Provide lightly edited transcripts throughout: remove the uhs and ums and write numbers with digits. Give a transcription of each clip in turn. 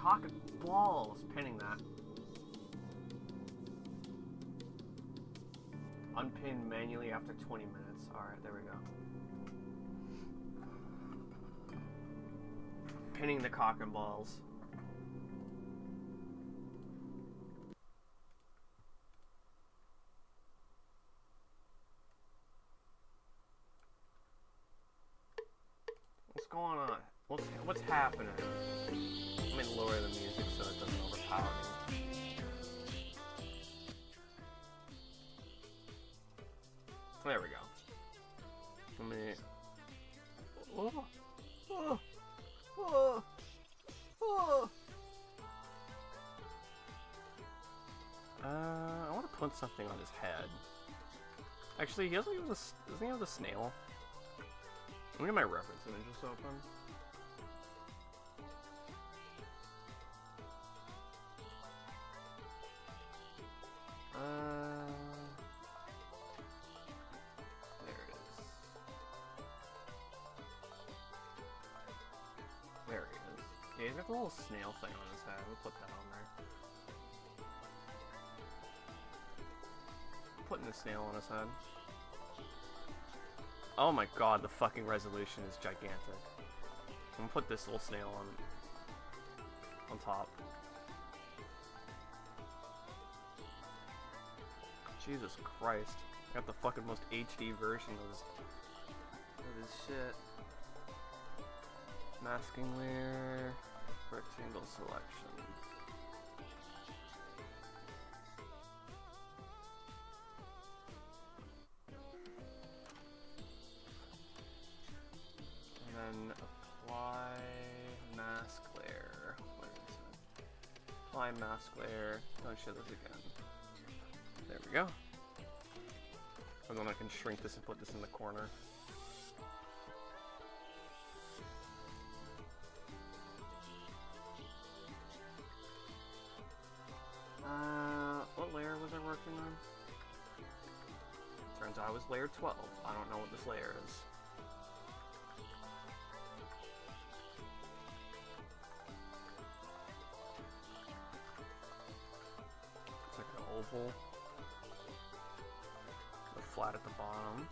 cock and balls. Pinning that. Unpin manually after 20 minutes. Alright, there we go. Pinning the cock and balls. What's going on? What's happening? I'm gonna lower the music so it doesn't overpower me. There we go. Let me. Oh, oh, oh, oh. I want to put something on his head. Actually, doesn't he have the snail? Let me get my reference image just open. There it is. There he is. Yeah, he's got the little snail thing on his head. We'll put that on there. Putting the snail on his head. Oh my god, the fucking resolution is gigantic. I'm gonna put this little snail on top. Jesus Christ. I got the fucking most HD version of this shit. Masking layer, rectangle selection. Then apply mask layer. What is it? Apply mask layer. Don't show this again. There we go. And then I can shrink this and put this in the corner. What layer was I working on? Turns out I was layer 12. I don't know what this layer is. It's like an oval. The flat at the bottom.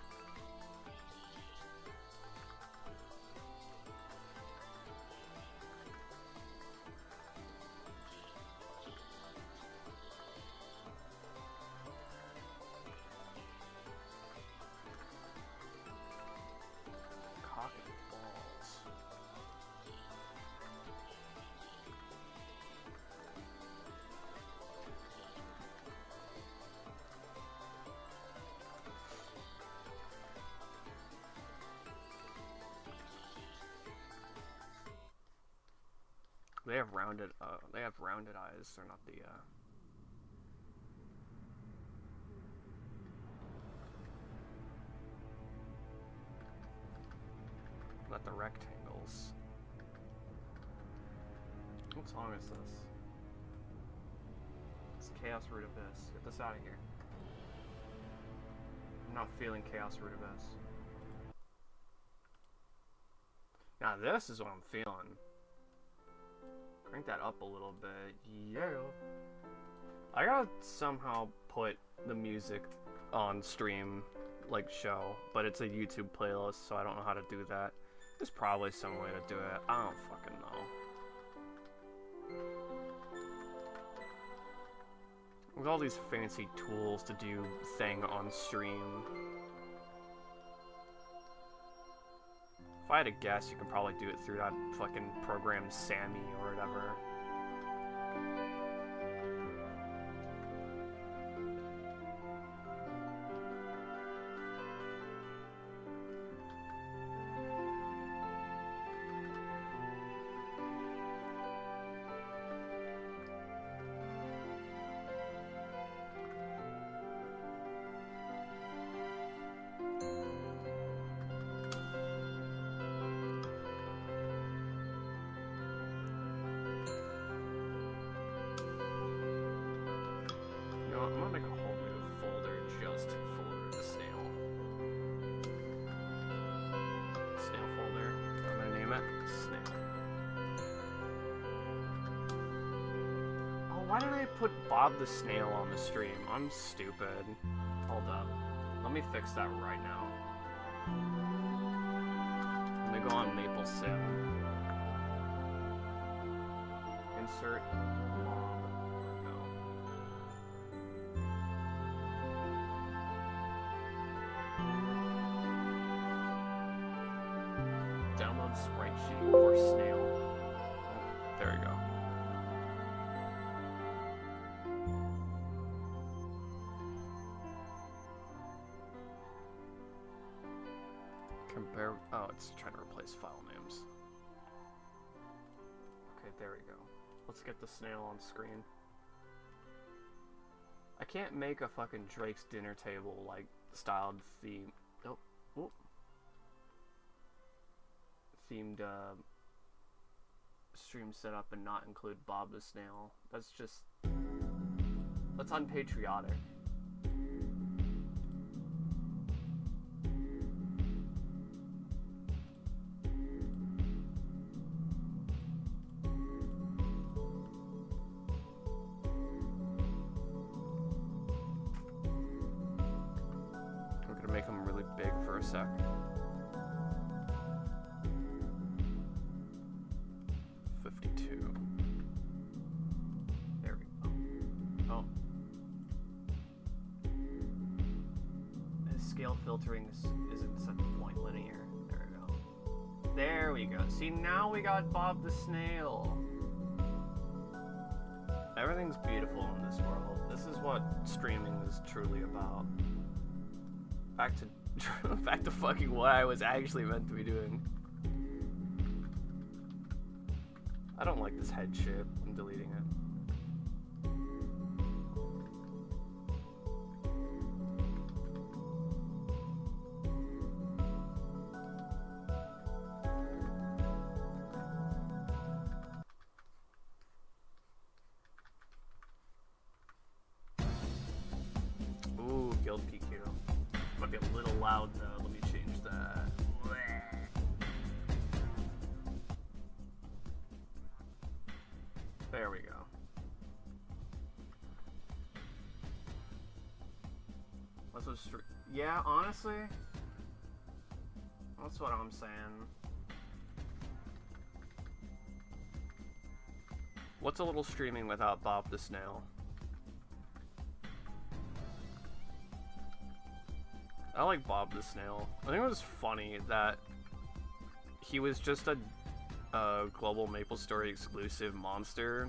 Cock and balls. They have rounded eyes. They're not the not the rectangles. What song is this? It's Chaos Root Abyss. Get this out of here. I'm not feeling Chaos Root Abyss. Now this is what I'm feeling. Crank that up a little bit. Yeah. I gotta somehow put the music on stream, like show, but it's a YouTube playlist, so I don't know how to do that. There's probably some way to do it. I don't fucking know. With all these fancy tools to do thing on stream. If I had to guess, you could probably do it through that fucking program Sammy or whatever. I'm gonna make a whole new folder just for the snail. Snail folder. I'm gonna name it Snail. Why did I put Bob the Snail on the stream? I'm stupid. Hold up. Let me fix that right now. Let me go on Maple Sim. Insert mob. No. Download sprite sheet for snail. Oh, there we go. Compare. Oh, it's trying to replace file names. Okay, there we go. Let's get the snail on screen. I can't make a fucking Drake's dinner table like styled theme. Oh, oh. Themed stream setup and not include Bob the Snail. That's unpatriotic. We're gonna make them really big for a sec. There we go. Oh. His scale filtering isn't set to point linear. There we go. There we go. See, now we got Bob the Snail. Everything's beautiful in this world. This is what streaming is truly about. Back to fucking what I was actually meant to be doing. I don't like this head shape. I'm deleting it. Ooh, Guild PQ. Might be a little loud though. Let me change that. There we go. Let's just, yeah, honestly, that's what I'm saying. What's a little streaming without Bob the Snail? I like Bob the Snail. I think it was funny that he was just a global MapleStory exclusive monster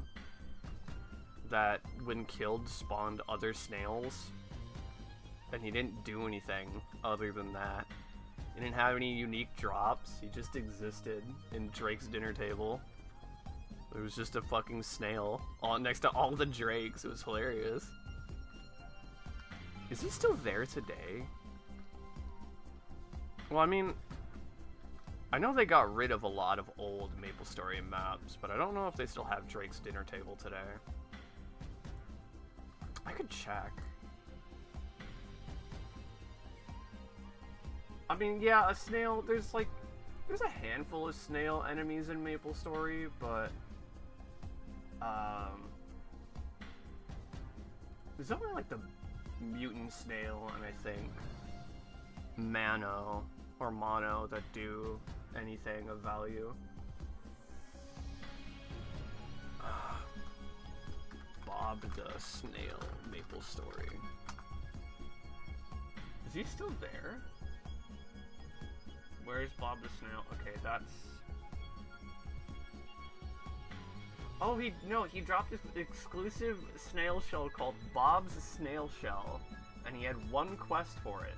that, when killed, spawned other snails, and he didn't do anything other than that. He didn't have any unique drops. He just existed in Drake's dinner table. It was just a fucking snail next to all the Drakes. It was hilarious. Is he still there today? Well, I mean, I know they got rid of a lot of old MapleStory maps, but I don't know if they still have Drake's dinner table today. I could check. I mean, yeah, a snail, there's a handful of snail enemies in MapleStory, but there's only like the mutant snail and I think Mano or Mono that do anything of value. Bob the Snail MapleStory. Is he still there? Where's Bob the Snail? Okay, that's... Oh, he dropped this exclusive snail shell called Bob's Snail Shell, and he had one quest for it.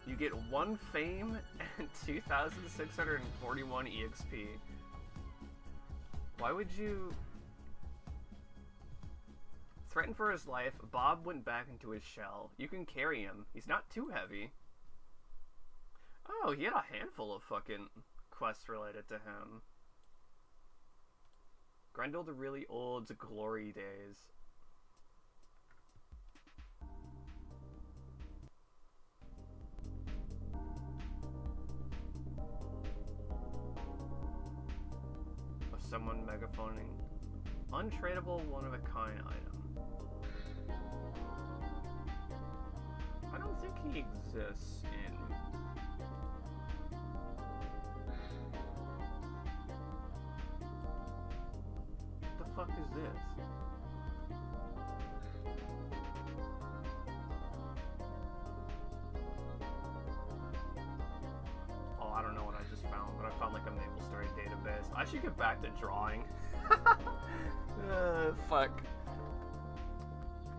You get 1 fame and 2,641 EXP. Why would you... Threatened for his life, Bob went back into his shell. You can carry him. He's not too heavy. Oh, he had a handful of fucking quests related to him. Grendel the really old glory days. someone megaphoning. Untradeable, one-of-a-kind item. I don't think he exists in... What the fuck is this? Oh, I don't know what I just found, but I found like a MapleStory database. I should get back to drawing. Fuck.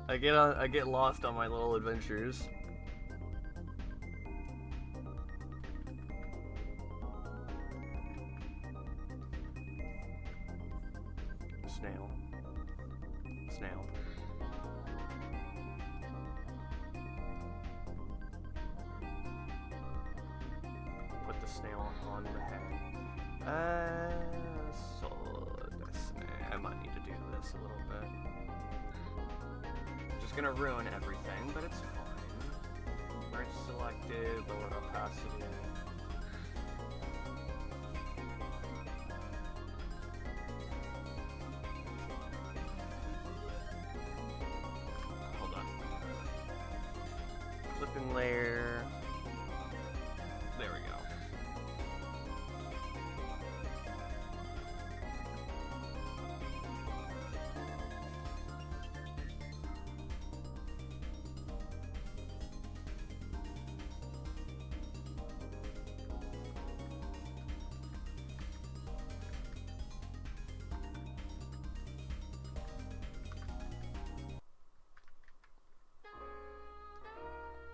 I get lost on my little adventures. Snail. Snail. Put the snail on the head. So this, I might need to do this a little bit. Just gonna ruin everything, but it's fine. Merge selected, lower opacity. Hold on. Clipping layer. There we go.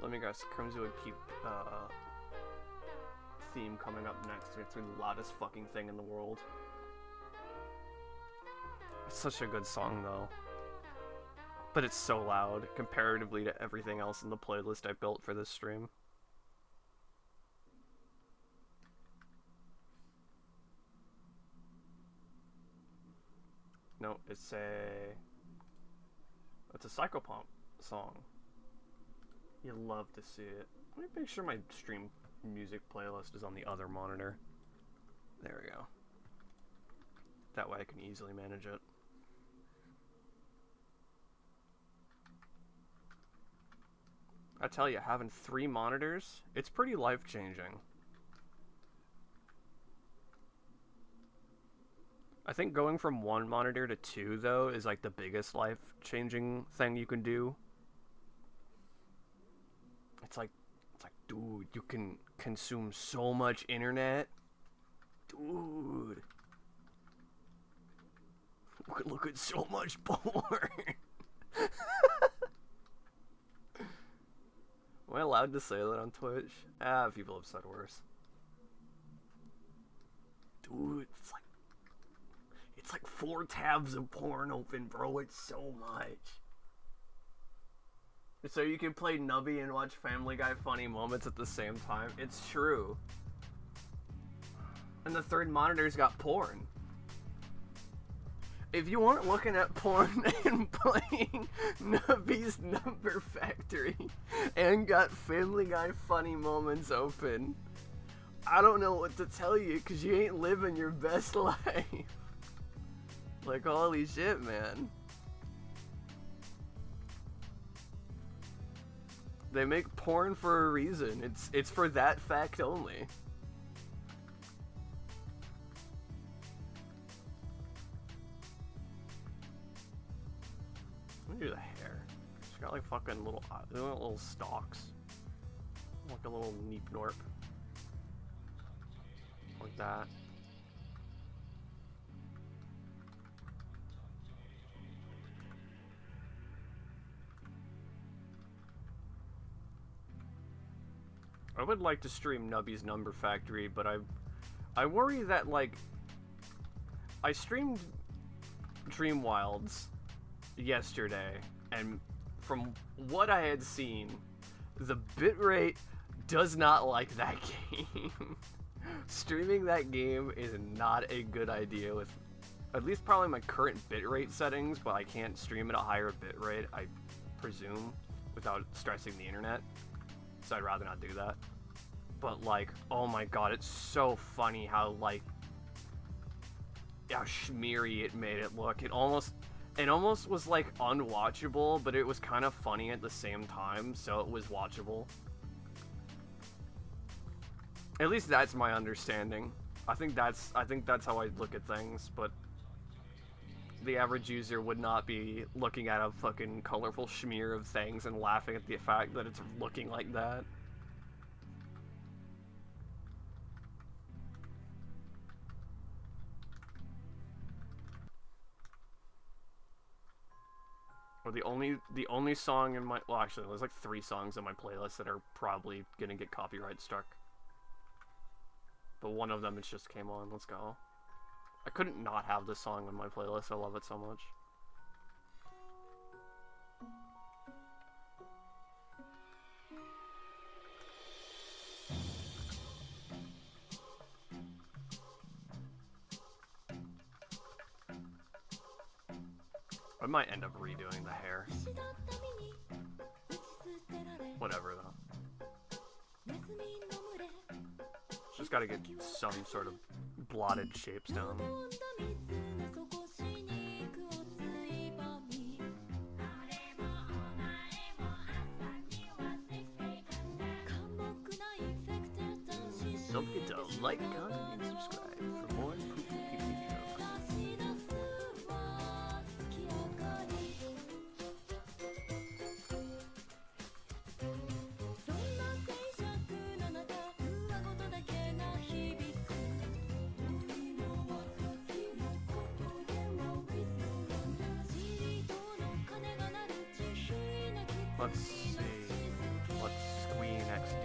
Let me guess, Crimson would keep theme coming up next. It's the loudest fucking thing in the world. It's such a good song though. But it's so loud comparatively to everything else in the playlist I built for this stream. No, it's a Psychopomp song. You'll love to see it. Let me make sure my stream music playlist is on the other monitor. There we go. That way I can easily manage it. I tell you, having 3 monitors, it's pretty life-changing. I think going from 1 monitor to 2, though, is like the biggest life-changing thing you can do. It's like, dude, you can consume so much internet. Dude. You can look at so much porn. Am I allowed to say that on Twitch? Ah, people have said worse. Dude, it's like 4 tabs of porn open, bro. It's so much. So you can play Nubby and watch Family Guy funny moments at the same time. It's true. And the 3rd monitor's got porn. If you weren't looking at porn and playing Nubby's Number Factory and got Family Guy funny moments open, I don't know what to tell you, because you ain't living your best life. Like, holy shit, man. They make porn for a reason. It's for that fact only. Let me do the hair. She's got like fucking little stalks. Like a little neep norp. Like that. I would like to stream Nubby's Number Factory, but I worry that, like, I streamed Dream Wilds yesterday, and from what I had seen, the bitrate does not like that game. Streaming that game is not a good idea with at least probably my current bitrate settings, but I can't stream at a higher bitrate, I presume, without stressing the internet. So I'd rather not do that. But, like, oh my god, it's so funny how, like, how schmeary it made it look. It almost was like unwatchable, but it was kind of funny at the same time, so it was watchable. At least that's my understanding. I think that's how I look at things, but the average user would not be looking at a fucking colorful smear of things and laughing at the fact that it's looking like that. Or the only song in my, well, actually there's like 3 songs in my playlist that are probably gonna get copyright struck. But one of them, it just came on. Let's go. I couldn't not have this song on my playlist. I love it so much. I might end up redoing the hair. Whatever, though. Just gotta get some sort of blotted shapes down. Don't forget to like, comment, and subscribe for more poopy videos. Let's see. Let's Squeen XD.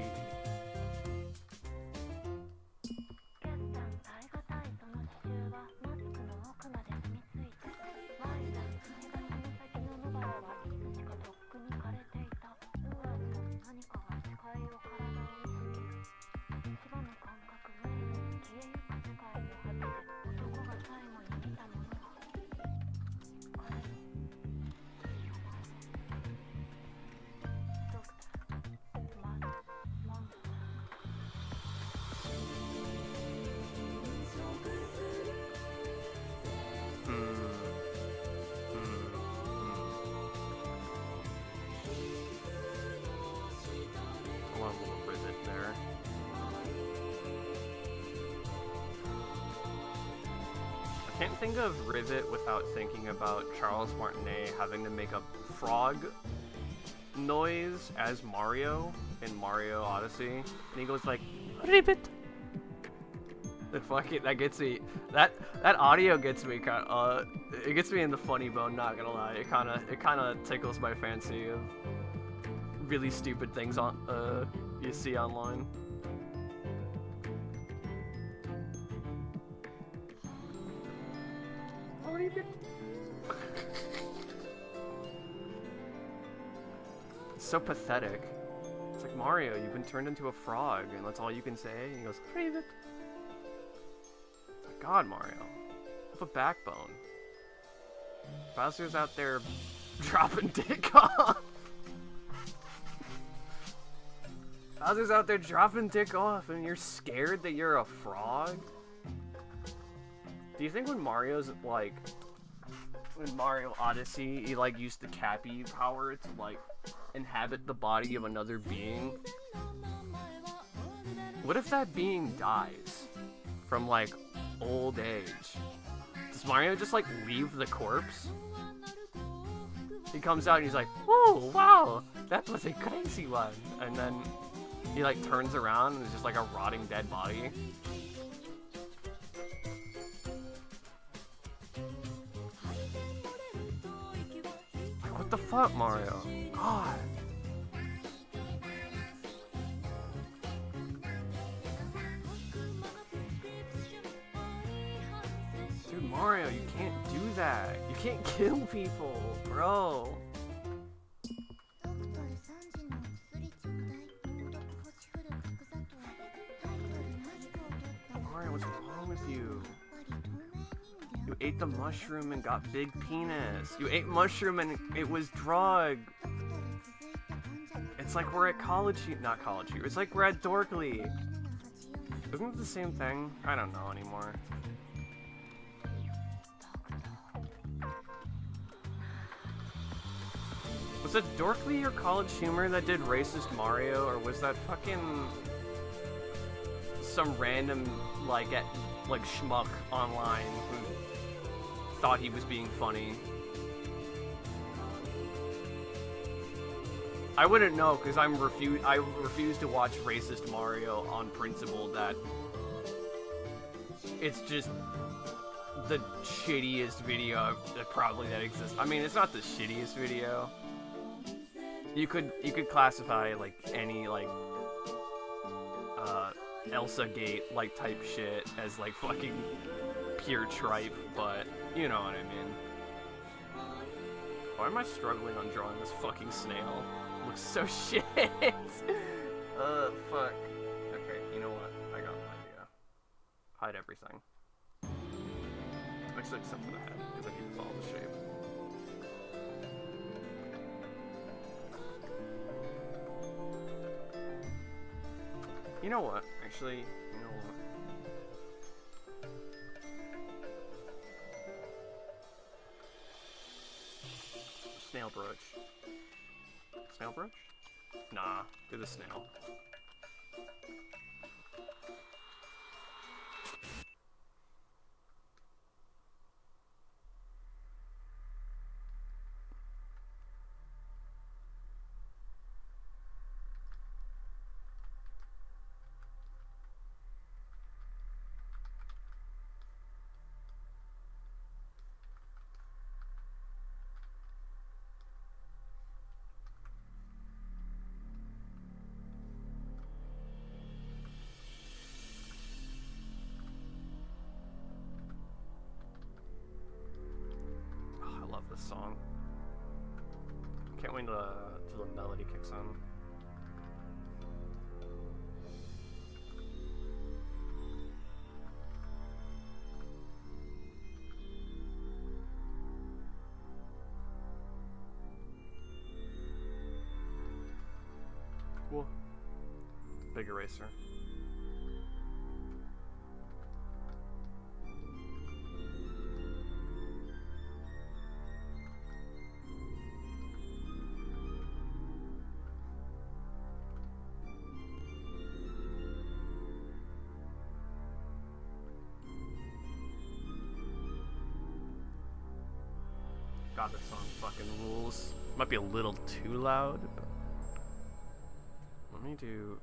Can't think of Rivet without thinking about Charles Martinet having to make a frog noise as Mario in Mario Odyssey. And he goes like, Rivet! The fuck it, that gets me, that audio gets me it gets me in the funny bone, not gonna lie. It kinda tickles my fancy of really stupid things you see online. It's so pathetic. It's like, Mario, you've been turned into a frog, and that's all you can say? And he goes, Rivet. My God, Mario. Have a backbone. Bowser's out there dropping dick off. Bowser's out there dropping dick off, and you're scared that you're a frog? Do you think when Mario's, like, in Mario Odyssey, he, like, used the Cappy power to, like, inhabit the body of another being? What if that being dies from, like, old age? Does Mario just, like, leave the corpse? He comes out and he's like, "Whoa, wow, that was a crazy one." And then he, like, turns around and it's just, like, a rotting dead body. What the fuck, Mario? God. Dude, Mario, you can't do that. You can't kill people, bro. Mario, what's wrong with you? You ate the mushroom and got big penis. You ate mushroom and it was drug. It's like we're at college, not college, it's like we're at Dorkly. Isn't it the same thing? I don't know anymore. Was it Dorkly or College Humor that did Racist Mario, or was that fucking some random like schmuck online who thought he was being funny? I wouldn't know because I refuse to watch Racist Mario on principle that it's just the shittiest video that exists. I mean, it's not the shittiest video. You could classify like any Elsa Gate type shit as fucking pure tripe, but you know what I mean. Why am I struggling on drawing this fucking snail? It looks so shit. Fuck. Okay, you know what? I got an idea. Hide everything. Actually, except for the head, because I need to follow the shape. You know what? Actually, you know what? Snail brooch. Snail brooch? Nah, do the snail. This song. Can't wait till the melody kicks in. Cool. Big eraser. God, this song fucking rules. Might be a little too loud, but let me do.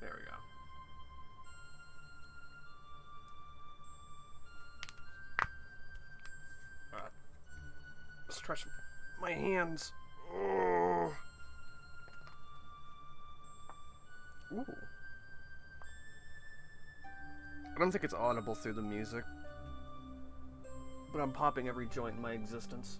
There we go. Alright. Stretch my hands. Ooh. I don't think it's audible through the music, but I'm popping every joint in my existence.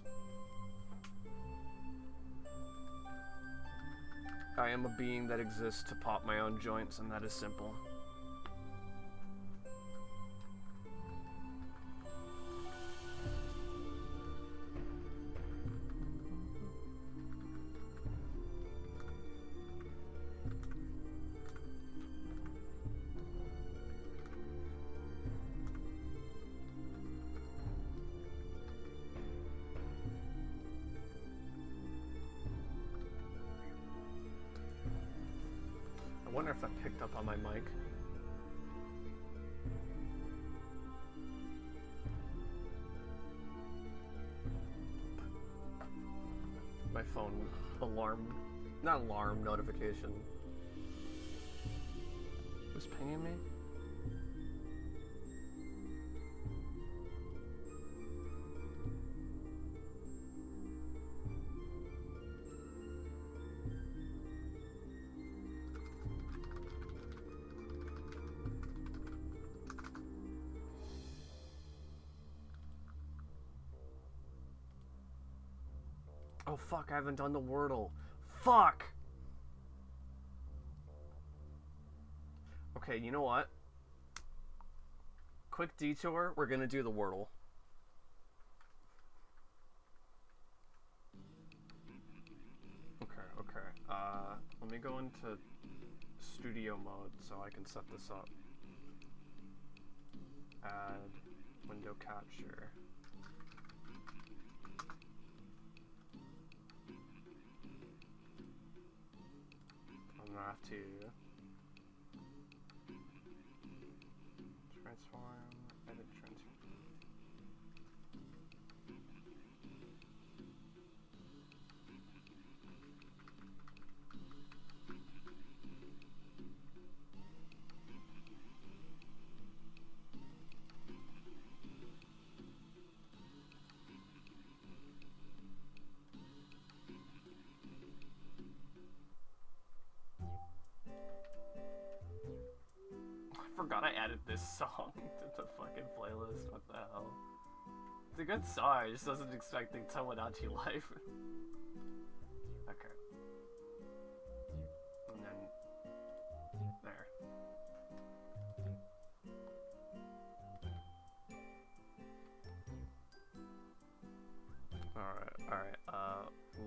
I am a being that exists to pop my own joints, and that is simple. I wonder if that picked up on my mic. My phone not alarm, notification. Who's pinging me? Oh fuck, I haven't done the Wordle. Fuck! Okay, you know what? Quick detour, we're gonna do the Wordle. Okay. Let me go into studio mode so I can set this up. Add window go capture. I'm gonna have to transform, edit transform. I forgot I added this song to the fucking playlist. What the hell? It's a good song, I just wasn't expecting Tomodachi Life. Okay. And then... there. Alright,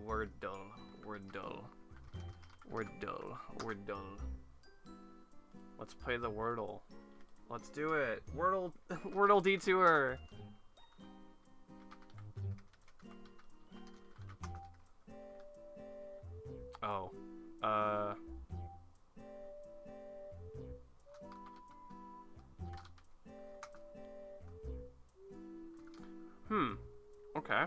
we're dull. We're dull. We're dull. We're dull. Let's play the Wordle. Let's do it. Wordle, Wordle Detour. Oh. Okay.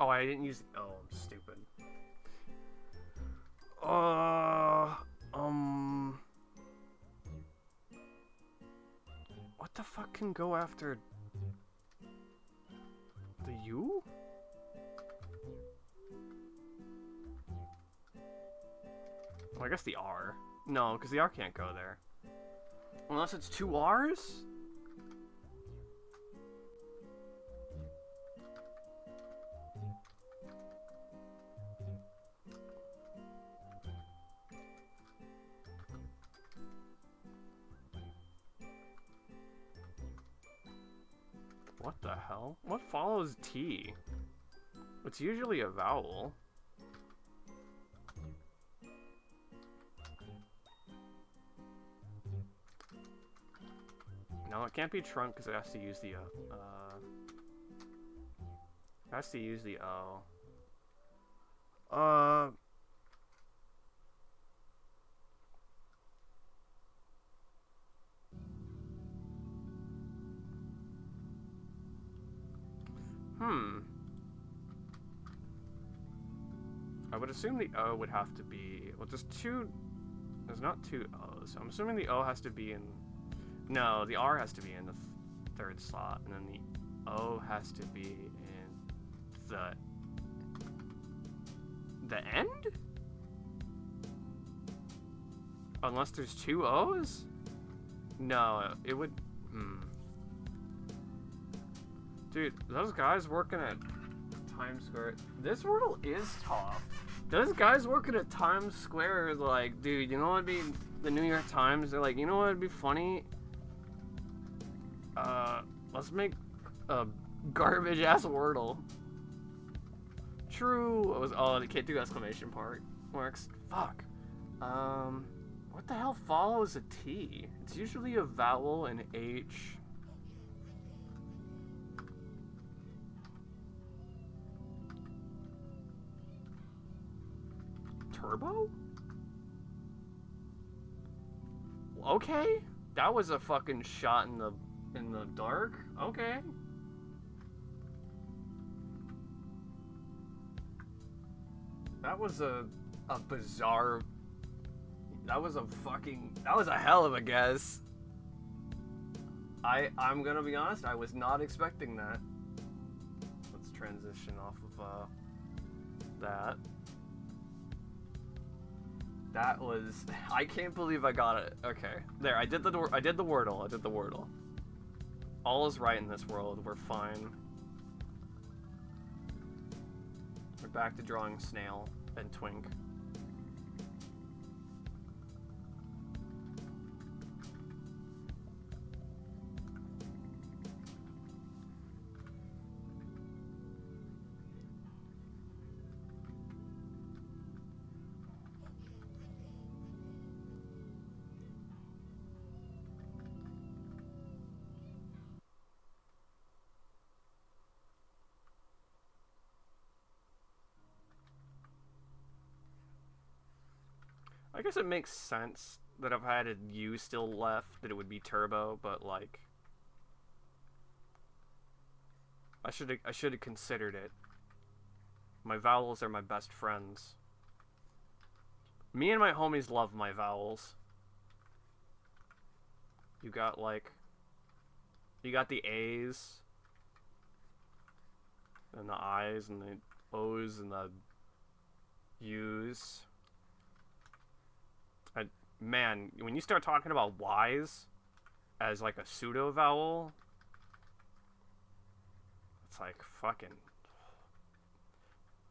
Oh, I didn't use... oh, I'm stupid. What the fuck can go after... the U? Well, I guess the R. No, because the R can't go there. Unless it's two R's? What the hell? What follows T? It's usually a vowel. No, it can't be trunk because it has to use the it has to use the O. I would assume the O would have to be... well, there's not two O's, so I'm assuming the O has to be in... no, the R has to be in the third slot, and then the O has to be in the end? Unless there's two O's? No, it would... Dude, those guys working at Times Square... this Wordle is tough. Those guys working at Times Square are like, dude, you know what would be... the New York Times, they're like, you know what would be funny? Let's make a garbage-ass Wordle. True! It was... oh, the can't do exclamation marks. Fuck. What the hell follows a T? It's usually a vowel, an H... turbo? Okay, that was a fucking shot in the dark. Okay. That was a bizarre... that was a hell of a guess. I'm gonna be honest, I was not expecting that. Let's transition off of that. That was... I can't believe I got it. Okay. There, I did the Wordle. All is right in this world. We're fine. We're back to drawing Snail and Twink. I guess it makes sense that if I had a U still left, that it would be turbo, but like, I should have considered it. My vowels are my best friends. Me and my homies love my vowels. You got the A's and the I's and the O's and the U's. Man, when you start talking about Y's as like a pseudo vowel, it's like fucking.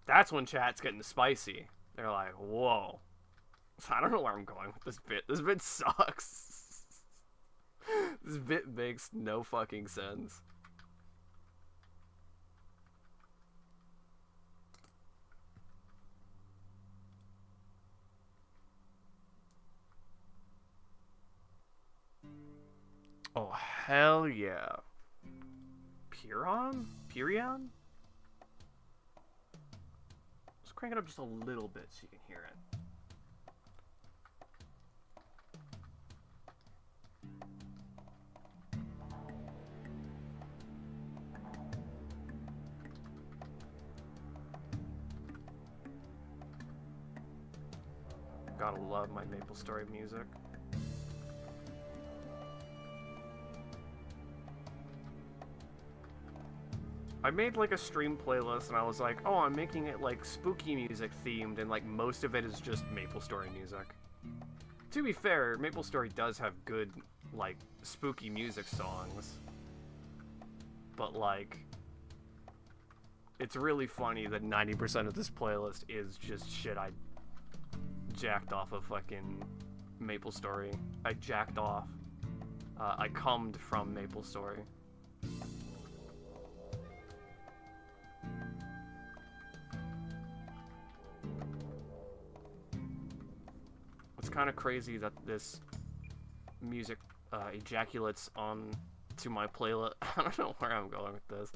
That's when chat's getting spicy. They're like, whoa. I don't know where I'm going with this bit. This bit sucks. This bit makes no fucking sense. Oh, hell yeah. Purion? Purion? Let's crank it up just a little bit so you can hear it. Gotta love my MapleStory music. I made like a stream playlist and I was like, oh, I'm making it like spooky music themed, and like most of it is just MapleStory music. To be fair, MapleStory does have good like spooky music songs. But like, it's really funny that 90% of this playlist is just shit I jacked off of fucking MapleStory. I jacked off. I cummed from MapleStory. It's kind of crazy that this music ejaculates on to my playlist. I don't know where I'm going with this.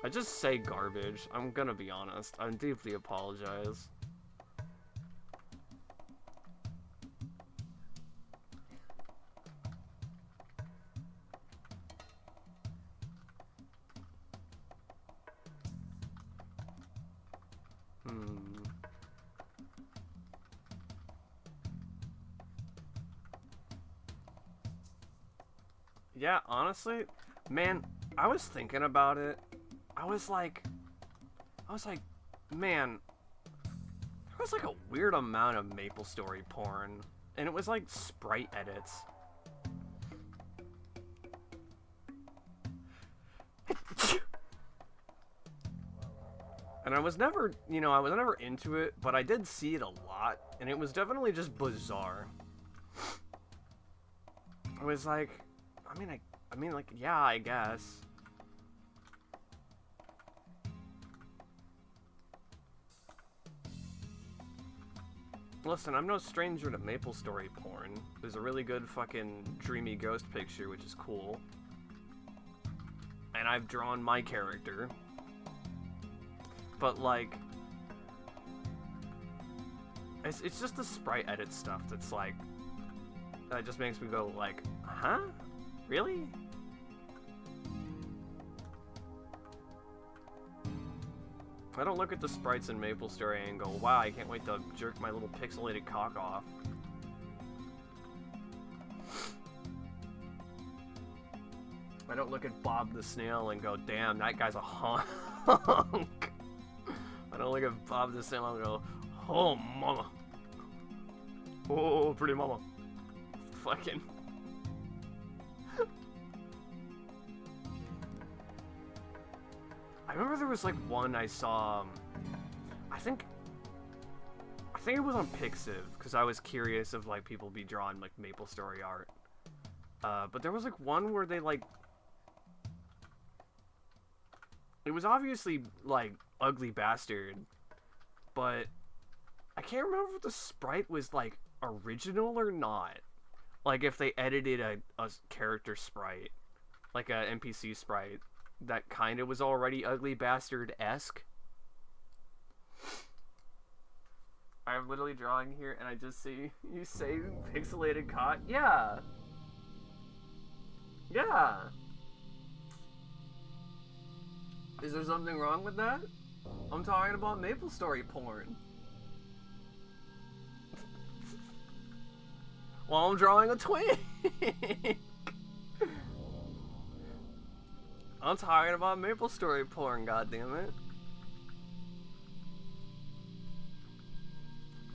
I just say garbage. I'm gonna be honest. I deeply apologize. Yeah, honestly, man, I was thinking about it. I was like, man, there was like a weird amount of MapleStory porn, and it was like sprite edits. And I was never, I was never into it, but I did see it a lot, and it was definitely just bizarre. I was like, I mean, like, yeah, I guess. Listen, I'm no stranger to MapleStory porn. There's a really good fucking dreamy ghost picture, which is cool. And I've drawn my character. But, like, it's just the sprite edit stuff that's, like, that just makes me go, like, huh? Really? I don't look at the sprites in MapleStory and go, wow, I can't wait to jerk my little pixelated cock off. I don't look at Bob the Snail and go, damn, that guy's a hunk. I don't look at Bob the Snail and go, oh, mama. Oh, pretty mama. Fucking... I remember there was like one I saw, I think it was on Pixiv, because I was curious of like people be drawing like MapleStory art. But there was like one where they like, it was obviously like Ugly Bastard, but I can't remember if the sprite was like original or not. Like if they edited a character sprite, like a NPC sprite, that kind of was already Ugly Bastard-esque. I'm literally drawing here, and I just see you say pixelated cot. Yeah. Yeah. Is there something wrong with that? I'm talking about MapleStory porn. While I'm drawing a twin. I'm talking about MapleStory porn, goddammit.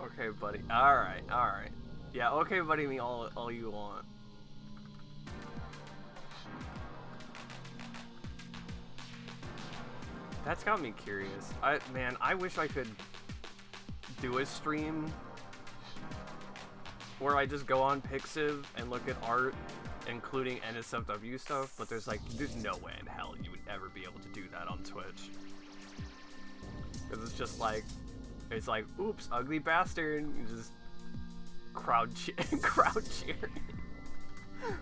Okay, buddy. Alright, alright. Yeah, okay, buddy, me all you want. That's got me curious. Man, I wish I could do a stream where I just go on Pixiv and look at art, including NSFW stuff, but there's no way in hell you would ever be able to do that on Twitch. Because it's just it's like, oops, ugly bastard, you just crowd cheering.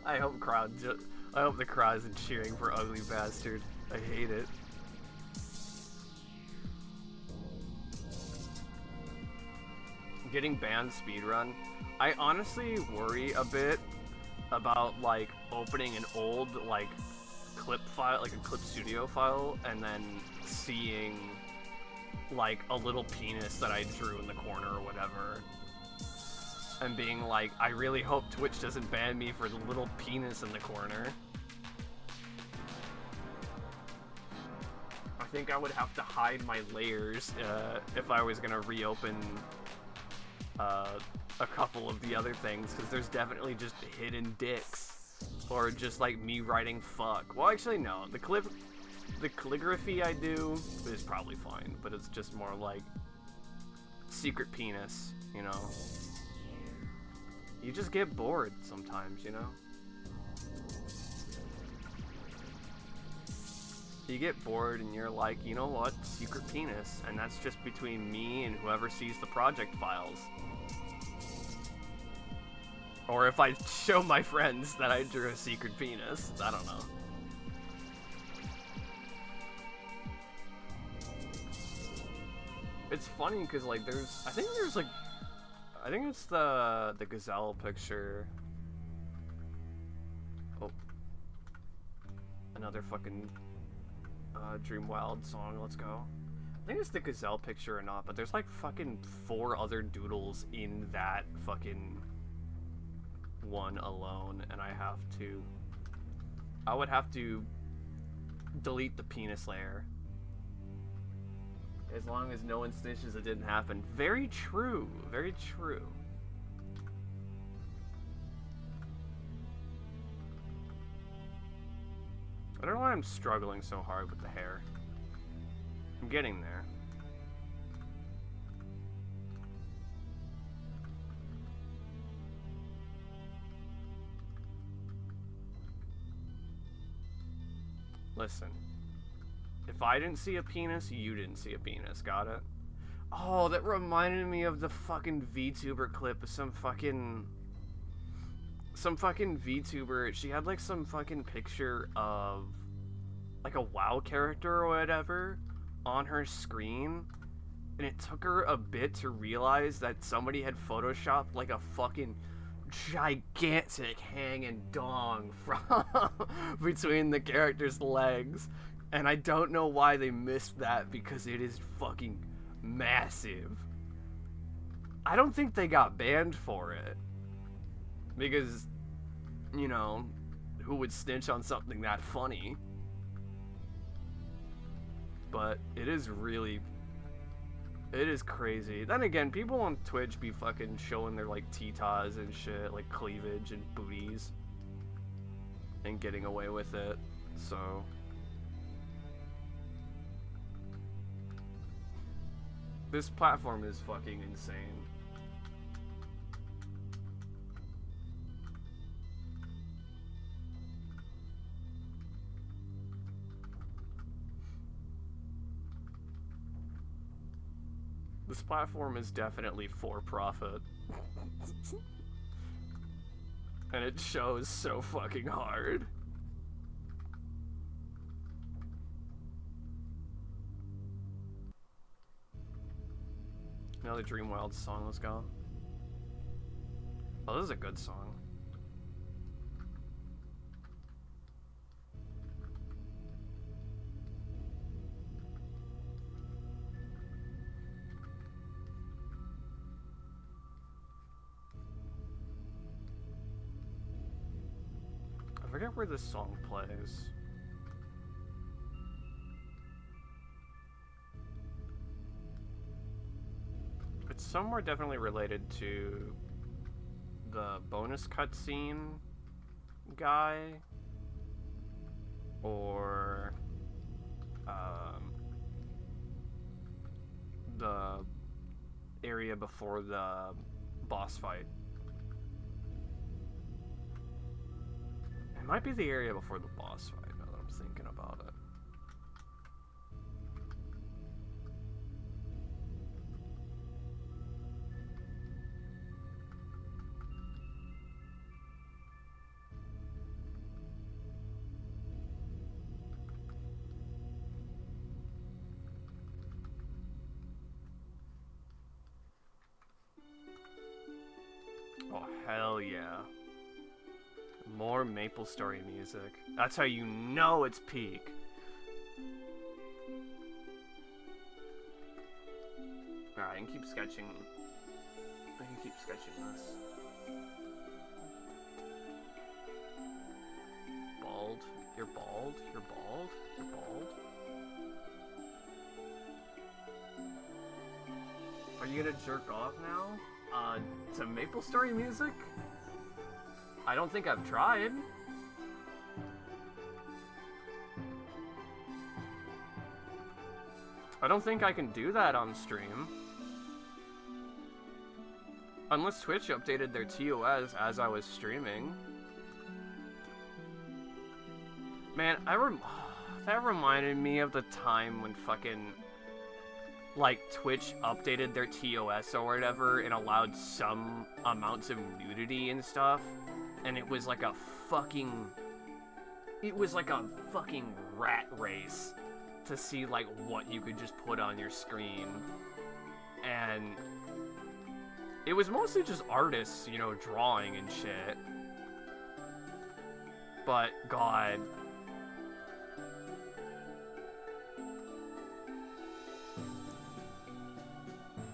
I hope the crowd isn't cheering for ugly bastard. I hate it. Getting banned speedrun. I honestly worry a bit about opening an old clip file, a clip studio file, and then seeing a little penis that I drew in the corner or whatever, and being like, I really hope Twitch doesn't ban me for the little penis in the corner. I think I would have to hide my layers if I was gonna reopen a couple of the other things, because there's definitely just hidden dicks, or just me writing fuck. Well, actually no, the calligraphy I do is probably fine, but it's just more secret penis, you know? You just get bored sometimes, you know? You get bored and you're like, you know what, secret penis, and that's just between me and whoever sees the project files. Or if I show my friends that I drew a secret penis, I don't know. It's funny because I think it's the gazelle picture. Oh, another fucking Dream Wild song. Let's go. I think it's the gazelle picture or not, but there's fucking 4 other doodles in that fucking one alone, and I would have to delete the penis layer. As long as no one snitches, it didn't happen. Very true. Very true. I don't know why I'm struggling so hard with the hair. I'm getting there. Listen. If I didn't see a penis, you didn't see a penis. Got it? Oh, that reminded me of the fucking VTuber clip of some fucking VTuber. She had some fucking picture of a WoW character or whatever on her screen, and it took her a bit to realize that somebody had photoshopped a fucking gigantic hanging dong from between the character's legs. And I don't know why they missed that, because it is fucking massive. I don't think they got banned for it, because, you know, who would snitch on something that funny? But it is crazy. Then again, people on Twitch be fucking showing their titas and shit, cleavage and booties, and getting away with it, so... This platform is fucking insane. This platform is definitely for profit. And it shows so fucking hard. Another Dream Wild song, let's go. Oh, this is a good song. I forget where this song plays. It's somewhere definitely related to the bonus cutscene guy, or the area before the boss fight. It might be the area before the boss fight, now that I'm thinking about it. Oh, hell yeah. More Maple Story music. That's how you know it's peak. Alright, I can keep sketching. I can keep sketching this. Bald. You're bald. You're bald. You're bald. Are you gonna jerk off now? To Maple Story music? I don't think I've tried. I don't think I can do that on stream. Unless Twitch updated their TOS as I was streaming. Man, that reminded me of the time when fucking, like, Twitch updated their TOS or whatever and allowed some amounts of nudity and stuff. And it was like a fucking... It was like a fucking rat race to see, like, what you could just put on your screen. And it was mostly just artists, you know, drawing and shit. But, God...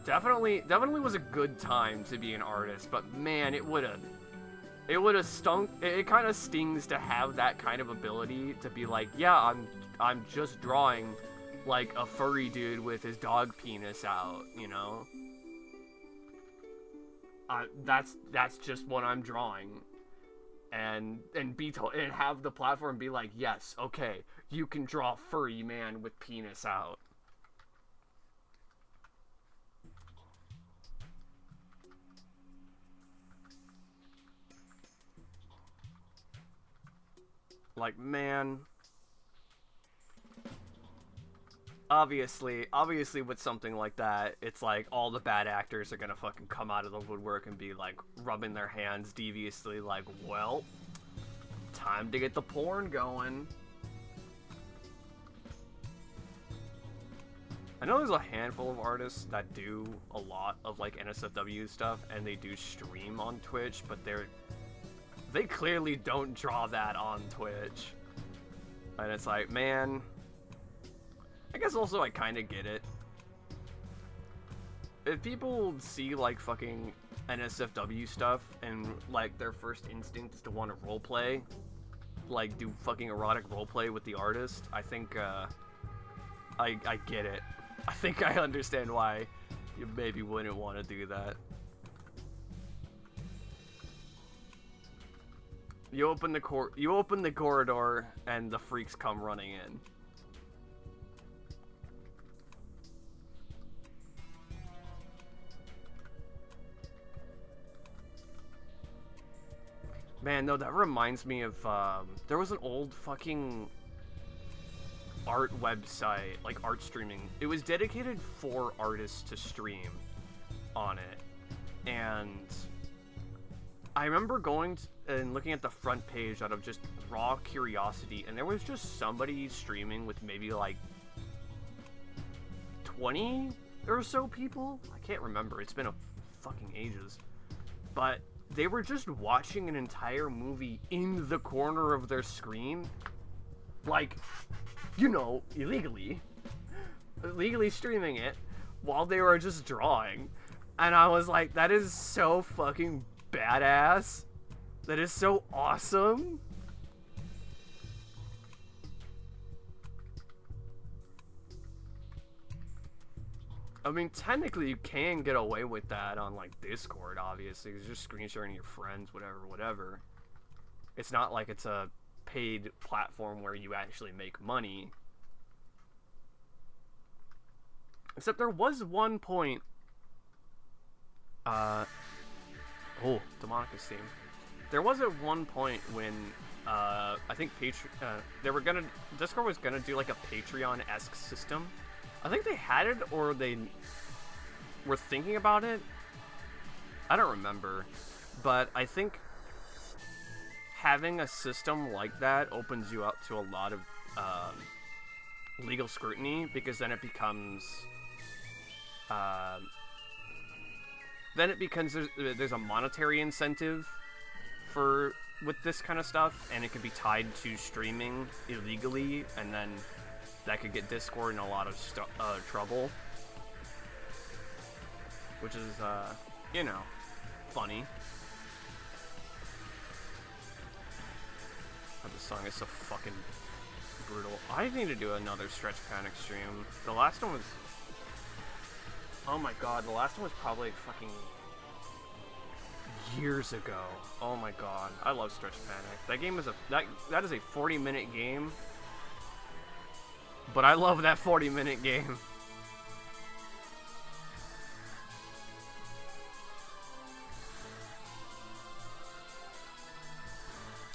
Definitely was a good time to be an artist, but man, it would've stunk. It kind of stings to have that kind of ability to be like, yeah, I'm just drawing like a furry dude with his dog penis out, you know? That's just what I'm drawing, and have the platform be like, yes, okay, you can draw furry man with penis out. Like, man, obviously with something like that, it's like all the bad actors are gonna fucking come out of the woodwork and be like rubbing their hands deviously like, well, time to get the porn going. I know there's a handful of artists that do a lot of like NSFW stuff and they do stream on Twitch, but they clearly don't draw that on Twitch. And it's like, man, I guess also I kind of get it. If people see like fucking NSFW stuff and like their first instinct is to want to roleplay, like do fucking erotic roleplay with the artist, I think I get it. I think I understand why you maybe wouldn't want to do that. You open the corridor, and the freaks come running in. Man, no, that reminds me of, there was an old fucking art website, like art streaming. It was dedicated for artists to stream on it. And I remember going and looking at the front page out of just raw curiosity, and there was just somebody streaming with maybe like 20 or so people. I can't remember. It's been a fucking ages. But they were just watching an entire movie in the corner of their screen. Like, you know, illegally streaming it while they were just drawing. And I was like, that is so fucking badass. That is so awesome. I mean, technically you can get away with that on, like, Discord, obviously. It's just screen sharing your friends, whatever. It's not like it's a paid platform where you actually make money. Except there was one point... Oh, Demonicus theme. There was at one point when, I think Discord was gonna do, like, a Patreon-esque system. I think they had it, or they were thinking about it. I don't remember. But I think having a system like that opens you up to a lot of legal scrutiny, because then it becomes... there's a monetary incentive with this kind of stuff, and it could be tied to streaming illegally, and then that could get Discord in a lot of trouble. Which is, you know, funny. Oh, this song is so fucking brutal. I need to do another Stretch Panic stream. The last one was... Oh my god, the last one was probably fucking... years ago. Oh my god. I love Stretch Panic. That game is that is a 40-minute game. But I love that 40-minute game.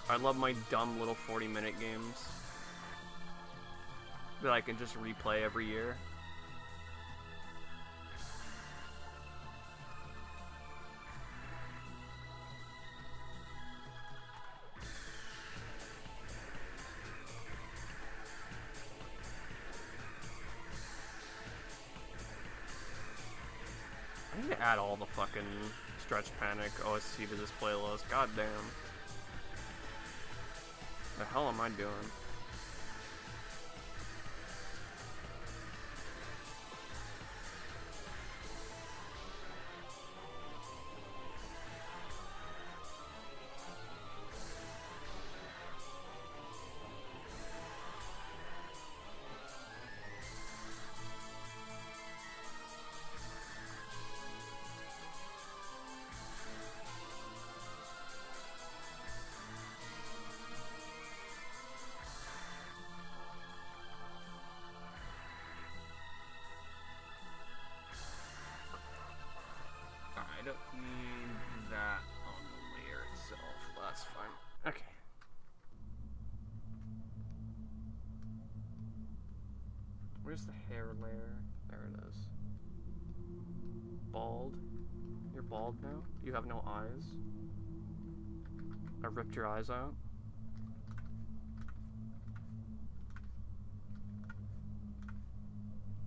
I love my dumb little 40-minute games that I can just replay every year. I need to add all the fucking Stretch Panic OST to this playlist. God damn. The hell am I doing? I don't need that on the layer itself. That's fine. Okay. Where's the hair layer? There it is. Bald. You're bald now? You have no eyes? I ripped your eyes out?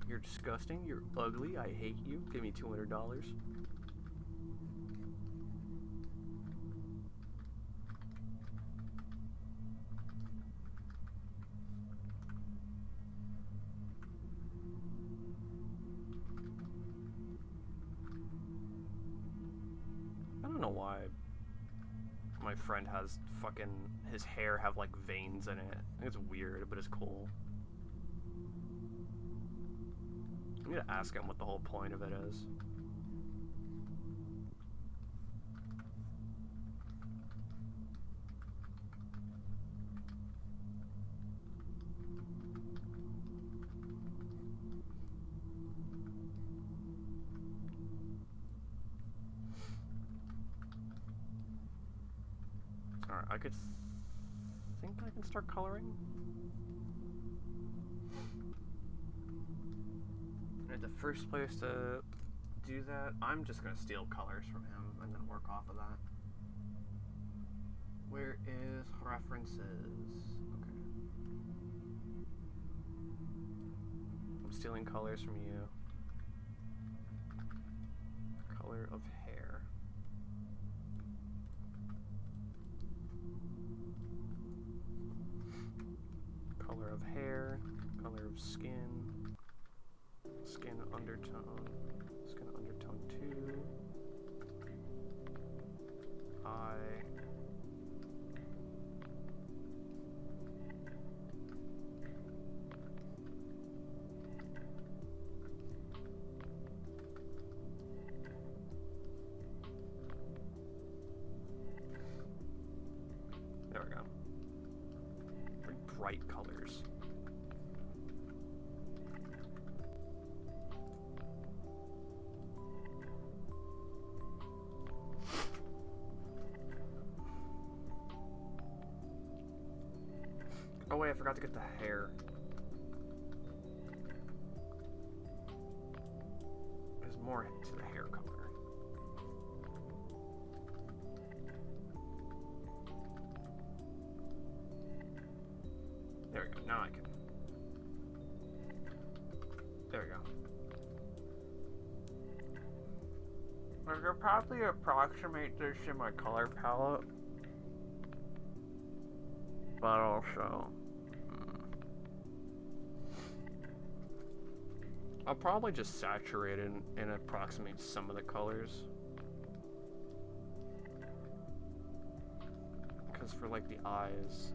You're disgusting. You're ugly. I hate you. Give me $200. I don't know why my friend has fucking his hair have like veins in it. I think it's weird, but it's cool. I need to ask him what the whole point of it is. Alright, I could think I can start coloring. And the first place to do that, I'm just gonna steal colors from him and then work off of that. Where is references? Okay. I'm stealing colors from you. of hair, color of skin, skin undertone 2, eye, there we go. Pretty bright colors. Oh wait, I forgot to get the hair. There's more to the hair color. There we go, now I can. There we go. I could probably approximate this in my color palette. But also... I'll probably just saturate it and approximate some of the colors. Because for like the eyes...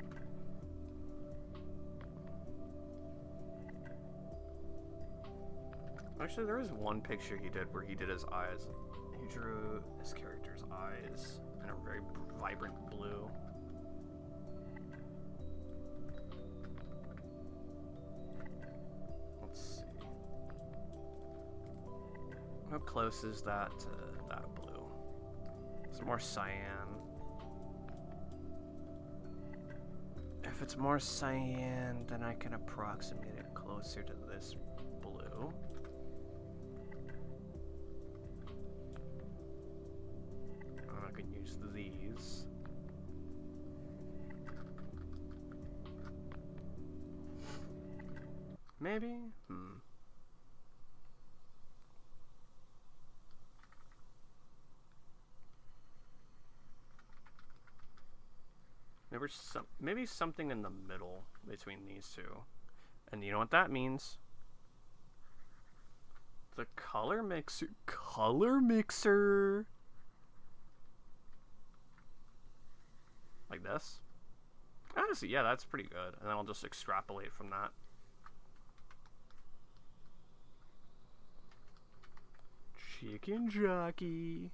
Actually, there is one picture he did where he did his eyes. He drew his character's eyes in a very vibrant blue. Let's see. How close is that to that blue? It's more cyan. If it's more cyan, then I can approximate it closer to this blue. I can use these. Maybe? Maybe something in the middle between these two. And you know what that means? The color mixer. Color mixer! Like this? Honestly, yeah, that's pretty good. And then I'll just extrapolate from that. Chicken jockey.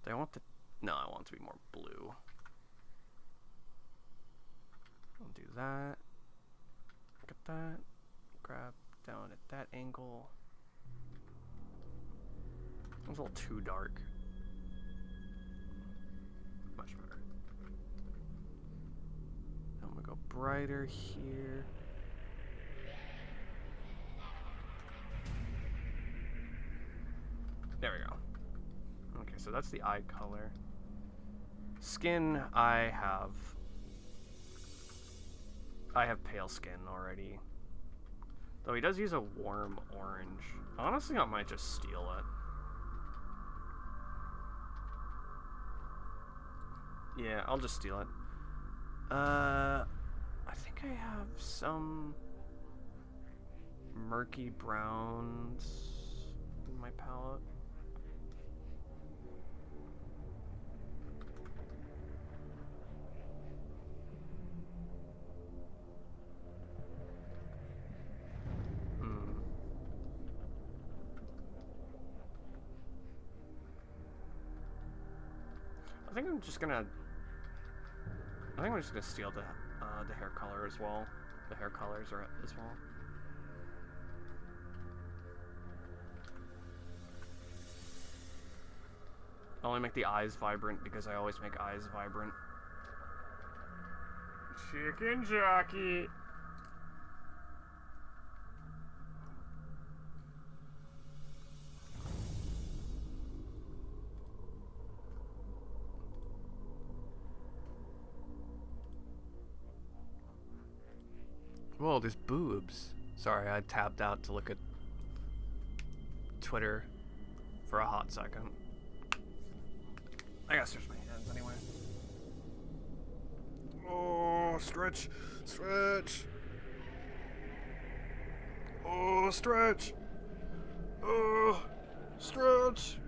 Do I want the... No, I want it to be more blue. I'll do that. Look at that. Grab down at that angle. It was a little too dark. Much better. I'm gonna go brighter here. There we go. Okay, so that's the eye color. Skin, I have pale skin already. Though he does use a warm orange. Honestly, I might just steal it. Yeah, I'll just steal it. I think I have some murky browns in my palette. I think I'm just gonna steal the hair color as well. The hair colors are as well. I only make the eyes vibrant because I always make eyes vibrant. Chicken jockey. Whoa, there's boobs. Sorry, I tapped out to look at Twitter for a hot second. I gotta search my hands anyway. Oh, stretch. Stretch. Oh, stretch. Oh, stretch.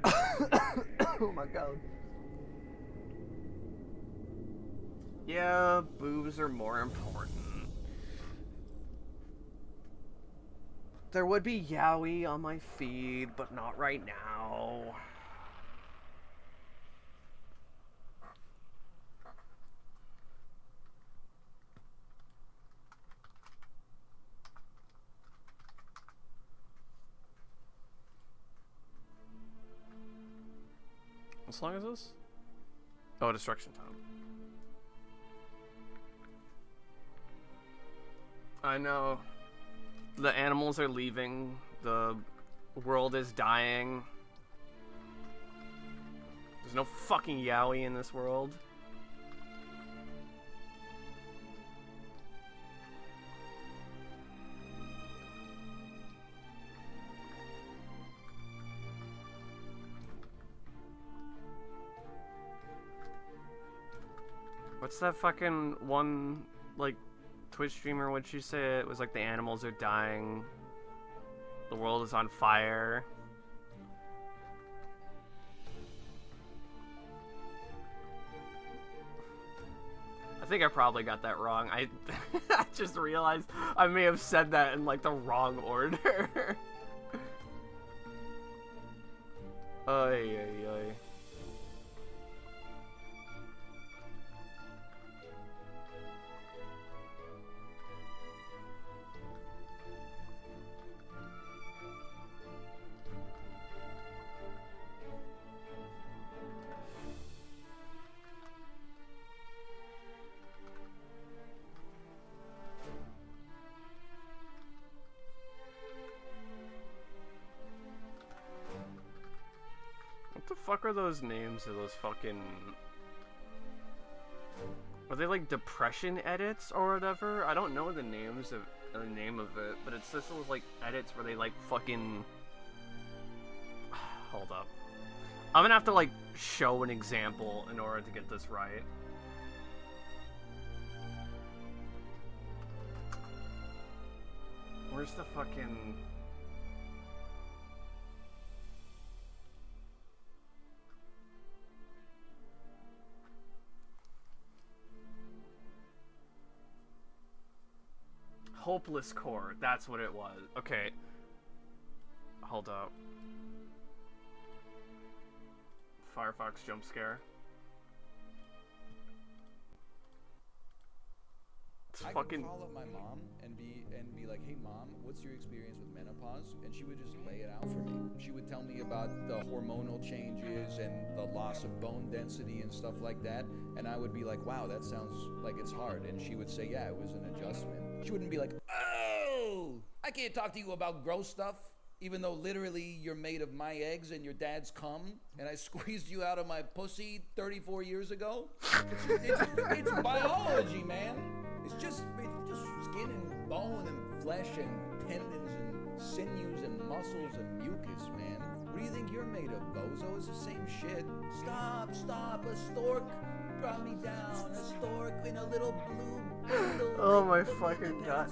Oh my god. Yeah, boobs are more important. There would be yaoi on my feed, but not right now. What long is this? Oh, Destruction Time. I know. The animals are leaving. The world is dying. There's no fucking yaoi in this world. What's that fucking one, like, Twitch streamer, what'd she say? It was like the animals are dying. The world is on fire. I think I probably got that wrong. I just realized I may have said that in like the wrong order. Ay, ay, ay. What the fuck are those names of those fucking... Are they like depression edits or whatever? I don't know the names of the name of it, but it's just those like edits where they like fucking... Hold up. I'm gonna have to like show an example in order to get this right. Where's the fucking... Hopeless Core, that's what it was. Okay. Hold up. Firefox jump scare. It's I fucking... could call up my mom and be like, hey mom, what's your experience with menopause? And she would just lay it out for me. She would tell me about the hormonal changes and the loss of bone density and stuff like that. And I would be like, wow, that sounds like it's hard. And she would say, yeah, it was an adjustment. She wouldn't be like, oh, I can't talk to you about gross stuff, even though literally you're made of my eggs and your dad's cum, and I squeezed you out of my pussy 34 years ago. It's biology, man. It's just skin and bone and flesh and tendons and sinews and muscles and mucus, man. What do you think you're made of, bozo? It's the same shit. Stop. A stork brought me down. A stork in a little blue bundle. Oh my fucking god.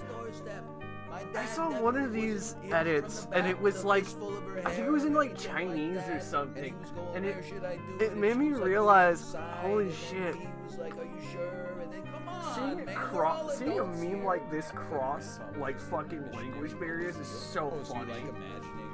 I saw one of these edits, and it was like, I think it was in like Chinese or something, and it made me realize, holy shit, seeing a meme like this cross like fucking language barriers is so funny. Like imagining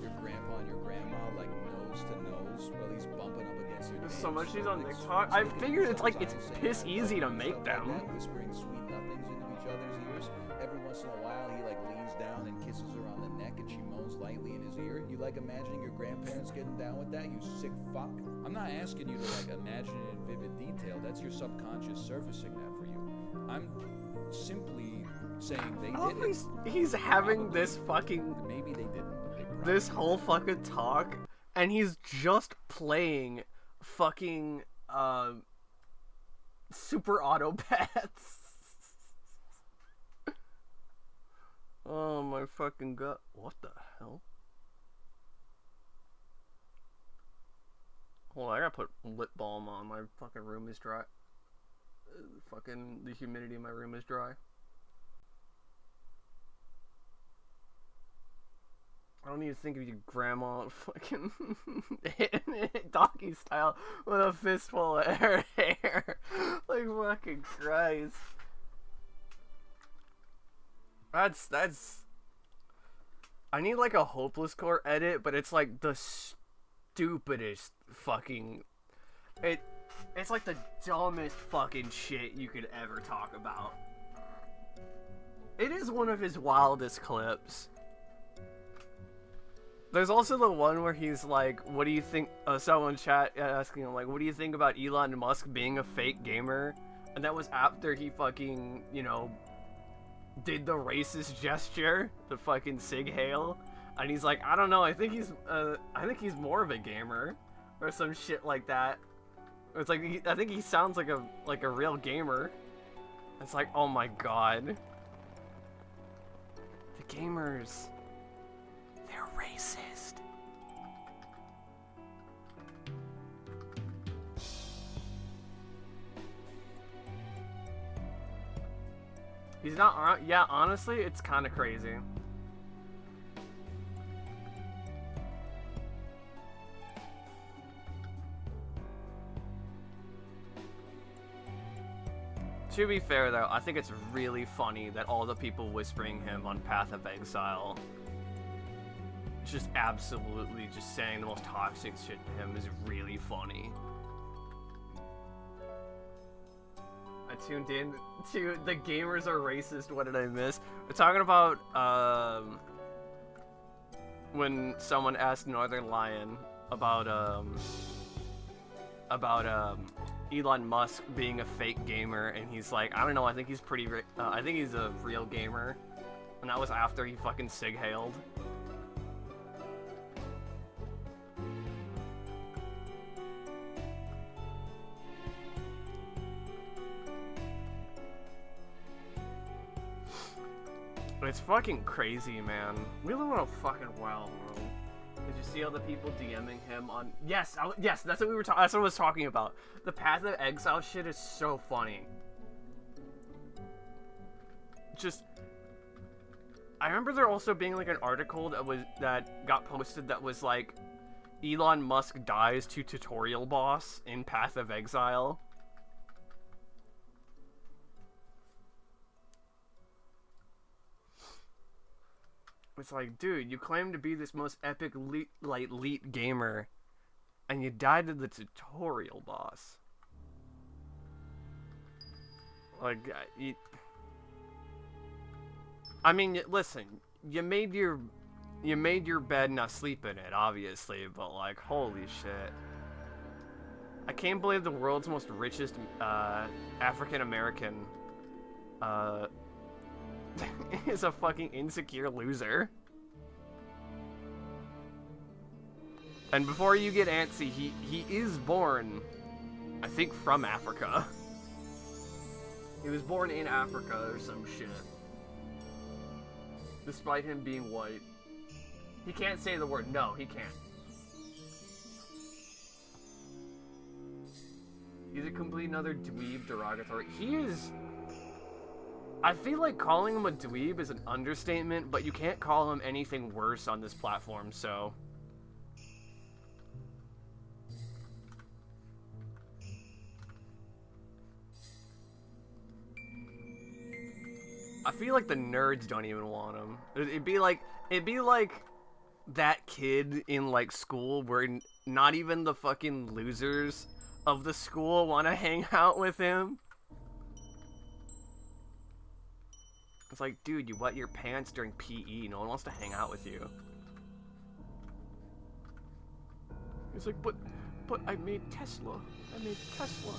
your grandpa and your grandma like nose to nose while he's bumping up against your. There's so much these on TikTok. I figured it's like, it's piss easy to make them. Whispering sweet nothings into each other's ears. Every once in a while, he like leans down and kisses her on the neck, and she moans lightly in his ear. You like imagining your grandparents getting down with that? You sick fuck. I'm not asking you to like imagine it in vivid detail. That's your subconscious surfacing that for you. I'm simply saying they did it. He's having this fucking... Maybe they didn't, but they this whole fucking talk, and he's just playing fucking, Super Autopaths. Oh my fucking god. What the hell? Hold on, I gotta put lip balm on. My fucking room is dry. fucking the humidity in my room is dry. I don't even think of your grandma fucking doggy style with a fistful of her hair. Like fucking Christ. That's. I need like a hopeless core edit, but it's like the stupidest fucking. It's like the dumbest fucking shit you could ever talk about. It is one of his wildest clips. There's also the one where he's like, what do you think, someone chat asking him, like, what do you think about Elon Musk being a fake gamer? And that was after he fucking, you know, did the racist gesture, the fucking Sig Hail. And he's like, I don't know, I think he's more of a gamer. Or some shit like that. It's like, I think he sounds like a real gamer. It's like, oh my god. The gamers. They're racist. He's not, yeah, honestly, it's kind of crazy. To be fair though, I think it's really funny that all the people whispering him on Path of Exile just absolutely just saying the most toxic shit to him is really funny. I tuned in to the gamers are racist. What did I miss? We're talking about when someone asked Northern Lion about Elon Musk being a fake gamer, and he's like, I don't know, I think he's I think he's a real gamer, and that was after he fucking Sig Hailed. It's fucking crazy, man. We live in a fucking wild world. Did you see all the people DMing him on? Yes, yes, that's what we were. That's what I was talking about. The Path of Exile shit is so funny. Just, I remember there also being like an article that got posted that was like, Elon Musk dies to tutorial boss in Path of Exile. It's like, dude, you claim to be this most epic elite gamer, and you died to the tutorial boss. Like, I mean, listen, you made your bed, now sleep in it, obviously, but like, holy shit. I can't believe the world's most richest African American is a fucking insecure loser. And before you get antsy, he is born, I think, from Africa. He was born in Africa or some shit. Despite him being white. He can't say the word. No, he can't. He's a complete another dweeb derogatory. He is... I feel like calling him a dweeb is an understatement, but you can't call him anything worse on this platform, so... I feel like the nerds don't even want him. It'd be like that kid in like school where not even the fucking losers of the school want to hang out with him. It's like, dude, you wet your pants during PE. No one wants to hang out with you. He's like, but I made Tesla. I made Tesla.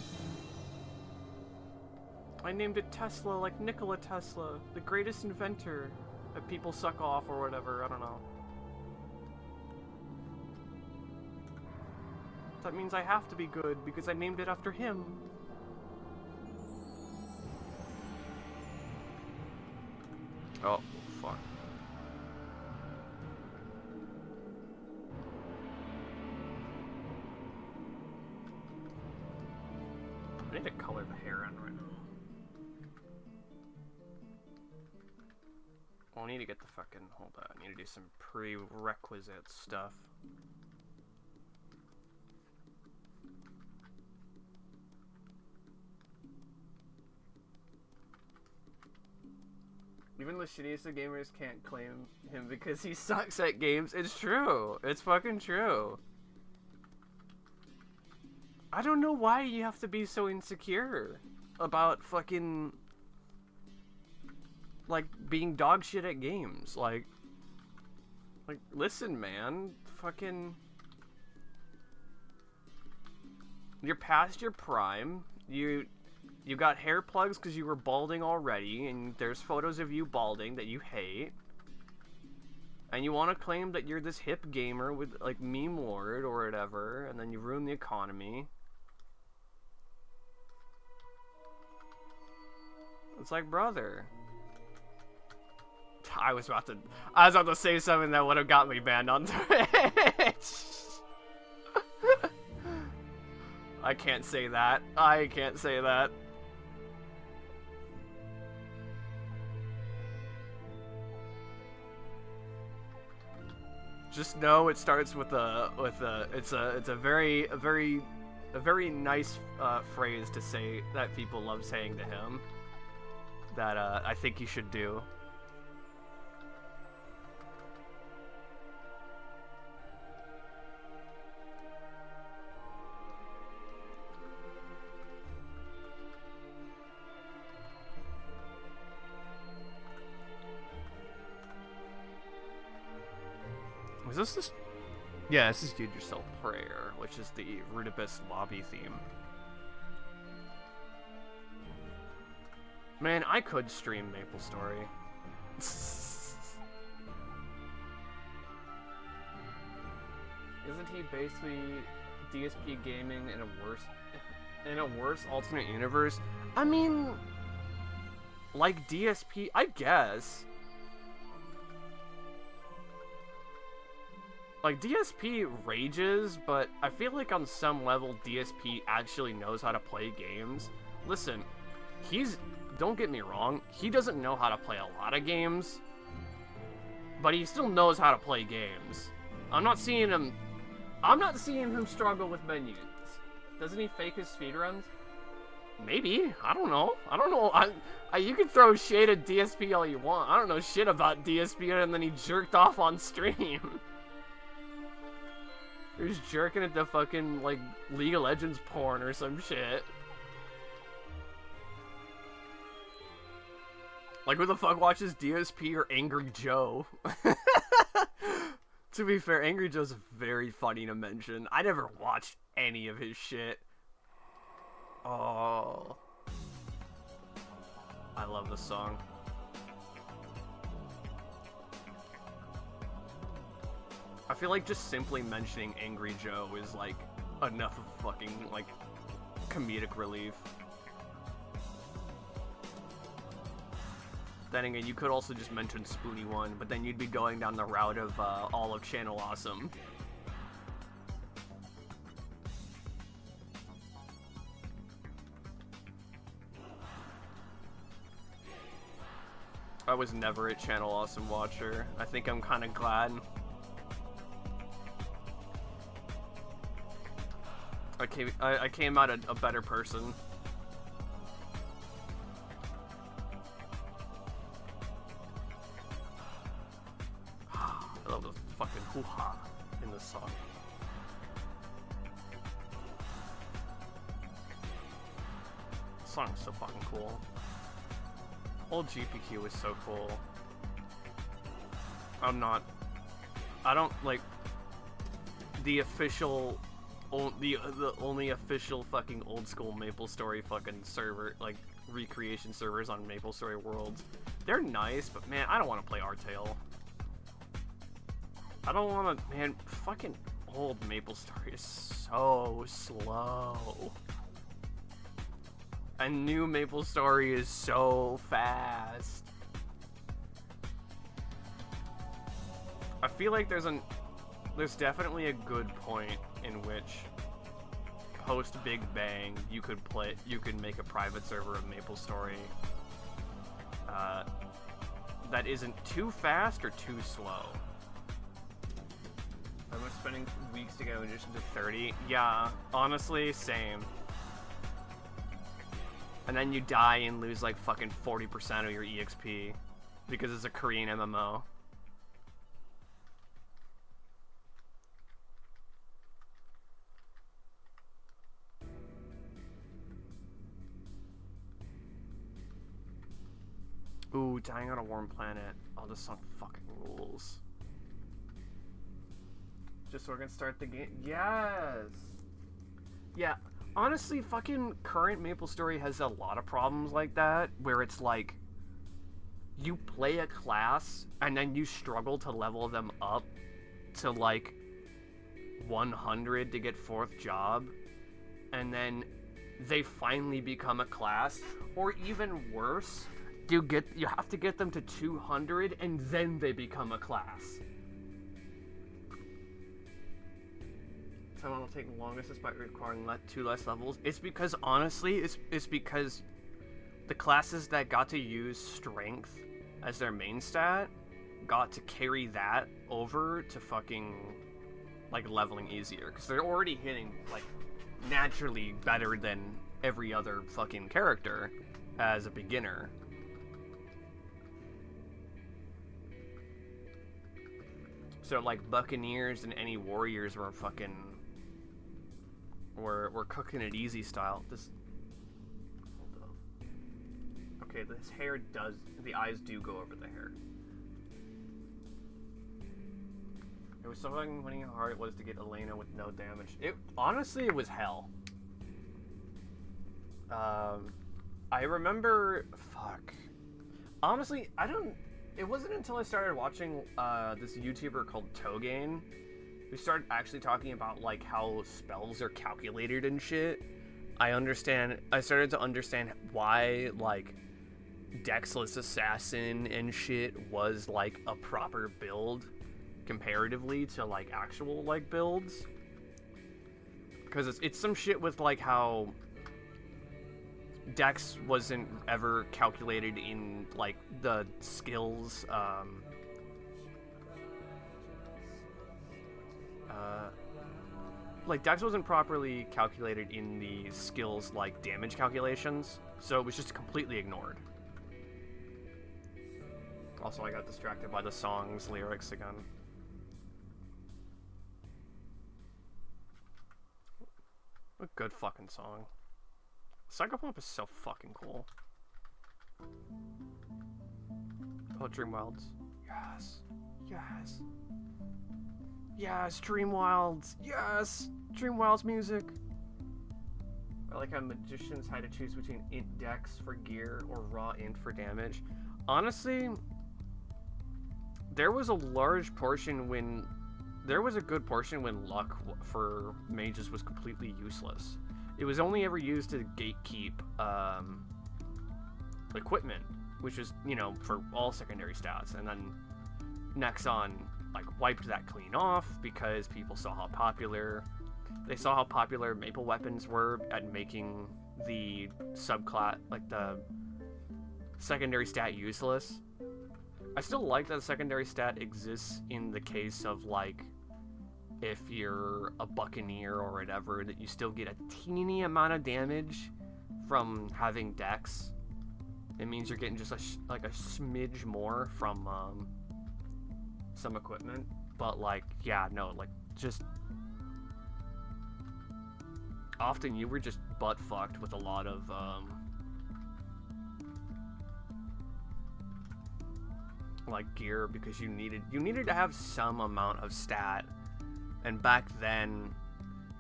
I named it Tesla like Nikola Tesla, the greatest inventor that people suck off or whatever, I don't know. That means I have to be good because I named it after him. Oh, fuck. I need to color the hair friend right now. Well, I need to get the fucking... Hold on. I need to do some prerequisite stuff. Even the shittiest of gamers can't claim him because he sucks at games. It's true. It's fucking true. I don't know why you have to be so insecure about fucking... like, being dog shit at games. Like, listen, man. Fucking... You're past your prime. You got hair plugs because you were balding already, and there's photos of you balding that you hate. And you want to claim that you're this hip gamer with, like, meme lord or whatever, and then you ruin the economy. It's like, brother. I was about to say something that would have got me banned on Twitch. I can't say that. I can't say that. Just know it starts with it's a very nice phrase to say that people love saying to him. That I think you should do. Was this? Yeah, this is Dude Yourself Prayer, which is the Rudibus lobby theme. Man, I could stream MapleStory. Isn't he basically DSP gaming in a worse alternate universe? I mean, like DSP, I guess. Like, DSP rages, but I feel like on some level DSP actually knows how to play games. Listen, don't get me wrong, he doesn't know how to play a lot of games, but he still knows how to play games. I'm not seeing him struggle with menus. Doesn't he fake his speedruns? Maybe. I don't know. You can throw shade at DSP all you want. I don't know shit about DSP, and then he jerked off on stream. He was jerking at the fucking, like, League of Legends porn or some shit. Like, who the fuck watches DSP or Angry Joe? To be fair, Angry Joe's very funny to mention. I never watched any of his shit. Oh. I love this song. I feel like just simply mentioning Angry Joe is, like, enough of fucking, like, comedic relief. Then again, you could also just mention Spoony One, but then you'd be going down the route of all of Channel Awesome. I was never a Channel Awesome watcher. I think I'm kind of glad. I came out a better person. I love the fucking hoo-ha in this song. This song is so fucking cool. Old GPQ is so cool. I don't like the official. The only official fucking old school MapleStory fucking server, like, recreation servers on MapleStory Worlds. They're nice, but man, I don't want to play Artale. I don't want to, man, fucking old MapleStory is so slow. And new MapleStory is so fast. I feel like there's definitely a good point in which post Big Bang, you could make a private server of MapleStory that isn't too fast or too slow. I'm spending weeks to get an addition to 30. Yeah, honestly, same. And then you die and lose like fucking 40% of your EXP because it's a Korean MMO. Ooh, dying on a warm planet. Oh, this song fucking rules. Just so we're gonna start the game. Yes! Yeah, honestly, fucking current MapleStory has a lot of problems like that, where it's like, you play a class, and then you struggle to level them up to like 100 to get 4th job, and then they finally become a class, or even worse, you have to get them to 200 and then they become a class. Someone will take longest despite requiring 2 less levels. It's because honestly, it's because the classes that got to use strength as their main stat got to carry that over to fucking like leveling easier, because they're already hitting like naturally better than every other fucking character as a beginner. So like Buccaneers and any Warriors were fucking we're cooking it easy style. This hold up. Okay, this hair does, the eyes do go over the hair. It was so fucking funny how hard it was to get Elena with no damage. It honestly, it was hell. I remember, fuck. Honestly, it wasn't until I started watching this YouTuber called Togain who started actually talking about like how spells are calculated and shit. I started to understand why like Dexless Assassin and shit was like a proper build comparatively to like actual like builds. Because it's some shit with like how Dex wasn't ever calculated in like the skills like Dex wasn't properly calculated in the skills like damage calculations, so it was just completely ignored. Also, I got distracted by the song's lyrics again. A good fucking song. Psychopomp is so fucking cool. Oh, Dreamwilds. Yes. Yes. Yes, Dreamwilds. Yes! Dreamwilds music. I like how magicians had to choose between int dex for gear or raw int for damage. Honestly, there was a large portion when... There was a good portion when luck for mages was completely useless. It was only ever used to gatekeep equipment, which is, you know, for all secondary stats. And then Nexon like wiped that clean off because people saw how popular maple weapons were at making the subclass, like the secondary stat, useless. I still like that the secondary stat exists in the case of like if you're a buccaneer or whatever, that you still get a teeny amount of damage from having dex. It means you're getting just like a smidge more from some equipment. But like, yeah, no, like just often you were just butt fucked with a lot of like gear, because you needed to have some amount of stat. And back then,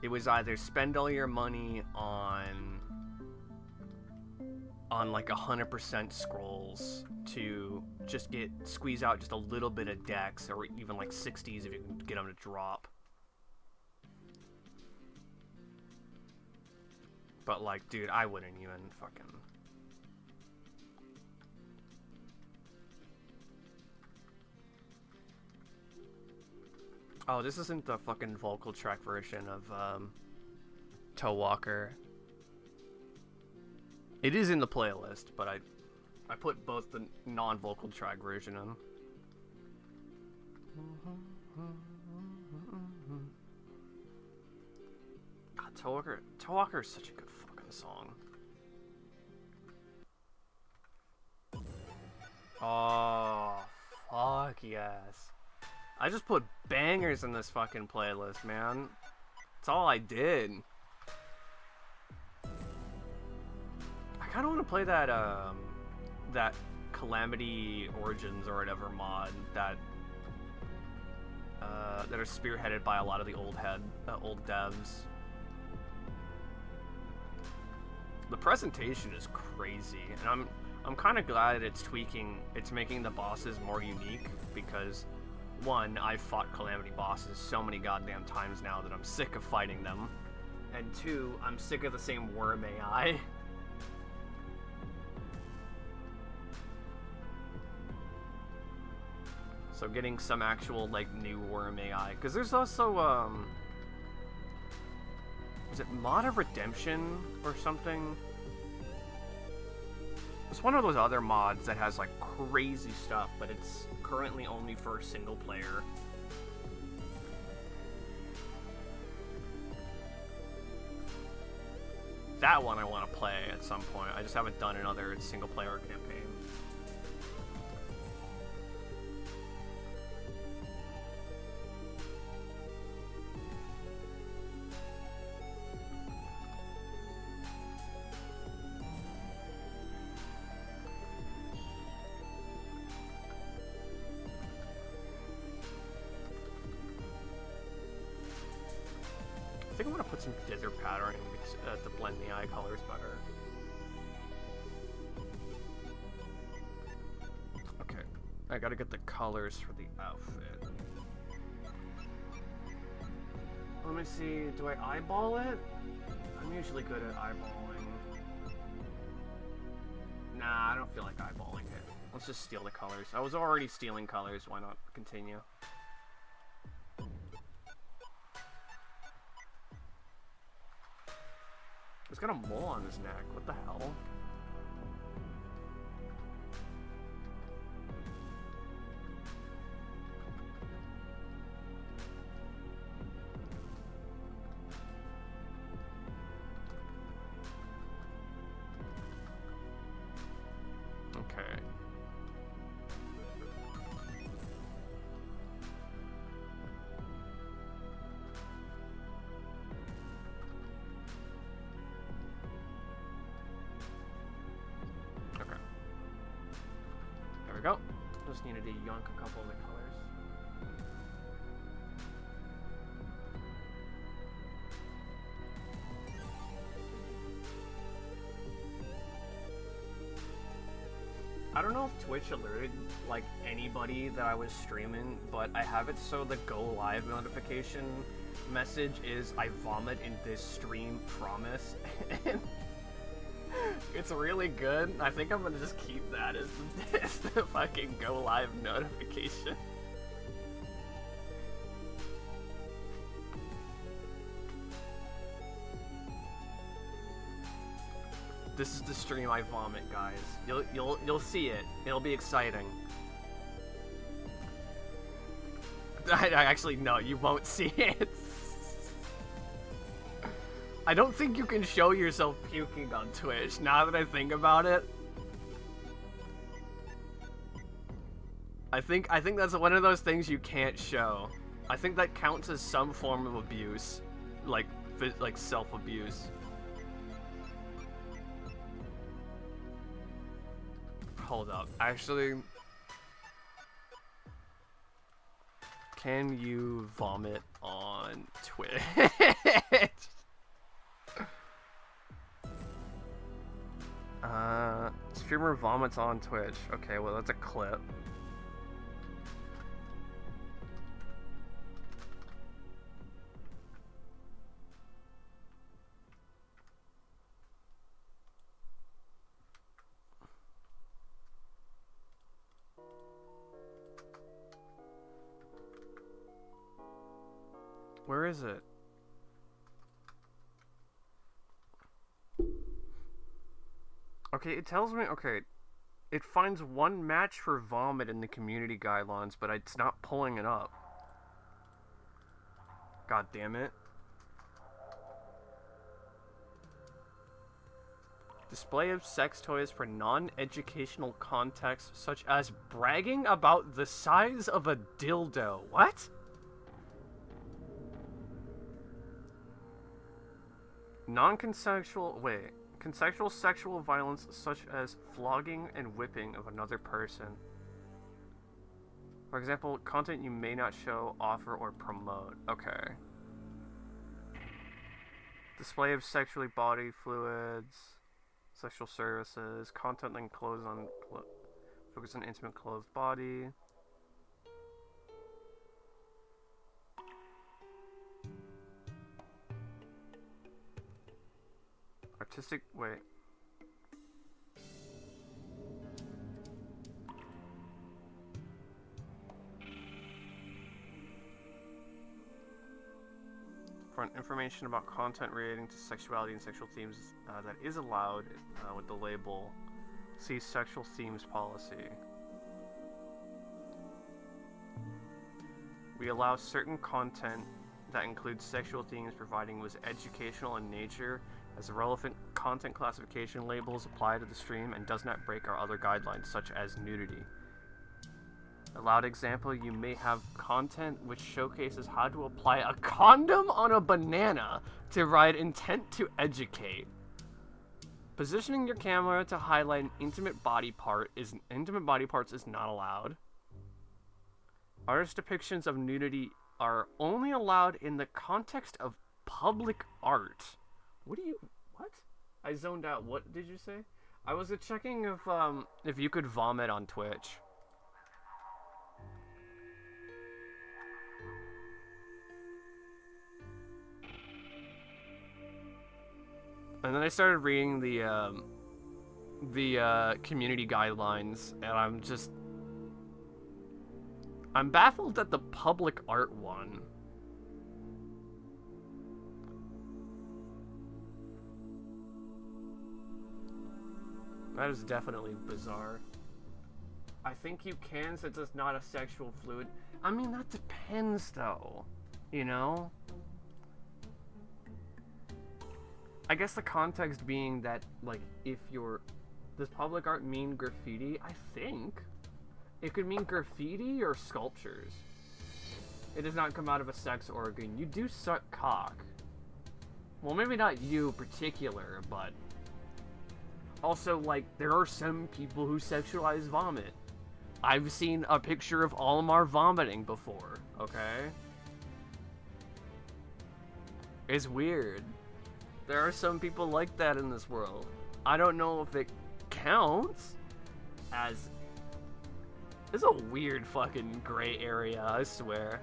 it was either spend all your money on like 100% scrolls to just squeeze out just a little bit of dex, or even like 60s if you can get them to drop. But like, dude, I wouldn't even fucking... Oh, this isn't the fucking vocal track version of Toe Walker. It is in the playlist, but I put both the non-vocal track version in. God, Toe Walker is such a good fucking song. Oh, fuck yes. I just put bangers in this fucking playlist, man. That's all I did. I kind of want to play that that Calamity Origins or whatever mod that are spearheaded by a lot of the old devs. The presentation is crazy, and I'm kind of glad it's making the bosses more unique, because one, I've fought Calamity bosses so many goddamn times now that I'm sick of fighting them, and two, I'm sick of the same worm AI. So getting some actual, like, new worm AI. Because there's also, is it Mod of Redemption or something? It's one of those other mods that has, like, crazy stuff, but it's currently only for single player. That one I want to play at some point. I just haven't done another single player campaign. I think I'm gonna put some dither patterning to blend the eye colors better. Okay, I gotta get the colors for the outfit. Let me see, do I eyeball it? I'm usually good at eyeballing. Nah, I don't feel like eyeballing it. Let's just steal the colors. I was already stealing colors, why not continue? He's got a mole on his neck. What the hell? Okay. There we go. Just needed to yank a couple of the colors. I don't know if Twitch alerted like anybody that I was streaming, but I have it so the go live notification message is "I vomit in this stream, promise." It's really good. I think I'm gonna just keep that as the fucking go live notification. This is the stream I vomit, guys. You'll see it. It'll be exciting. I actually no, you won't see it. I don't think you can show yourself puking on Twitch, now that I think about it. I think that's one of those things you can't show. I think that counts as some form of abuse. Like self-abuse. Hold up. Actually, can you vomit on Twitch? Streamer vomits on Twitch. Okay, well that's a clip. Where is it? Okay, it tells me, okay, it finds one match for vomit in the community guidelines, but it's not pulling it up. God damn it. Display of sex toys for non-educational context, such as bragging about the size of a dildo. What? Non-consensual, wait. Consensual sexual violence such as flogging and whipping of another person. For example, content you may not show, offer, or promote. Okay. Display of sexually body fluids, sexual services, content and clothes on focus on intimate clothed body. Artistic, wait. For information about content relating to sexuality and sexual themes that is allowed with the label, see sexual themes policy. We allow certain content that includes sexual themes providing was educational in nature as the relevant content classification labels apply to the stream and does not break our other guidelines such as nudity. Allowed example, you may have content which showcases how to apply a condom on a banana to provide intent to educate. Positioning your camera to highlight an intimate body parts is not allowed. Artist depictions of nudity are only allowed in the context of public art. What? I zoned out. What did you say? I was checking if you could vomit on Twitch. And then I started reading the community guidelines, and I'm baffled at the public art one. That is definitely bizarre. I think you can, since it's not a sexual fluid. I mean, that depends, though. You know? I guess the context being that, like, if you're... Does public art mean graffiti? I think. It could mean graffiti or sculptures. It does not come out of a sex organ. You do suck cock. Well, maybe not you in particular, but... Also, like, there are some people who sexualize vomit. I've seen a picture of Olimar vomiting before, okay? It's weird. There are some people like that in this world. I don't know if it counts as... It's a weird fucking gray area, I swear.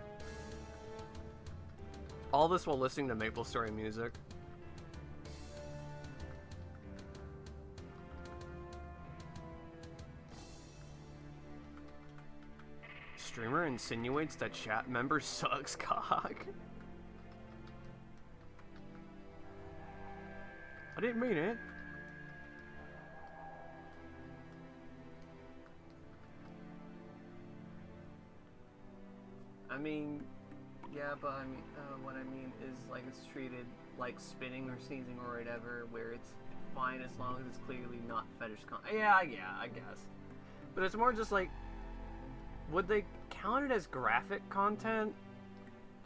All this while listening to Maple Story music. Streamer insinuates that chat member sucks cock. I didn't mean it. I mean, yeah, but I mean, what I mean is, like, it's treated like spitting or sneezing or whatever, where it's fine as long as it's clearly not fetish yeah, I guess. But it's more just like, would they count it as graphic content?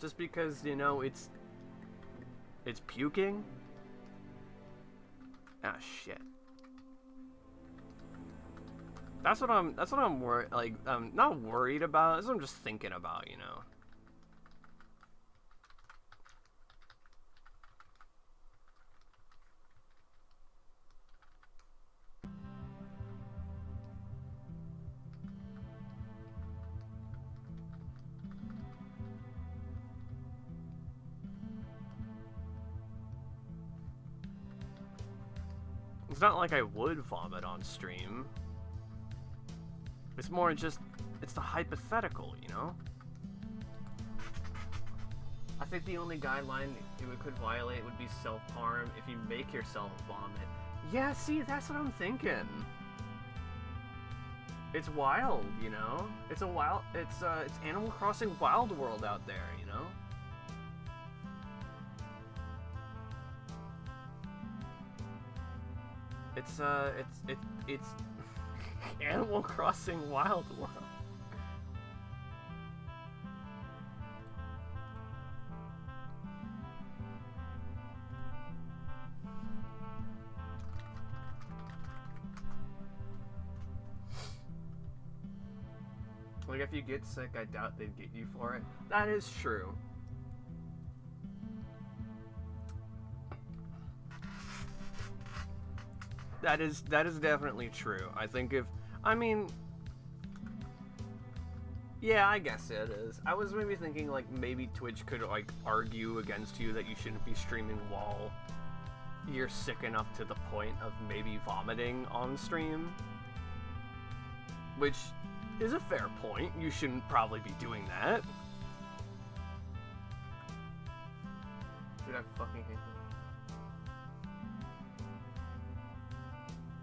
Just because, you know, it's puking? Ah, shit. That's what I'm worried, like, not worried about, that's what I'm just thinking about, you know. It's not like I would vomit on stream. It's more just, it's the hypothetical, you know? I think the only guideline it could violate would be self-harm if you make yourself vomit. Yeah, see, that's what I'm thinking. It's wild, you know? It's Animal Crossing Wild World out there, you know? It's Animal Crossing Wild World. Like, if you get sick, I doubt they'd get you for it. That is true. That is definitely true. I think yeah, I guess it is. I was maybe thinking, like, maybe Twitch could, like, argue against you that you shouldn't be streaming while you're sick enough to the point of maybe vomiting on stream. Which is a fair point. You shouldn't probably be doing that. Dude, I fucking hate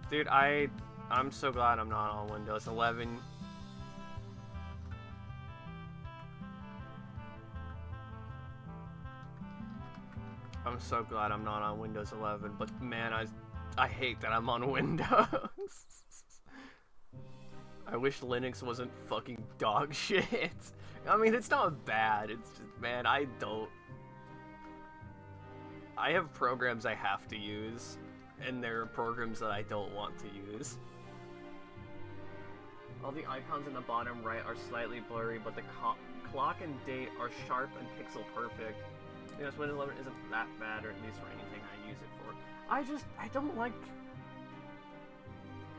that. Dude, I'm so glad I'm not on Windows 11. I'm so glad I'm not on Windows 11, but man, I hate that I'm on Windows. I wish Linux wasn't fucking dog shit. I mean, it's not bad. It's just, man, I have programs I have to use, and there are programs that I don't want to use. All the icons in the bottom right are slightly blurry, but the clock and date are sharp and pixel perfect. Yes, Windows 11 isn't that bad, or at least for anything I use it for.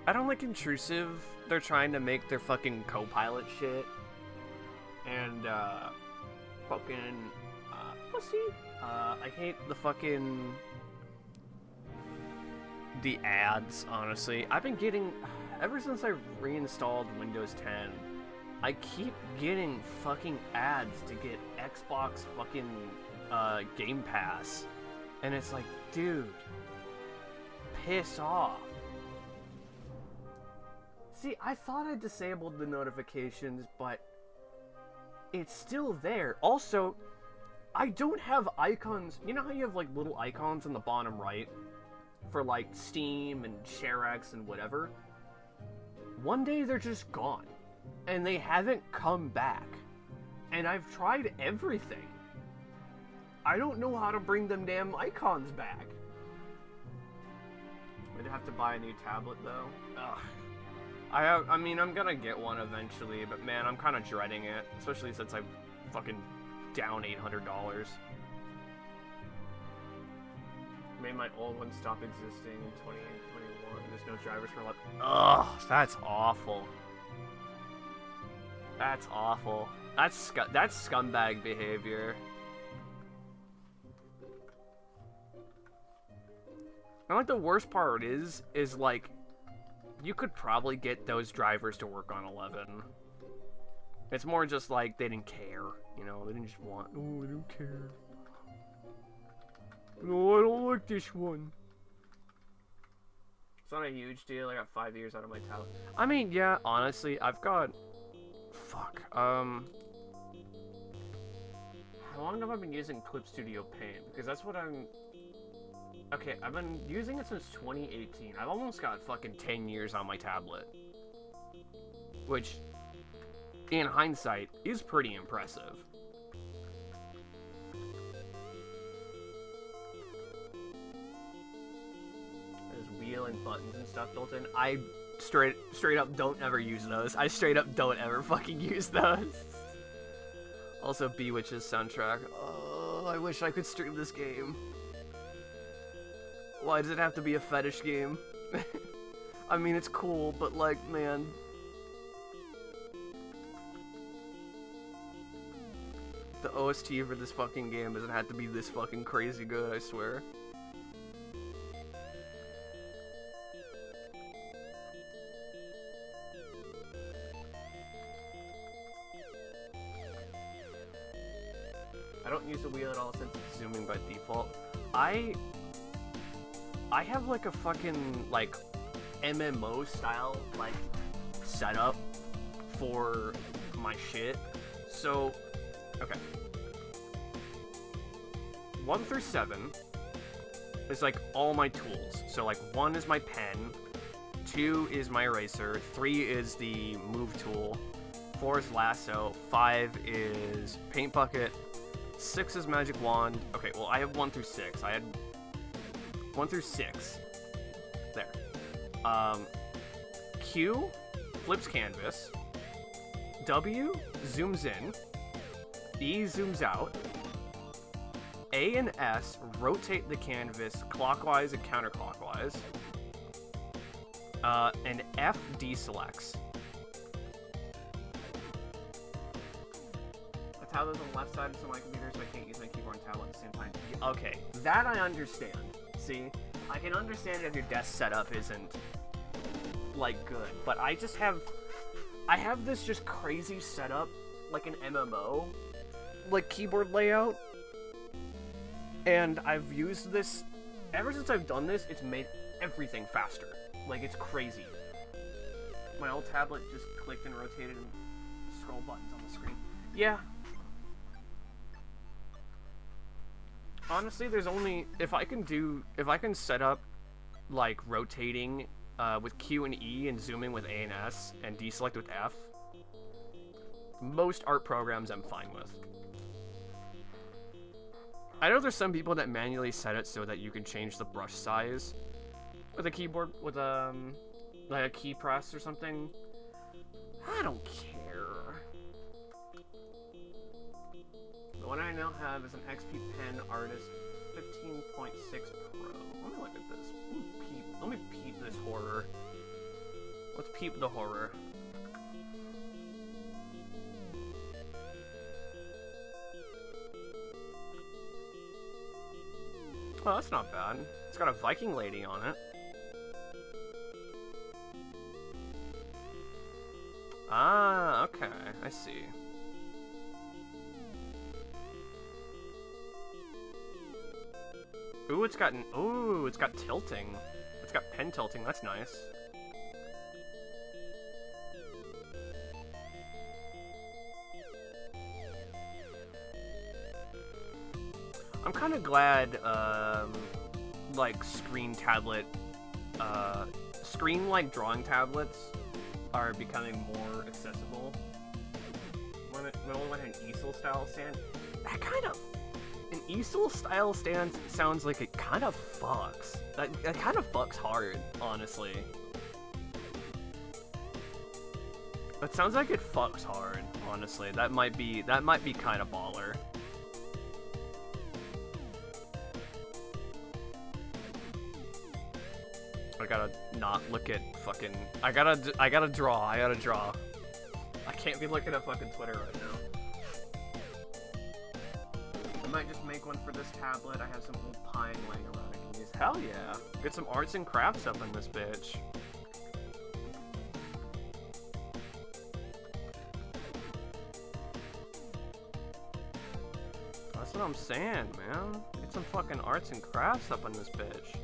I don't like intrusive. They're trying to make their fucking co-pilot shit. And, fucking, pussy. I hate the fucking, the ads, honestly. I've been getting, ever since I reinstalled Windows 10, I keep getting fucking ads to get Xbox fucking, Game Pass. And it's like, dude, piss off. See, I thought I disabled the notifications, but it's still there. Also, I don't have icons. You know how you have, like, little icons in the bottom right for, like, Steam and ShareX and whatever? One day they're just gone. And they haven't come back. And I've tried everything. I don't know how to bring them damn icons back. I'd have to buy a new tablet, though. Ugh. I mean, I'm gonna get one eventually, but man, I'm kind of dreading it. Especially since I'm fucking down $800. Made my old one stop existing in 2021. There's no drivers for left. Ugh, that's awful. That's awful. That's scumbag behavior. And like the worst part is like, you could probably get those drivers to work on 11. It's more just like they didn't care, you know, they didn't just want, oh, I don't care. No, I don't like this one. It's not a huge deal, I got 5 years out of my tablet. I mean, yeah, honestly, I've got, fuck, how long have I been using Clip Studio Paint? Because that's what okay, I've been using it since 2018. I've almost got fucking 10 years on my tablet. Which, in hindsight, is pretty impressive. There's wheel and buttons and stuff built in. I straight up don't ever use those. I straight up don't ever fucking use those. Also, Bewitch's soundtrack. Oh, I wish I could stream this game. Why does it have to be a fetish game? I mean, it's cool, but like, man. The OST for this fucking game doesn't have to be this fucking crazy good, I swear. I don't use the wheel at all since it's zooming by default. I have like a fucking like MMO style like setup for my shit. So, okay. 1 through 7 is like all my tools. So like 1 is my pen, 2 is my eraser, 3 is the move tool, 4 is lasso, 5 is paint bucket, 6 is magic wand. Okay, well I have 1 through 6. I had 1 through 6. There. Q flips canvas. W zooms in. E zooms out. A and S rotate the canvas clockwise and counterclockwise. And F deselects. A tablet's on the left side of my computer, so I can't use my keyboard and tablet at the same time. Okay, that I understand. See, I can understand if your desk setup isn't like good, but I have this just crazy setup, like an MMO, like keyboard layout, and I've used this ever since I've done this. It's made everything faster. Like, it's crazy. My old tablet just clicked and rotated and scroll buttons on the screen. Yeah. Honestly, there's only if I can set up like rotating with Q and E and zooming with A and S and deselect with F. Most art programs I'm fine with. I know there's some people that manually set it so that you can change the brush size with a keyboard, with like a key press or something. I don't care. The one I now have is an XP Pen Artist 15.6 Pro. Let me look at this. Let me peep this horror. Let's peep the horror. Oh, that's not bad. It's got a Viking lady on it. Ah, okay. I see. Ooh, it's got tilting. It's got pen tilting. That's nice. I'm kind of glad, like, screen like drawing tablets are becoming more accessible. When only went an easel style stand, an easel style stand sounds like it kind of fucks. That kind of fucks hard, honestly. It sounds like it fucks hard, honestly. That might be kind of baller. I gotta not look at fucking. I gotta draw. I can't be looking at fucking Twitter right now. I might just make one for this tablet. I have some old pine laying around I can use. Hell yeah! Get some arts and crafts up in this bitch. That's what I'm saying, man. Get some fucking arts and crafts up in this bitch.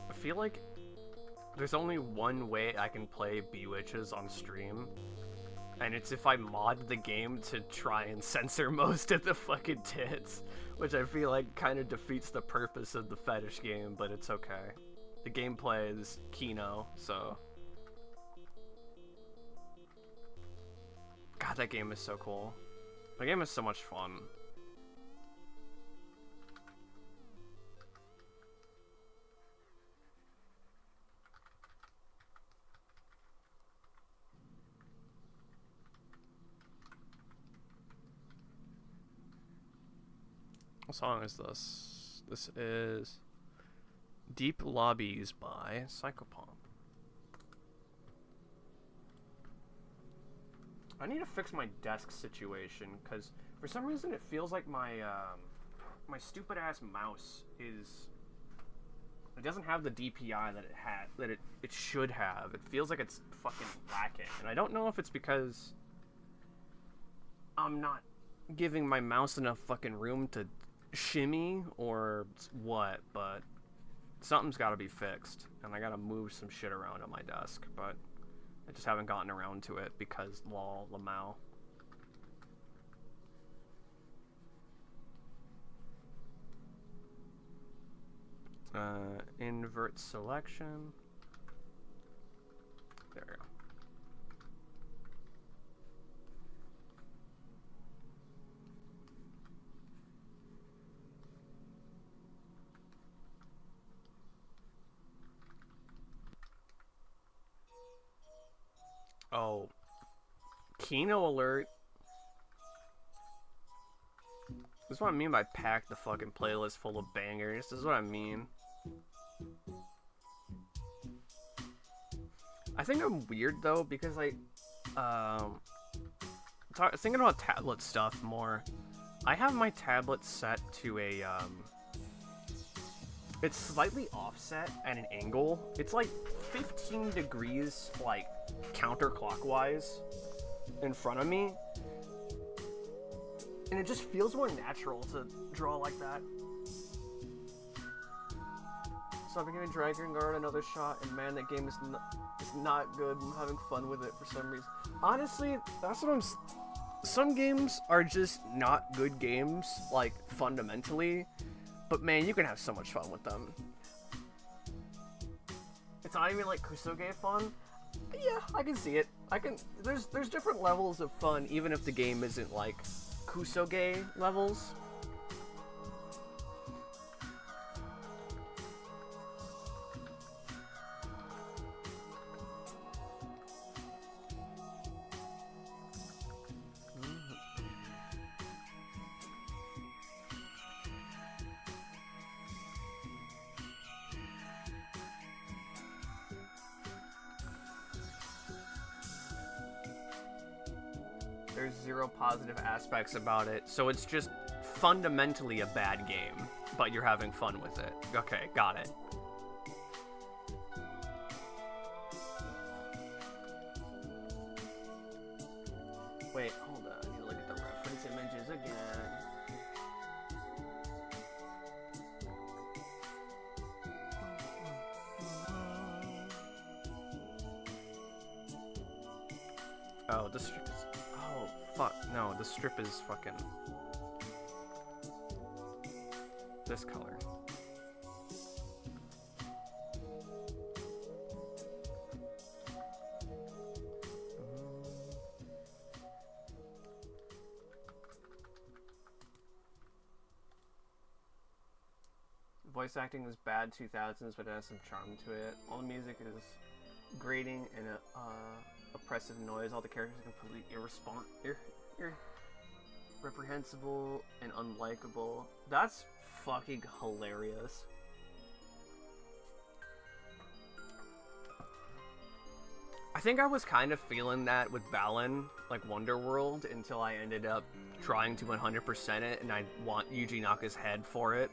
I feel like there's only one way I can play Bewitches on stream, and it's if I mod the game to try and censor most of the fucking tits, which I feel like kind of defeats the purpose of the fetish game, but it's okay. The gameplay is Kino, so... God, that game is so cool. The game is so much fun. What song is this? This is Deep Lobbies by Psychopomp. I need to fix my desk situation, because for some reason it feels like my my stupid ass mouse is... It doesn't have the DPI that it should have. It feels like it's fucking lacking. And I don't know if it's because I'm not giving my mouse enough fucking room to shimmy or what, but something's got to be fixed. And I got to move some shit around on my desk, but I just haven't gotten around to it because lol, lamau. Invert selection. There we go. Oh. Kino alert. This is what I mean by pack the fucking playlist full of bangers. This is what I mean. I think I'm weird though because thinking about tablet stuff more. I have my tablet set to a it's slightly offset at an angle. It's like 15 degrees like counterclockwise in front of me. And it just feels more natural to draw like that. So I've been giving Dragon Guard another shot, and man, that game is not good. I'm having fun with it for some reason. Honestly, that's what some games are just not good games, like, fundamentally. But man, you can have so much fun with them. It's not even like Kusoge fun. Yeah, I can see it. There's different levels of fun, even if the game isn't like Kusoge levels. There's zero positive aspects about it, so it's just fundamentally a bad game, but you're having fun with it. Okay, got it. Wait, hold on. I need to look at the reference images again. Oh, the strip is... Oh, fuck. No, the strip is fucking... this color. Voice acting was bad 2000s, but it has some charm to it. All the music is grating and oppressive noise. All the characters are completely reprehensible and unlikable. That's fucking hilarious. I think I was kind of feeling that with Balan, like Wonderworld, until I ended up trying to 100% it, and I want Yuji Naka's head for it.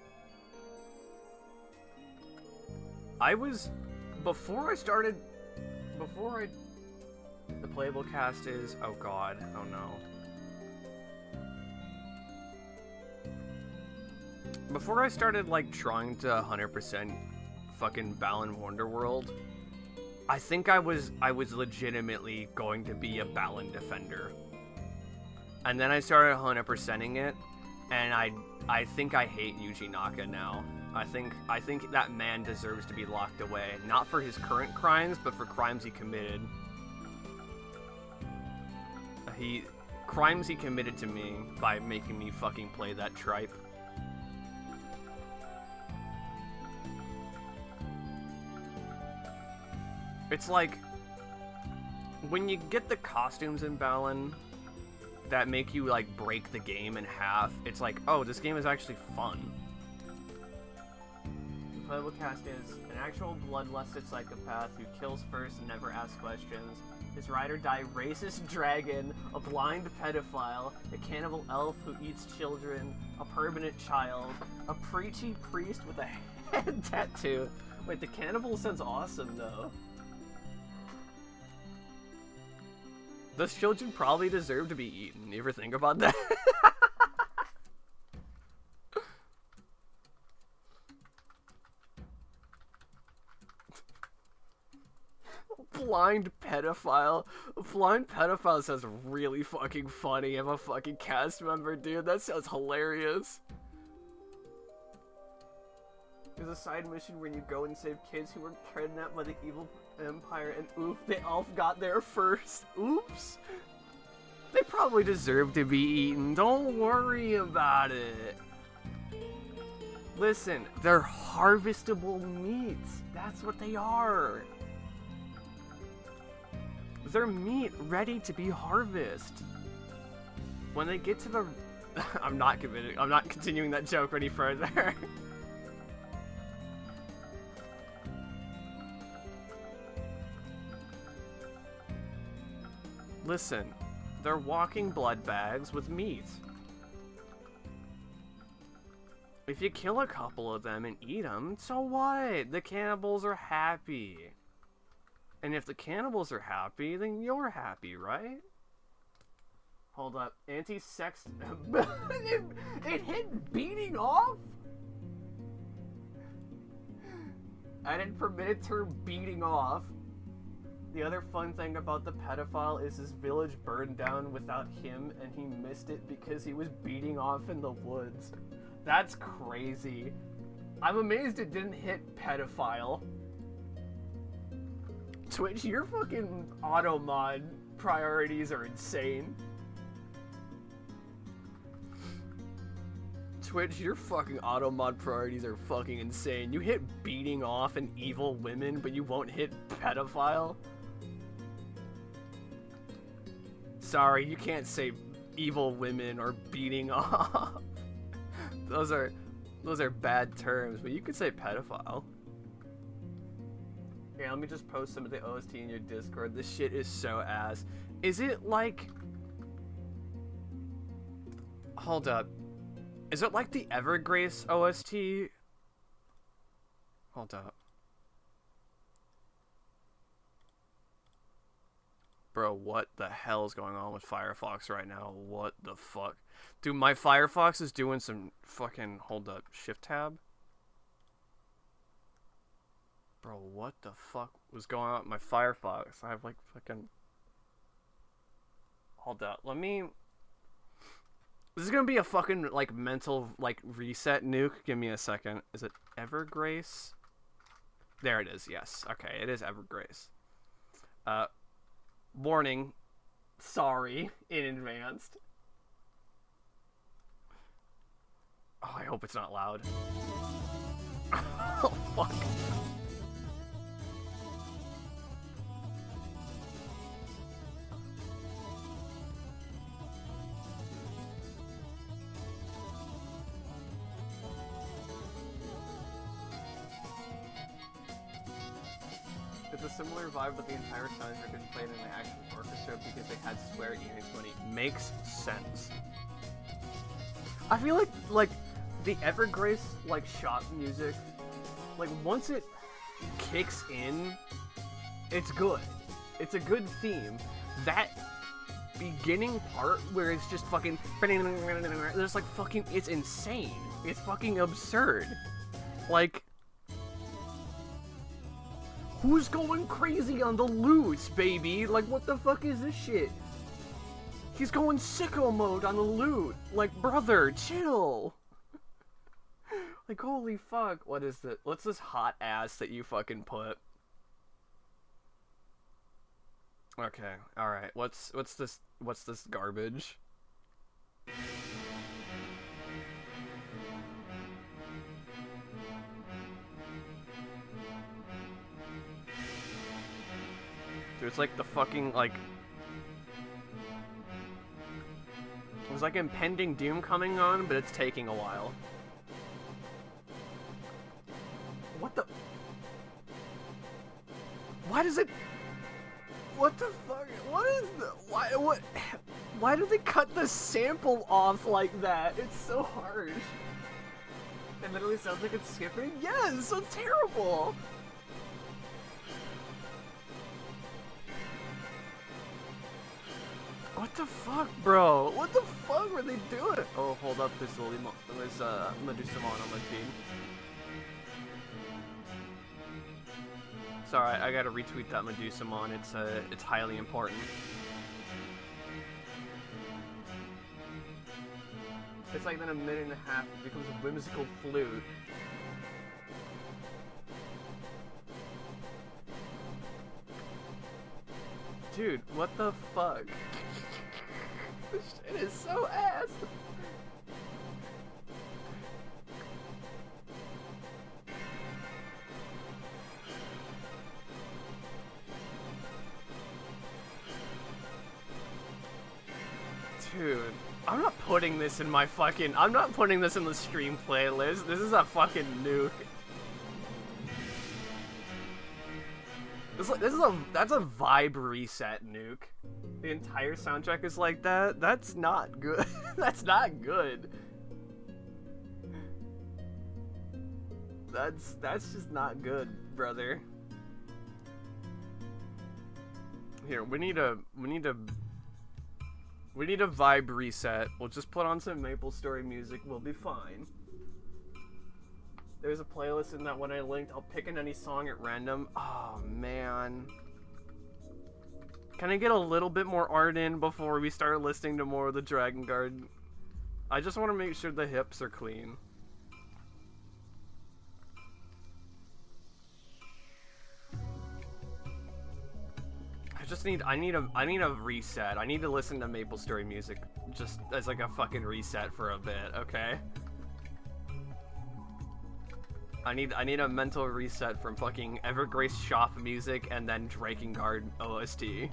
The playable cast is, oh god, oh no. Before I started, like, trying to 100% fucking Balan Wonderworld, I think I was legitimately going to be a Balan defender. And then I started 100%ing it, and I think I hate Yuji Naka now. I think that man deserves to be locked away, not for his current crimes, but for crimes he committed. Crimes he committed to me by making me fucking play that tripe. It's like, when you get the costumes in Balan, that make you like break the game in half, it's like, oh, this game is actually fun. The playable cast is an actual bloodlusted psychopath who kills first and never asks questions. His ride or die racist dragon, a blind pedophile, a cannibal elf who eats children, a permanent child, a preachy priest with a head tattoo. Wait, the cannibal sounds awesome though. Those children probably deserve to be eaten. You ever think about that? Blind pedophile. Blind pedophile sounds really fucking funny. I'm a fucking cast member, dude. That sounds hilarious. There's a side mission where you go and save kids who were kidnapped by the evil empire, and oof, the elf got there first. Oops. They probably deserve to be eaten. Don't worry about it. Listen, they're harvestable meats. That's what they are. They're meat ready to be harvested. When they get to the... I'm not continuing that joke any further. Listen, they're walking blood bags with meat. If you kill a couple of them and eat them, so what? The cannibals are happy. And if the cannibals are happy, then you're happy, right? Hold up. Anti-sex... it hit beating off? I didn't permit it to beating off. The other fun thing about the pedophile is his village burned down without him, and he missed it because he was beating off in the woods. That's crazy. I'm amazed it didn't hit pedophile. Twitch, your fucking auto mod priorities are insane. Twitch, your fucking auto mod priorities are fucking insane. You hit beating off and evil women, but you won't hit pedophile? Sorry, you can't say evil women or beating off. Those are bad terms, but you could say pedophile. Yeah, let me just post some of the OST in your Discord. This shit is so ass. Is it like... Hold up. Is it like the Evergrace OST? Hold up. Bro, what the hell is going on with Firefox right now? What the fuck? Dude, my Firefox is doing some fucking... Hold up. Shift tab? Bro, what the fuck was going on with my Firefox? I have like fucking... Hold up. Let me... This is gonna be a fucking like mental like reset nuke. Give me a second. Is it Evergrace? There it is. Yes. Okay, it is Evergrace. Warning. Sorry in advance. Oh, I hope it's not loud. Oh, fuck. It's a similar vibe, but the entire soundtrack is played in an actual orchestra because they had Square Enix money. Makes sense. I feel like the Evergrace like shop music, like once it kicks in, it's good. It's a good theme. That beginning part where it's just fucking, there's like fucking, it's insane. It's fucking absurd. Like, who's going crazy on the lute, baby? Like, what the fuck is this shit? He's going sicko mode on the lute. Like, brother, chill. Like, holy fuck. What is this? What's this hot ass that you fucking put? Okay, alright. What's this garbage? Dude, it's like the fucking, like... There's like impending doom coming on, but it's taking a while. What the? Why does it? What the fuck? What is the? Why? What? Why did they cut the sample off like that? It's so harsh. It literally sounds like it's skipping. Yeah, it's so terrible. What the fuck, bro? What the fuck were they doing? Oh, hold up, there's Medusamon on my feed. Sorry, I gotta retweet that Medusamon. It's highly important. It's like then a minute and a half, it becomes a whimsical flute. Dude, what the fuck? This shit is so ass. Dude, I'm not putting this in my fucking... I'm not putting this in the stream playlist. This is a fucking nuke. That's a vibe reset nuke. The entire soundtrack is like that. That's not good. That's not good. That's just not good, brother. Here, we need a vibe reset. We'll just put on some MapleStory music. We'll be fine. There's a playlist in that one I linked. I'll pick in any song at random. Oh, man. Can I get a little bit more art in before we start listening to more of the Dragon Guard? I just want to make sure the hips are clean. I need a reset. I need to listen to MapleStory music just as like a fucking reset for a bit, okay? I need a mental reset from fucking Evergrace shop music and then Drakengard OST.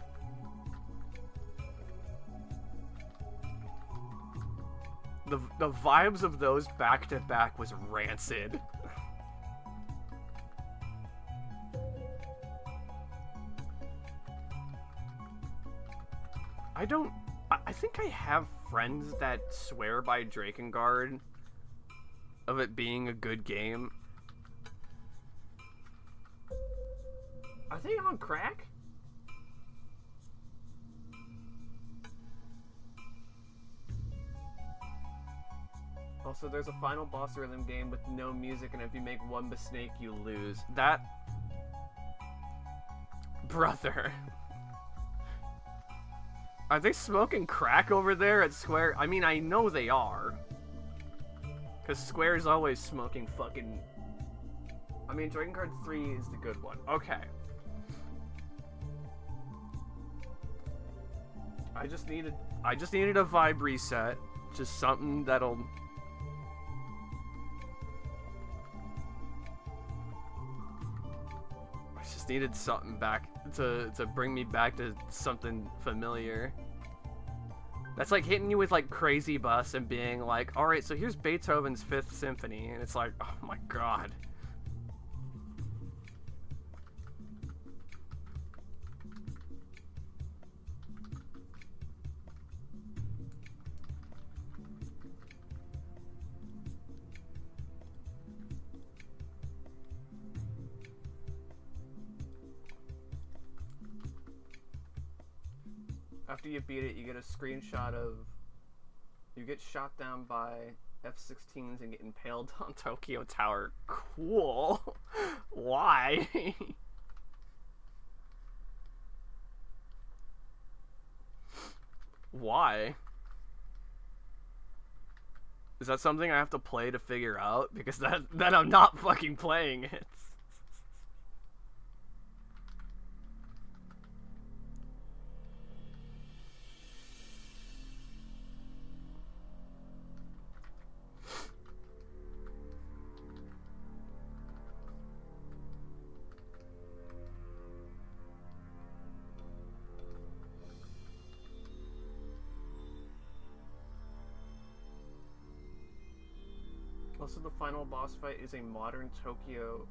The vibes of those back to back was rancid. I think I have friends that swear by Drakengard of it being a good game. Are they on crack? Also, there's a final boss rhythm game with no music, and if you make one mistake, you lose. That... Brother. Are they smoking crack over there at Square? I mean, I know they are. Because Square's always smoking fucking... I mean, Drakengard 3 is the good one. Okay. I just needed a vibe reset. Just something that'll... I just needed something back to bring me back to something familiar. That's like hitting you with like Crazy Bus and being like, alright, so here's Beethoven's Fifth Symphony, and it's like, oh my god. After you beat it, you get a screenshot of... You get shot down by F-16s and get impaled on Tokyo Tower. Cool. Why? Why? Is that something I have to play to figure out? Because that I'm not fucking playing it. Also, the final boss fight is in modern Tokyo,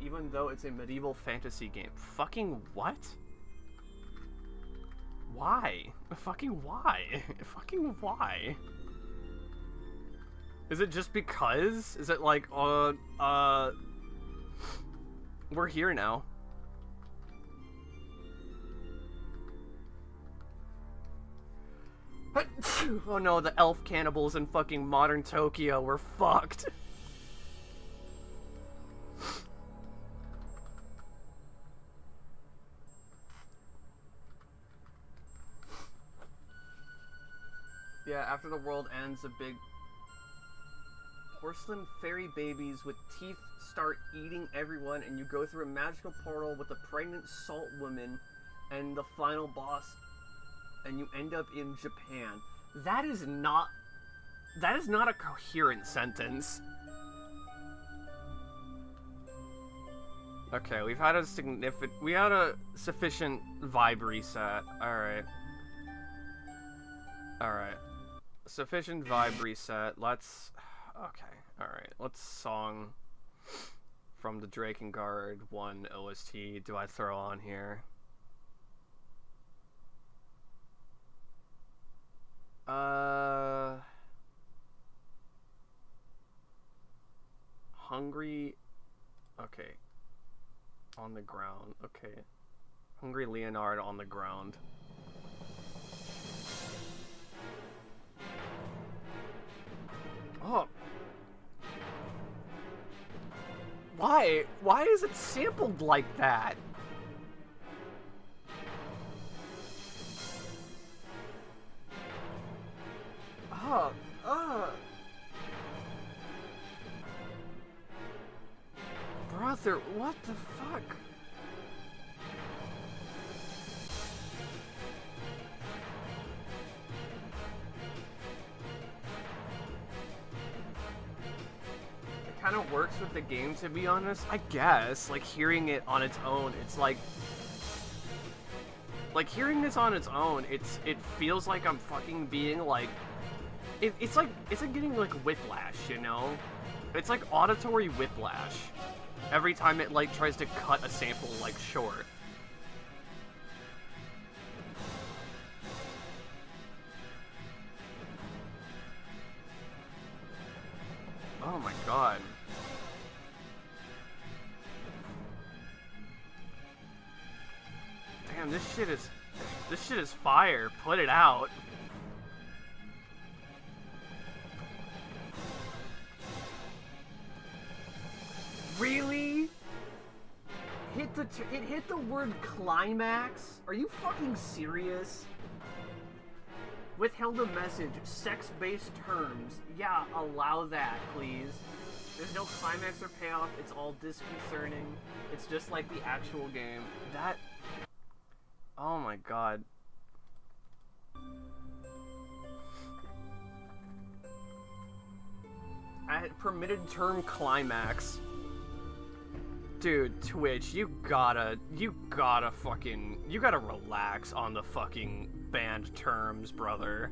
even though it's a medieval fantasy game. Fucking what? Why? Fucking why? Fucking why? Is it just because? Is it like, we're here now. Oh no, the elf cannibals in fucking modern Tokyo were fucked. Yeah, after the world ends, a big porcelain fairy babies with teeth start eating everyone, and you go through a magical portal with a pregnant salt woman and the final boss, and you end up in Japan. That is not a coherent sentence. Okay, we had a sufficient vibe reset. Alright. Alright. Sufficient vibe reset. Let's... Okay, alright. Let's song from the Drakengard 1 OST do I throw on here? Hungry... Okay. On the ground. Okay. Hungry Leonard on the ground. Oh. Why? Why is it sampled like that? Brother, what the fuck? It kind of works with the game, to be honest. I guess, like, hearing it on its own, it's like hearing this on its own, it feels like I'm fucking being like, it's like getting like whiplash, you know? It's like auditory whiplash every time it like tries to cut a sample like short. Oh my god. Damn, this shit is fire. Put it out. Really? It hit the word climax? Are you fucking serious? Withheld a message, sex-based terms. Yeah, allow that, please. There's no climax or payoff, it's all disconcerting. It's just like the actual game. That... Oh my god. Permitted term climax. Dude, Twitch, you gotta relax on the fucking banned terms, brother.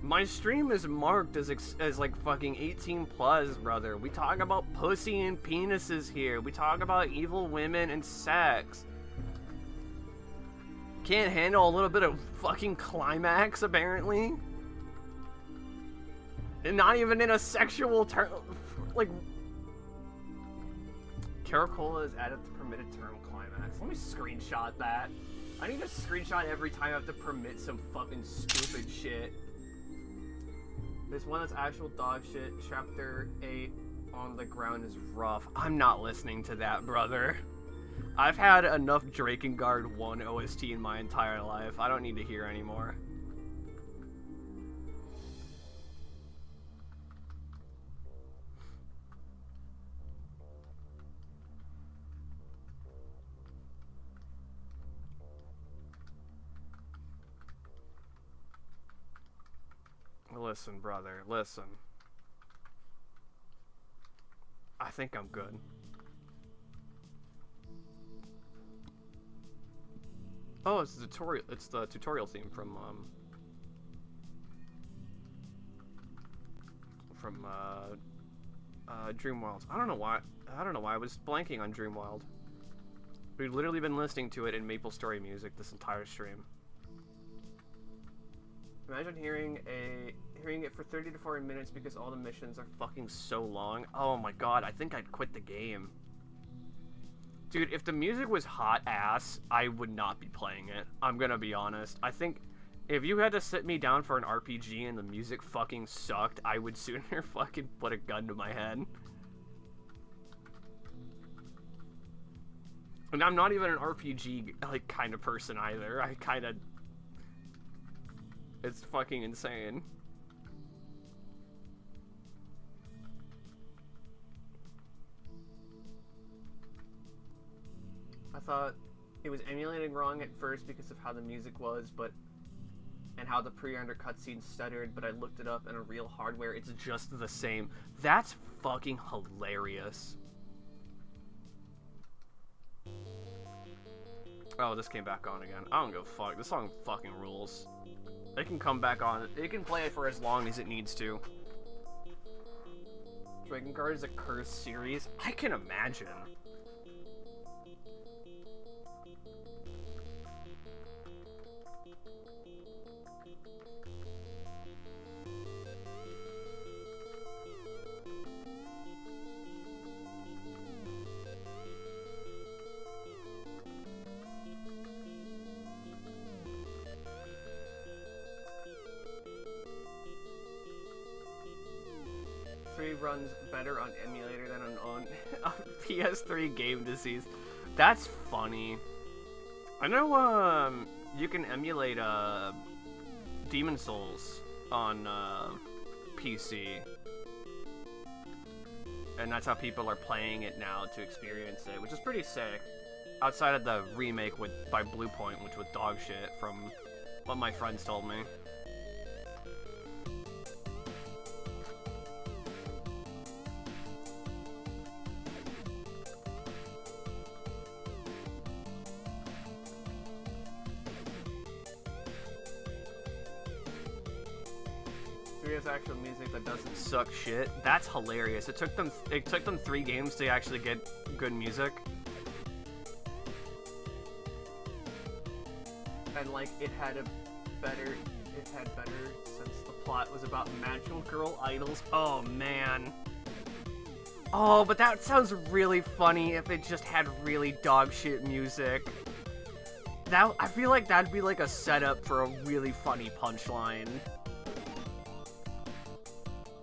My stream is marked as like fucking 18 plus, brother. We talk about pussy and penises here. We talk about evil women and sex. Can't handle a little bit of fucking climax, apparently. And not even in a sexual term, like... Kerocola is added to permitted term climax. Let me screenshot that. I need to screenshot every time I have to permit some fucking stupid shit. There's one that's actual dog shit. Chapter 8 on the ground is rough. I'm not listening to that, brother. I've had enough Drakengard 1 OST in my entire life. I don't need to hear anymore. Listen, brother, listen. I think I'm good. Oh, it's the tutorial theme from Dreamworld. I don't know why. I was blanking on Dreamworld. We've literally been listening to it in Maple Story music this entire stream. Imagine hearing it for 30 to 40 minutes because all the missions are fucking so long. Oh my god, I think I'd quit the game. Dude, if the music was hot ass, I would not be playing it. I'm gonna be honest. I think if you had to sit me down for an RPG and the music fucking sucked, I would sooner fucking put a gun to my head. And I'm not even an RPG, like, kind of person either. I kind of... It's fucking insane. I thought it was emulating wrong at first because of how the music was, and how the pre-render cutscenes stuttered, but I looked it up in a real hardware, it's just the same. That's fucking hilarious. Oh, this came back on again. I don't give a fuck. This song fucking rules. It can come back on. It can play it for as long as it needs to. Dragon Guard is a cursed series? I can imagine. Runs better on emulator than on PS3 game disease. That's funny. I know you can emulate Demon Souls on PC, and that's how people are playing it now to experience it, which is pretty sick. Outside of the remake by Bluepoint, which was dog shit from what my friends told me. Actual music that doesn't suck shit. That's hilarious. It took them 3 games to actually get good music. And like it had better since the plot was about magical girl idols. Oh man. Oh, but that sounds really funny if it just had really dog shit music. I feel like that'd be like a setup for a really funny punchline.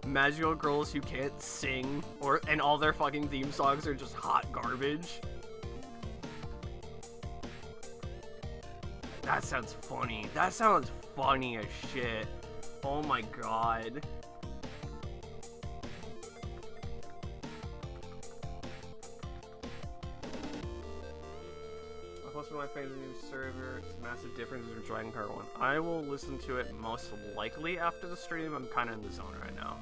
Magical girls who can't sing, and all their fucking theme songs are just hot garbage. That sounds funny. That sounds funny as shit. Oh my god. I posted my favorite new server. It's a massive difference from Dragon Guard 1. I will listen to it most likely after the stream. I'm kind of in the zone right now.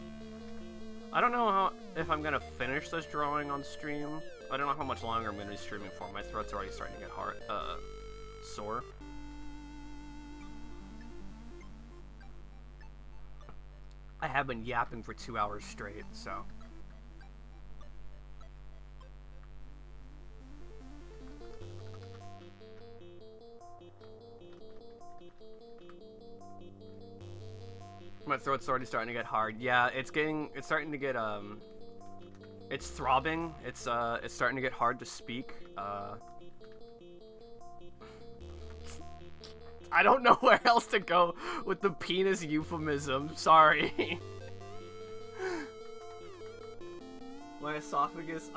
I don't know if I'm gonna finish this drawing on stream. I don't know how much longer I'm gonna be streaming for. My throat's already starting to get sore. I have been yapping for 2 hours straight, so. My throat's already starting to get hard. Yeah, it's starting to get, it's throbbing. It's starting to get hard to speak. I don't know where else to go with the penis euphemism. Sorry. My esophagus.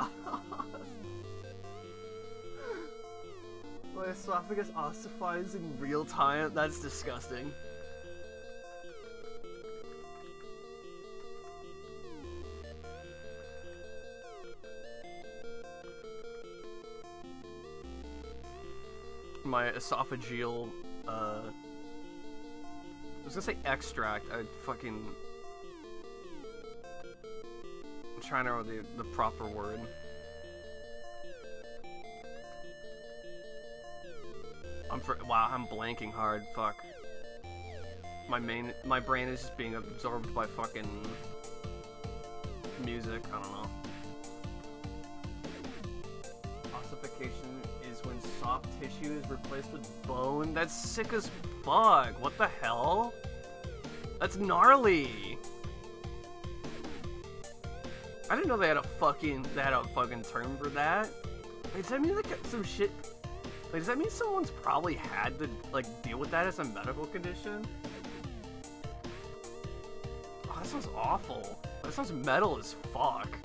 My esophagus ossifies in real time. That's disgusting. My esophageal, I was gonna say extract, I'm trying to remember the proper word. Wow, I'm blanking hard, fuck. My brain is just being absorbed by fucking music. I don't know. Ossification is when soft tissue is replaced with bone. That's sick as fuck. What the hell? That's gnarly. I didn't know they had a fucking term for that. Wait, does that mean like some shit? Like, does that mean someone's probably had to like deal with that as a medical condition? Oh, that sounds awful. That sounds metal as fuck.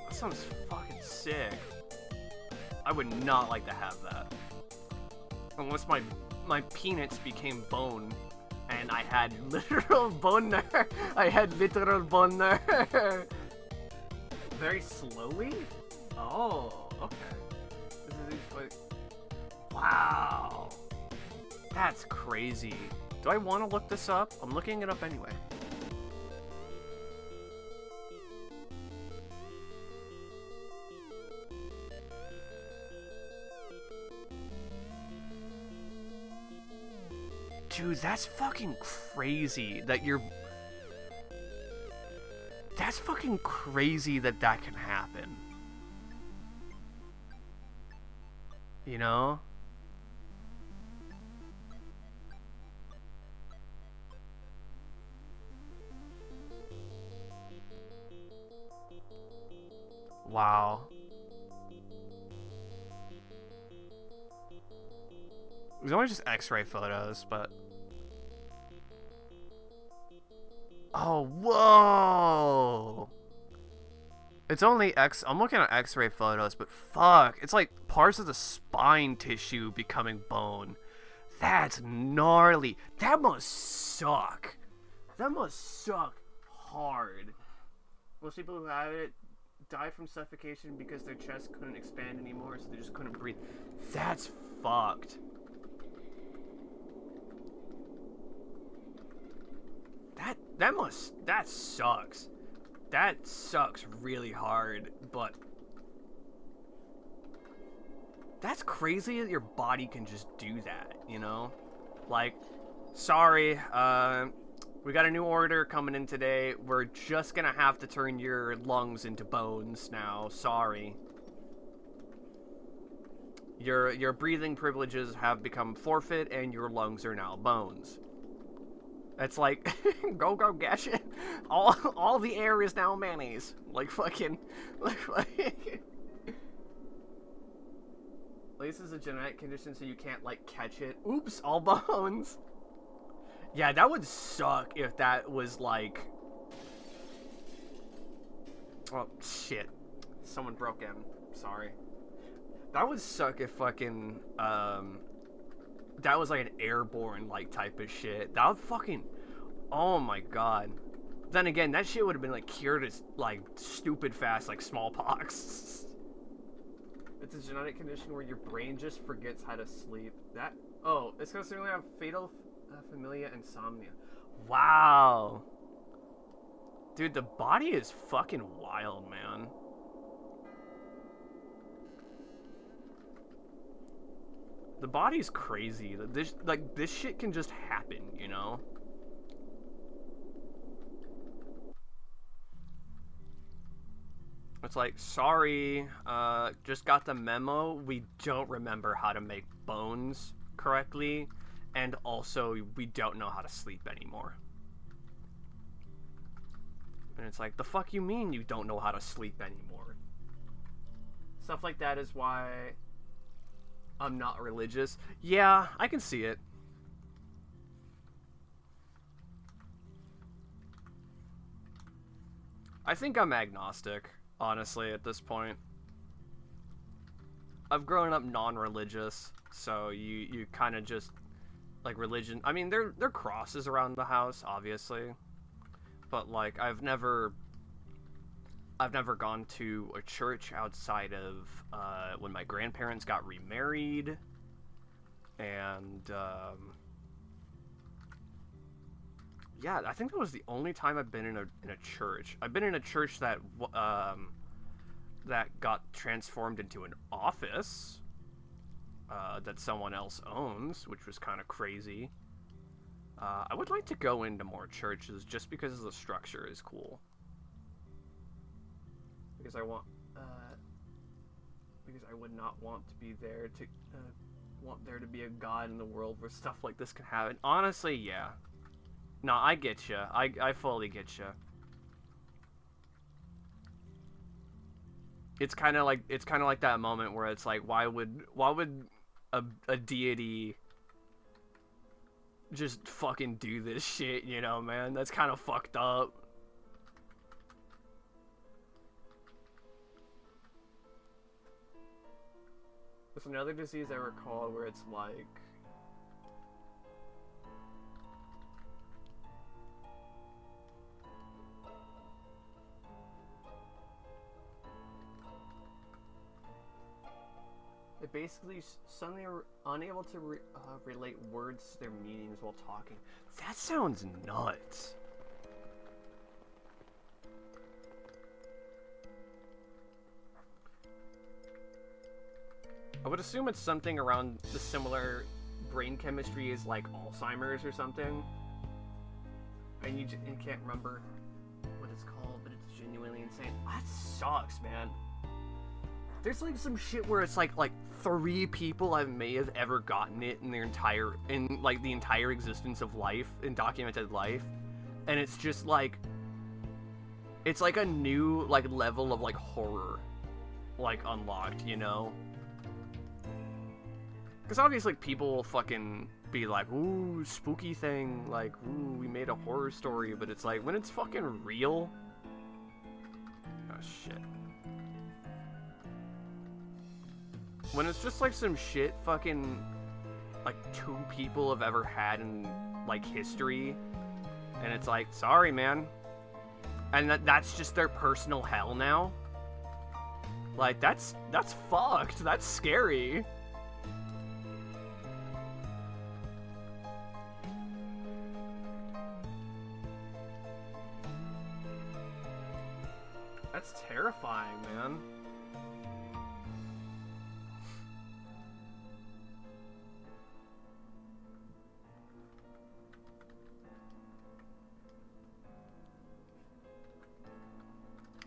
That sounds fucking sick. I would not like to have that. Unless my peanuts became bone, and I had literal boner. I had literal boner. Very slowly? Oh, okay. This is like, wow. That's crazy. Do I want to look this up? I'm looking it up anyway. Dude, that's fucking crazy that you're... That's fucking crazy that that can happen. You know? Wow. It was only just X-ray photos, but... Oh, whoa! It's only I'm looking at X-ray photos, but fuck, it's like parts of the spine tissue becoming bone. That's gnarly. That must suck. That must suck hard. Most people who have it die from suffocation because their chest couldn't expand anymore, so they just couldn't breathe. That's fucked. That sucks. That sucks really hard, but that's crazy that your body can just do that, you know? Like, sorry, we got a new order coming in today. We're just gonna have to turn your lungs into bones now. Sorry. Your breathing privileges have become forfeit and your lungs are now bones. It's like, go get it. All the air is now mayonnaise. Like fucking, At least it's a genetic condition, so you can't like catch it. Oops, all bones. Yeah, that would suck if that was like. Oh shit! Someone broke in. Sorry. That would suck if fucking that was like an airborne like type of shit. That would fucking, oh my god. Then again, that shit would have been like cured as like stupid fast, like smallpox. It's a genetic condition where your brain just forgets how to sleep. That, oh, it's gonna certainly have fatal familia insomnia. Wow. Dude, the body is fucking wild, man. The body's crazy. This shit can just happen, you know? It's like, sorry, just got the memo. We don't remember how to make bones correctly, and also we don't know how to sleep anymore. And it's like, the fuck you mean you don't know how to sleep anymore? Stuff like that is why I'm not religious. Yeah, I can see it. I think I'm agnostic, honestly, at this point. I've grown up non-religious, so you kind of just, like, religion. I mean, there are crosses around the house, obviously, but like I've never gone to a church outside of when my grandparents got remarried, and yeah, I think that was the only time I've been in a church. I've been in a church that that got transformed into an office. that someone else owns, which was kind of crazy. I would like to go into more churches just because the structure is cool. Because I want, because I would not want to be there to, want there to be a god in the world where stuff like this can happen. Honestly, yeah. No, I get you. I fully get you. It's kind of like that moment where it's like, why would a deity just fucking do this shit, you know, man? That's kind of fucked up. There's another disease I recall where it's like, it basically suddenly are unable to relate words to their meanings while talking. That sounds nuts. I would assume it's something around the similar brain chemistry as like Alzheimer's or something. And you can't remember what it's called, but it's genuinely insane. That sucks, man. There's like some shit where it's like 3 people may have ever gotten it in the entire existence of life, in documented life, and it's just like, it's like a new like level of like horror, like unlocked, you know? Because obviously people will fucking be like, ooh, spooky thing, like, ooh, we made a horror story, but it's like, when it's fucking real. Oh shit. When it's just like some shit fucking like 2 people have ever had in like history, and it's like, sorry man, and that's just their personal hell now. Like that's fucked. That's scary. That's terrifying, man.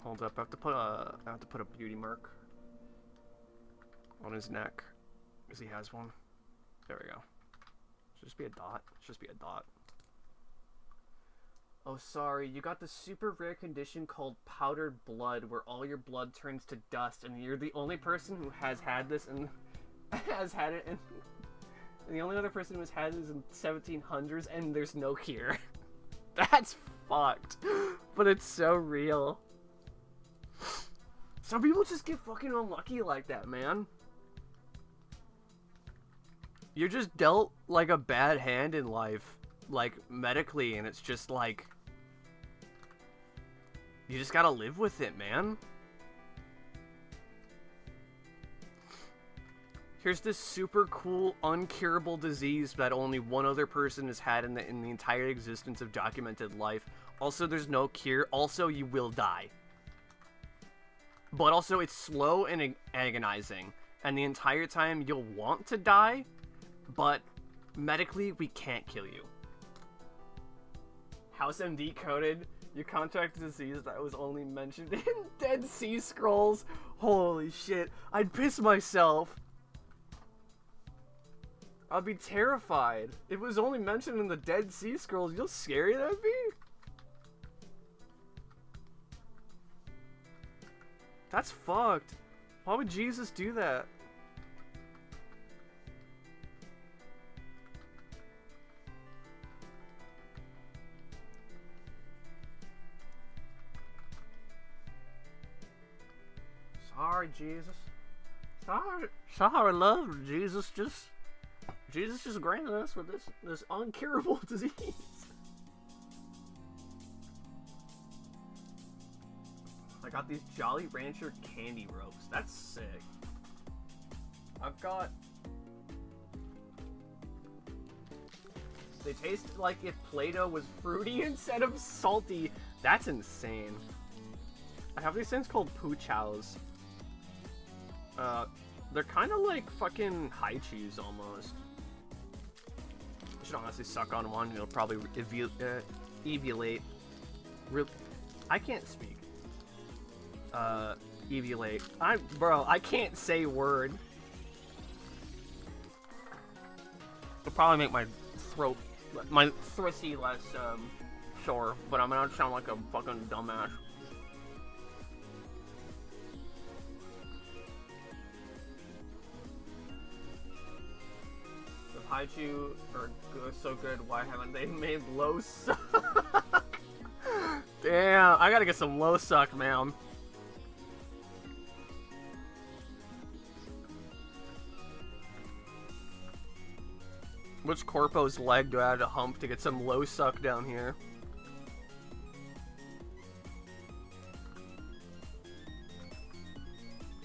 Hold up, I have to put a beauty mark on his neck, because he has one. There we go. Should just be a dot. Should just be a dot. Oh, sorry, you got the super rare condition called powdered blood, where all your blood turns to dust, and you're the only person who has had this and has had it, and the only other person who has had this in 1700s, and there's no cure. That's fucked, but it's so real. Some people just get fucking unlucky like that, man. You're just dealt, like, a bad hand in life, like, medically, and it's just, like, you just gotta live with it, man. Here's this super cool, uncurable disease that only one other person has had in the entire existence of documented life. Also, there's no cure. Also, you will die. But also, it's slow and agonizing. And the entire time, you'll want to die, but medically, we can't kill you. House MD coded, you contract a disease that was only mentioned in Dead Sea Scrolls. Holy shit, I'd piss myself. I'd be terrified. If it was only mentioned in the Dead Sea Scrolls, you know how scary that'd be? That's fucked. Why would Jesus do that? Sorry, Jesus. Sorry, love. Jesus just granted us with this uncurable disease. I got these Jolly Rancher candy ropes. That's sick. I've got... They taste like if Play-Doh was fruity instead of salty. That's insane. I have these things called Poo Chows. They're kind of like fucking high cheese almost. I should honestly suck on one. It'll probably evulate. I can't speak. Evulate. Bro, I can't say word. It'll probably make my throaty less, sore, but I'm gonna sound like a fucking dumbass. If Haichu are so good, why haven't they made low suck? Damn, I gotta get some low suck, man. Which corpo's leg do I have to hump to get some low suck down here?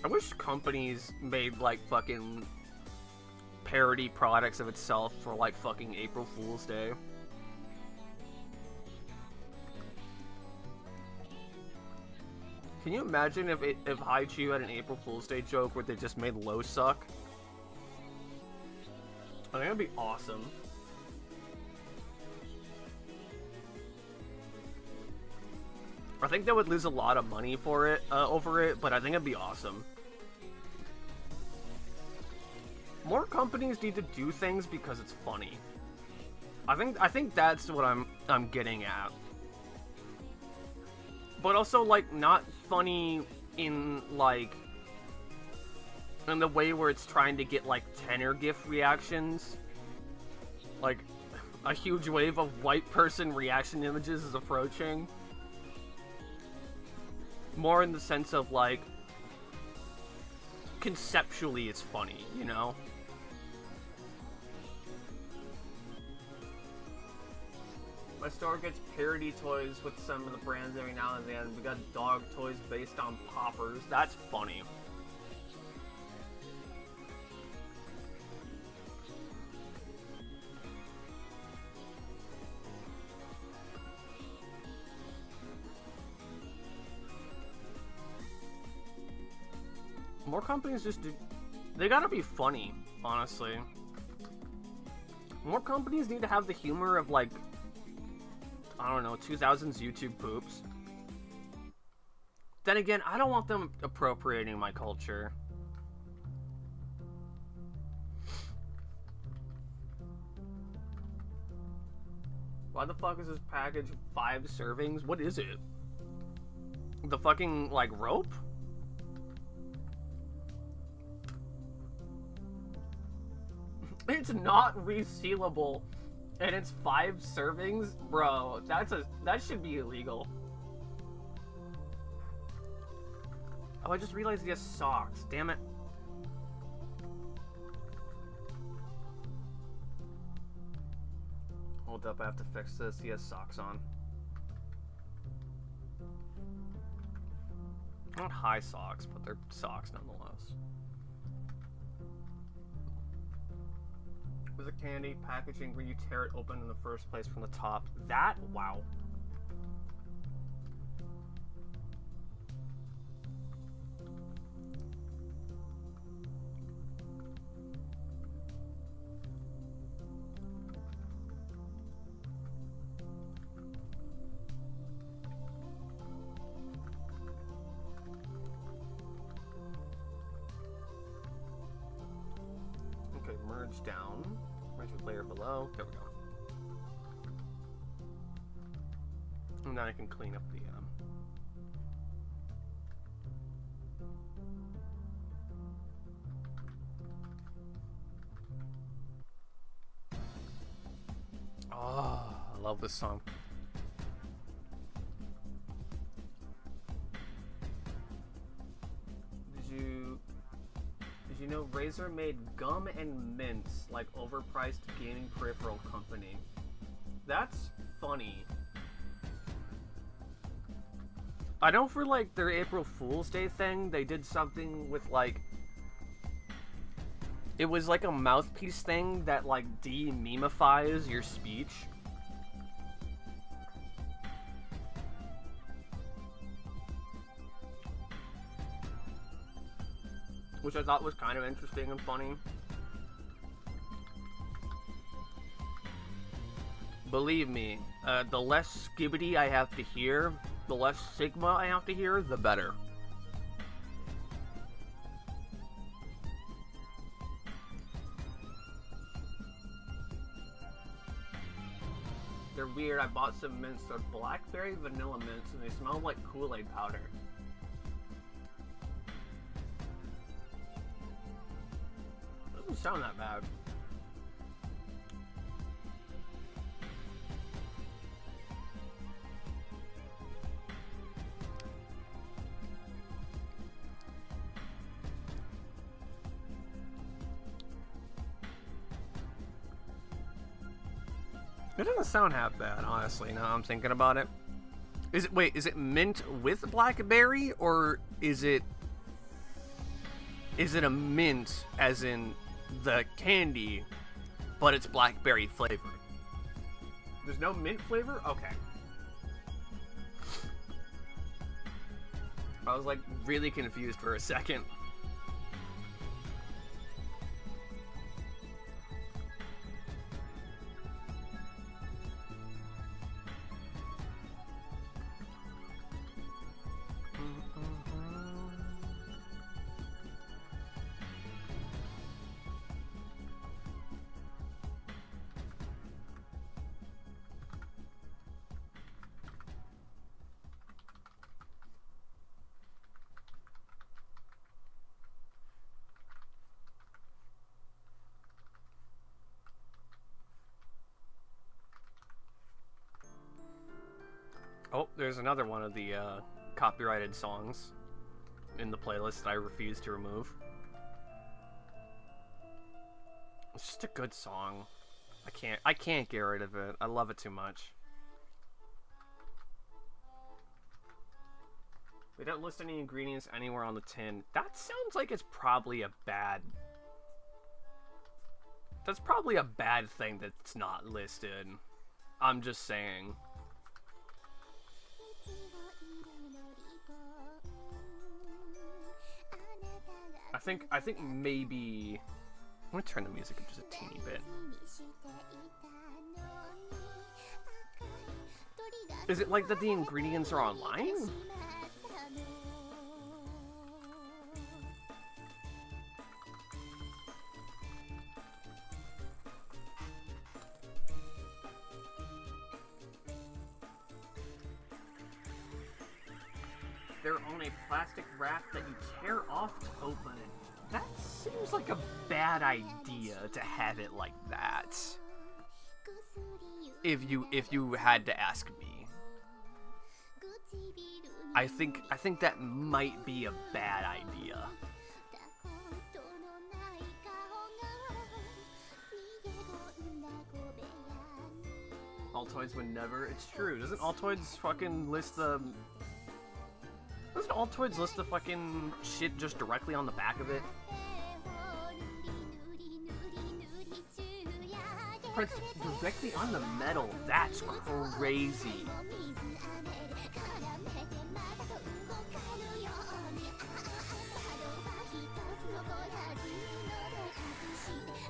I wish companies made like fucking parody products of itself for like fucking April Fool's Day. Can you imagine if Haichu had an April Fool's Day joke where they just made low suck? I think that'd be awesome. I think they would lose a lot of money for it, over it, but I think it'd be awesome. More companies need to do things because it's funny. I think that's what I'm getting at. But also like not funny in like in the way where it's trying to get like tenor GIF reactions. Like a huge wave of white person reaction images is approaching. More in the sense of like conceptually it's funny, you know? My store gets parody toys with some of the brands every now and then. We got dog toys based on poppers. That's funny. More companies just do... They gotta be funny, honestly. More companies need to have the humor of, like... I don't know, 2000s YouTube poops. Then again, I don't want them appropriating my culture. Why the fuck is this package 5 servings? What is it? The fucking, like, rope? It's not resealable, and it's 5 servings? Bro, that should be illegal. Oh, I just realized he has socks. Damn it. Hold up, I have to fix this. He has socks on. Not high socks, but they're socks nonetheless. Was a candy packaging where you tear it open in the first place from the top. That? Wow. Okay, merge down. Merge with layer below. There we go. And then I can clean up the Oh, I love this song. Did you know Razer made gum and mints like overpriced gaming peripheral company? That's funny. I know for like their April Fool's Day thing, they did something with like it was like a mouthpiece thing that like de-memifies your speech. which I thought was kind of interesting and funny. Believe me, the less skibbity I have to hear, the less Sigma I have to hear, the better. They're weird. I bought some mints. They're blackberry vanilla mints, and they smell like Kool-Aid powder. Doesn't sound that bad. It doesn't sound half bad, honestly, now I'm thinking about it. Is it mint with blackberry, or is it a mint as in the candy, but it's blackberry flavored? There's no mint flavor? Okay. I was like really confused for a second. Oh, there's another one of the copyrighted songs in the playlist that I refuse to remove. It's just a good song. I can't get rid of it. I love it too much. They don't list any ingredients anywhere on the tin. That sounds like it's probably a bad... That's probably a bad thing that's not listed. I'm just saying. I think maybe... I'm gonna turn the music up just a teeny bit. Is it like that the ingredients are online? They're on a plastic wrap that you tear off to open it. That seems like a bad idea to have it like that. If you had to ask me. I think that might be a bad idea. Altoids would never. It's true. Doesn't Altoids fucking list the... Doesn't Altoids list the fucking shit just directly on the back of it? Prints directly on the metal. That's crazy.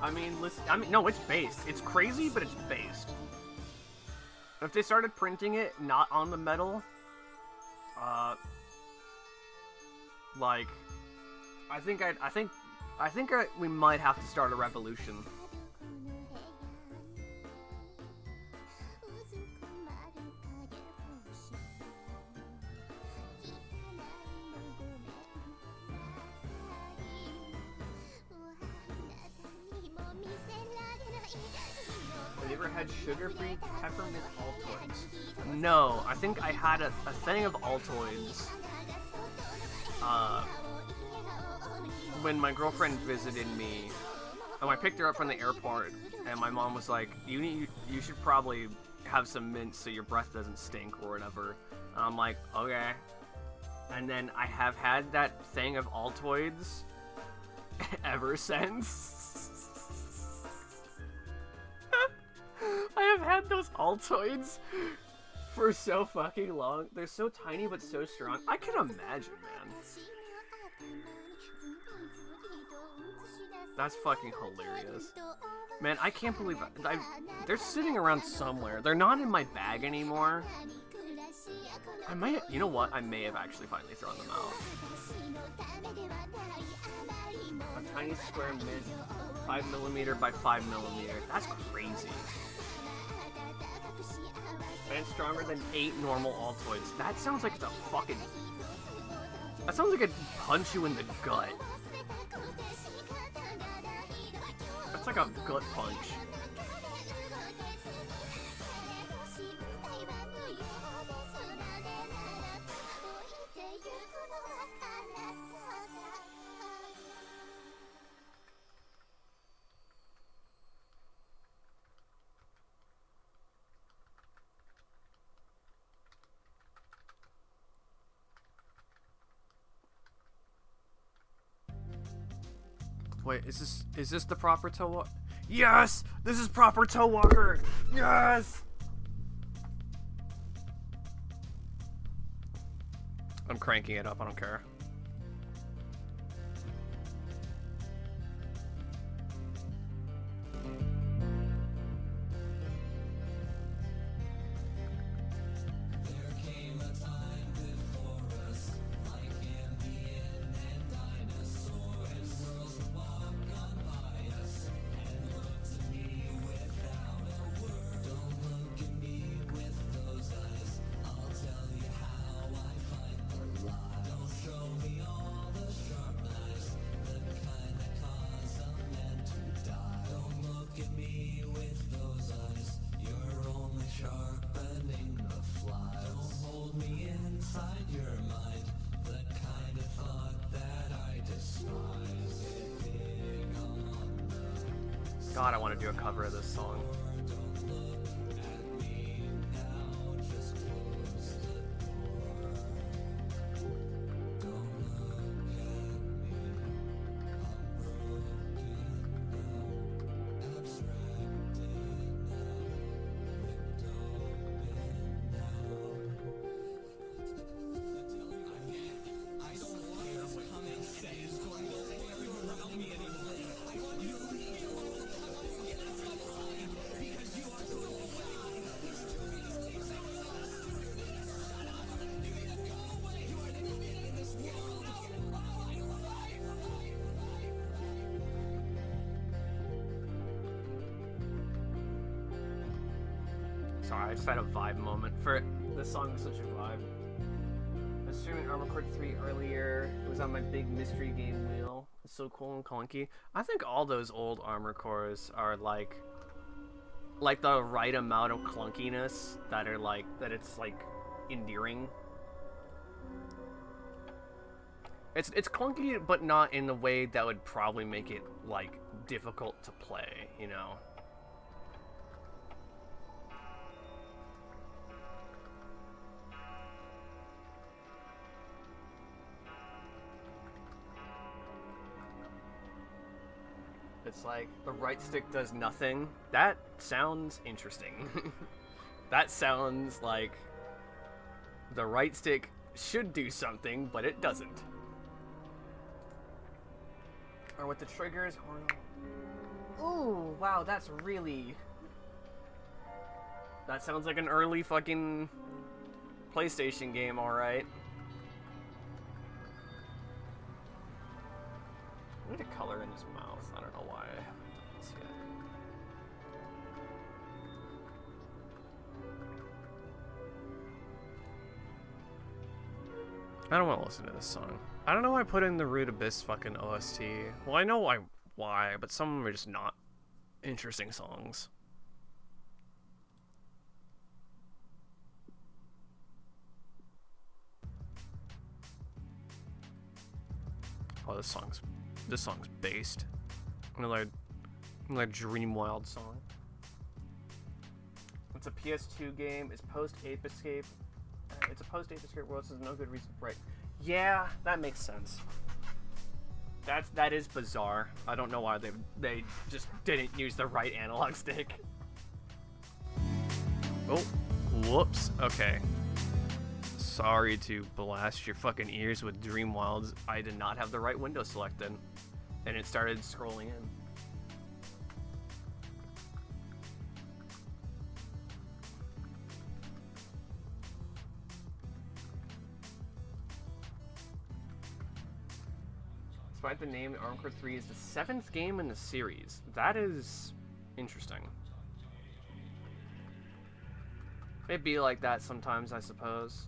I mean, listen. No, it's based. It's crazy, but it's based. If they started printing it not on the metal, like, I think we might have to start a revolution. Have you ever had sugar-free peppermint Altoids? No, I think I had a thing of Altoids. When my girlfriend visited me, I picked her up from the airport, and my mom was like, you should probably have some mint so your breath doesn't stink or whatever. And I'm like, okay. And then I have had that thing of Altoids ever since. I have had those Altoids for so fucking long. They're so tiny but so strong. I can imagine, man. That's fucking hilarious. Man, I can't believe they're sitting around somewhere. They're not in my bag anymore. I might, you know what? I may have actually finally thrown them out. A tiny square mid 5mm by 5mm. That's crazy. And stronger than 8 normal Altoids. That sounds like the fucking... That sounds like it'd punch you in the gut. That's like a gut punch. Wait, is this the proper toe walker? Yes! This is proper toe walker! Yes! I'm cranking it up, I don't care. God, I want to do a cover of this song. Sorry, I just had a vibe moment for it. This song is such a vibe. I was streaming Armored Core 3 earlier. It was on my big mystery game wheel. It's so cool and clunky. I think all those old Armored Cores are like the right amount of clunkiness that it's like endearing. It's clunky, but not in the way that would probably make it like difficult to play, you know. It's like the right stick does nothing. That sounds interesting. That sounds like the right stick should do something, but it doesn't. Or with the triggers. Ooh, wow, that's really... That sounds like an early fucking PlayStation game, alright. I need a color in his mouth. I don't know why I haven't done this yet. I don't want to listen to this song. I don't know why I put in the Root Abyss fucking OST. Well, I know why, but some of them are just not interesting songs. Oh, this song's based. Another Dreamwild song. It's a PS2 game. It's post Ape Escape. It's a post Ape Escape world, so there's no good reason. Right? Yeah, that makes sense. That is bizarre. I don't know why they just didn't use the right analog stick. Oh, whoops. Okay. Sorry to blast your fucking ears with Dreamwilds. I did not have the right window selected. and it started scrolling in. Despite the name, Armored Core 3 is the 7th game in the series. That is interesting. It'd be like that sometimes, I suppose.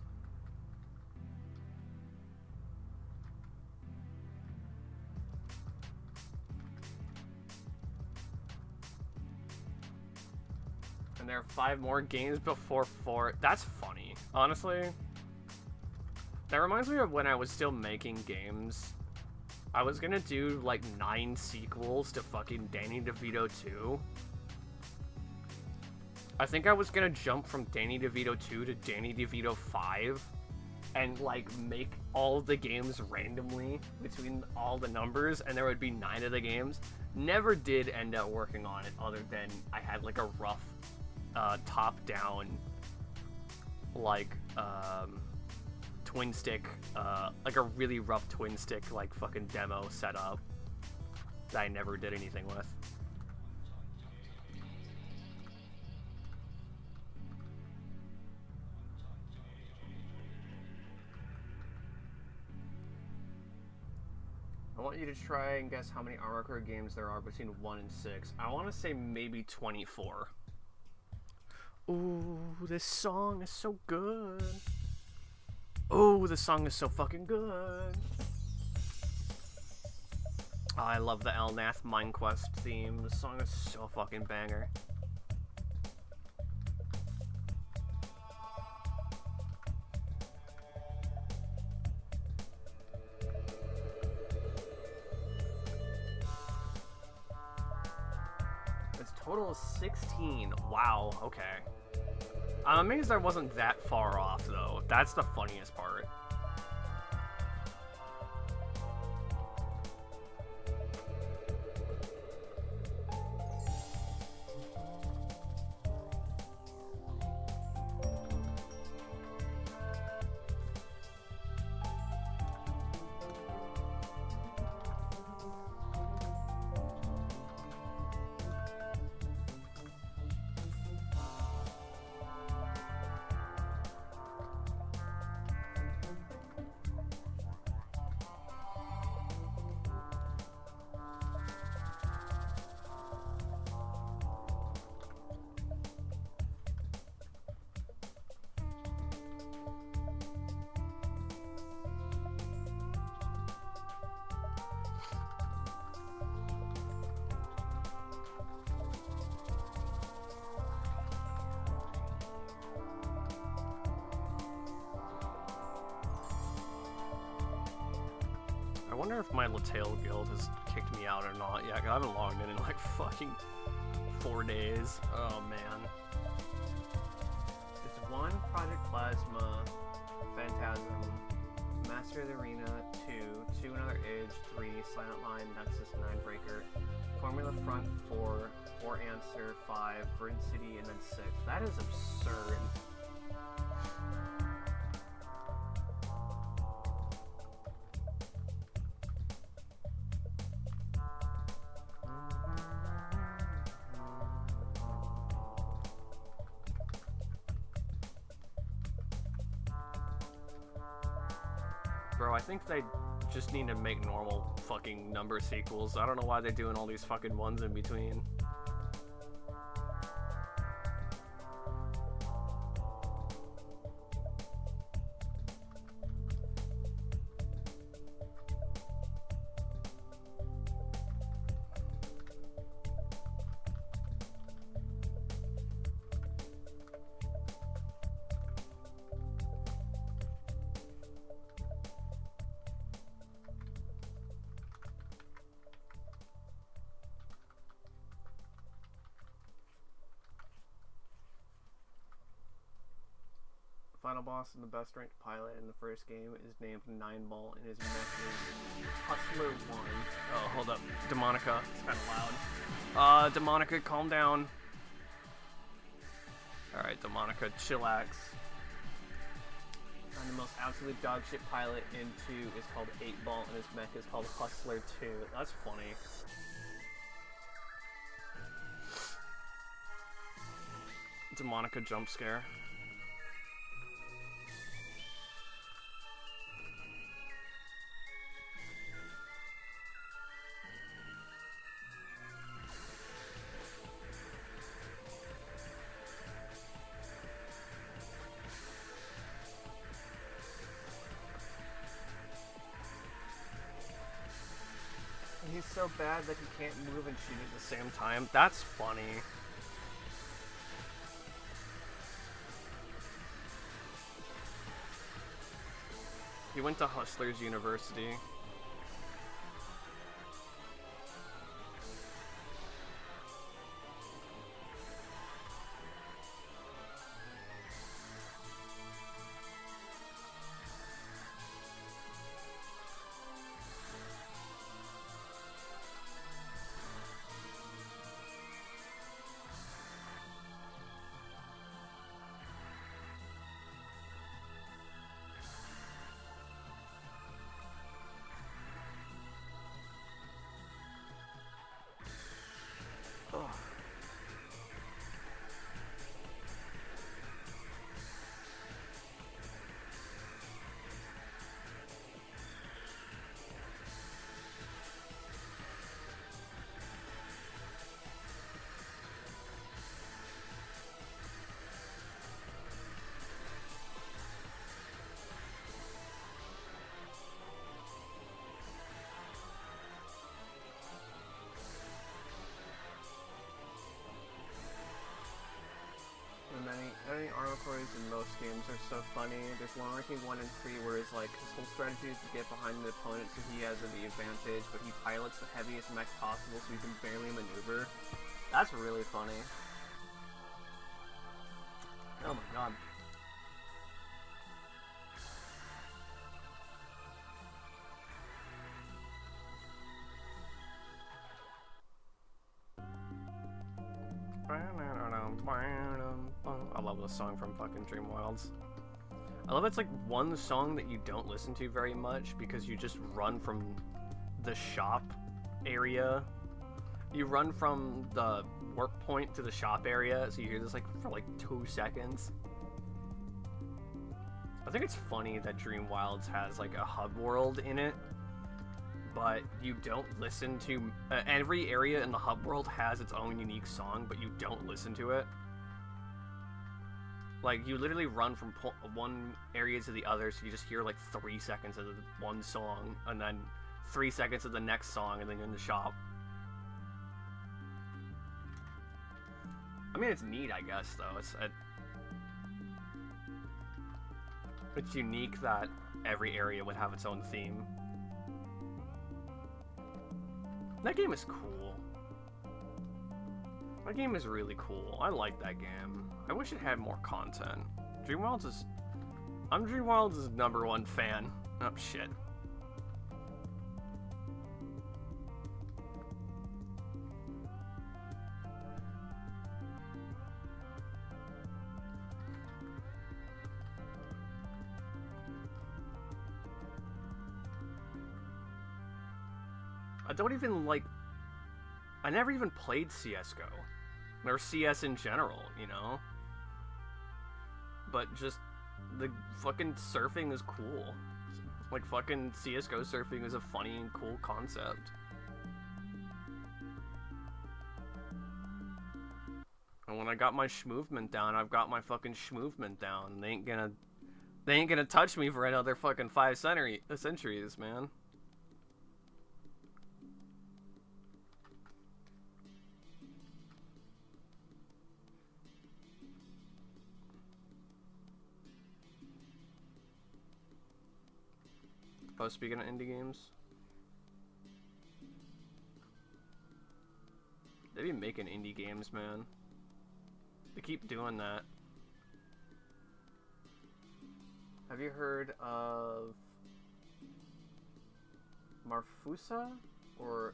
And there are 5 more games before 4. That's funny, honestly. That reminds me of when I was still making games. I was gonna do like 9 sequels to fucking Danny DeVito 2. I think I was gonna jump from Danny DeVito 2 to Danny DeVito 5 and like make all the games randomly between all the numbers, and there would be 9 of the games. Never did end up working on it, other than I had like a rough top-down like twin stick, like a really rough twin stick like fucking demo setup that I never did anything with. I want you to try and guess how many Armored Core games there are between 1 and 6. I want to say maybe 24. Ooh, this song is so good. Oh, this song is so fucking good. Oh, I love the Elnath Mind Quest theme. The song is so fucking banger. It's total of 16. Wow, okay. I'm amazed I wasn't that far off, though. That's the funniest part. I wonder if my Lattale guild has kicked me out or not yet. I haven't logged in like fucking 4 days. Oh man. It's 1 Project Plasma, Phantasm, Master of the Arena, 2 Another Edge, 3 Silent Line, Nexus, 9 Breaker, Formula Front, 4 Answer, 5 Verdant City, and then 6. That is absurd. Bro, I think they just need to make normal fucking number sequels. I don't know why they're doing all these fucking ones in between. Final boss and the best ranked pilot in the first game is named Nineball, and his mech is Hustler 1. Oh, hold up. Demonica. It's kind of loud. Demonica, calm down. Alright, Demonica, chillax. And the most absolute dogshit pilot in 2 is called 8 Ball, and his mech is called Hustler 2. That's funny. It's a Monica jump scare. He's so bad that he can't move and shoot at the same time. That's funny. He went to Hustlers University. Many armor cores in most games are so funny. There's one ranking 1 and 3 where it's like his whole strategy is to get behind the opponent so he has the advantage, but he pilots the heaviest mech possible so he can barely maneuver. That's really funny. Oh my god. I love this song from fucking Dream Wilds. I love it's like one song that you don't listen to very much because you just run from the shop area. You run from the work point to the shop area, so you hear this like for like 2 seconds. I think it's funny that Dream Wilds has like a hub world in it, but you don't listen to... every area in the hub world has its own unique song, but you don't listen to it. Like, you literally run from one area to the other, so you just hear like 3 seconds of the one song, and then 3 seconds of the next song, and then you're in the shop. I mean, it's neat, I guess, though. It's unique that every area would have its own theme. That game is cool. That game is really cool. I like that game. I wish it had more content. Dreamwilds is... I'm Dreamwilds' #1 fan. Oh, shit. I don't even, like... I never even played CSGO. Or CS in general, you know? But just... the fucking surfing is cool. Like, fucking CSGO surfing is a funny and cool concept. And when I got my schmovement down, I've got my fucking schmovement down. They ain't gonna touch me for another fucking 5 centuries, man. Oh, speaking of indie games, they be making indie games, man. They keep doing that. Have you heard of Marfusa? Or...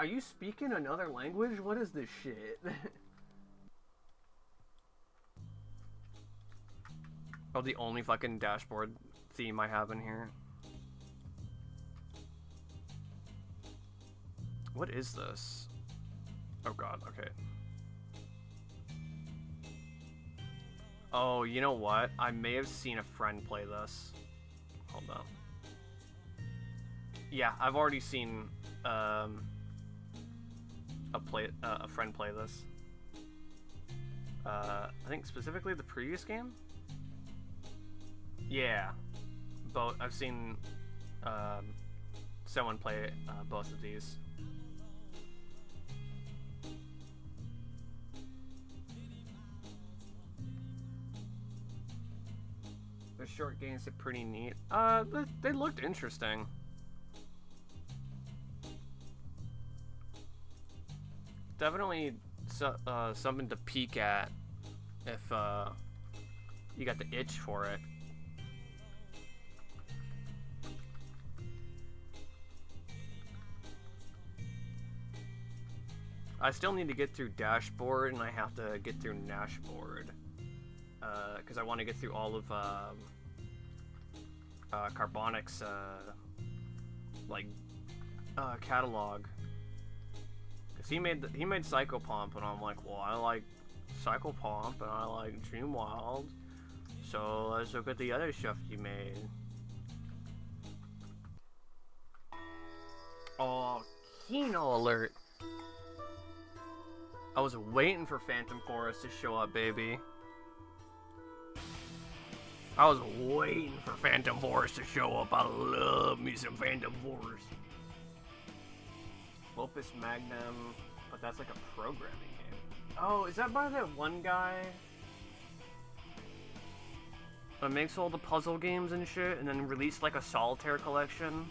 Are you speaking another language? What is this shit? Oh, the only fucking dashboard theme I have in here. What is this? Oh god, okay. Oh, you know what? I may have seen a friend play this. Hold on. Yeah, I've already seen a friend play this. I think specifically the previous game? Yeah. Both. I've seen someone play both of these. The short games are pretty neat. They looked interesting. Definitely something to peek at if you got the itch for it. I still need to get through Dashboard, and I have to get through Nashboard. Because I want to get through all of Carbonic's catalog. Because he made Psychopomp, and I'm like, well, I like Psychopomp, and I like Dreamwild, so let's look at the other stuff you made. Oh, Kino alert! I was waiting for Phantom Forest to show up, baby. I was waiting for Phantom Forest to show up. I love me some Phantom Forest. Opus Magnum, but that's like a programming game. Oh, is that by that one guy that makes all the puzzle games and shit, and then released like a solitaire collection?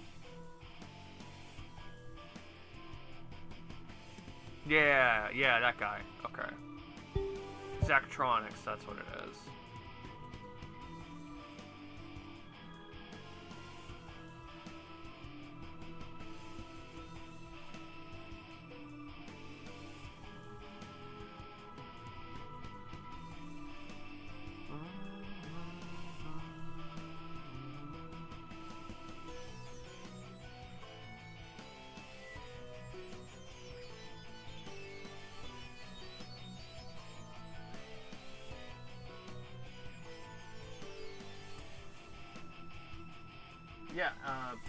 Yeah, that guy. Okay. Zachtronics, that's what it is. Yeah,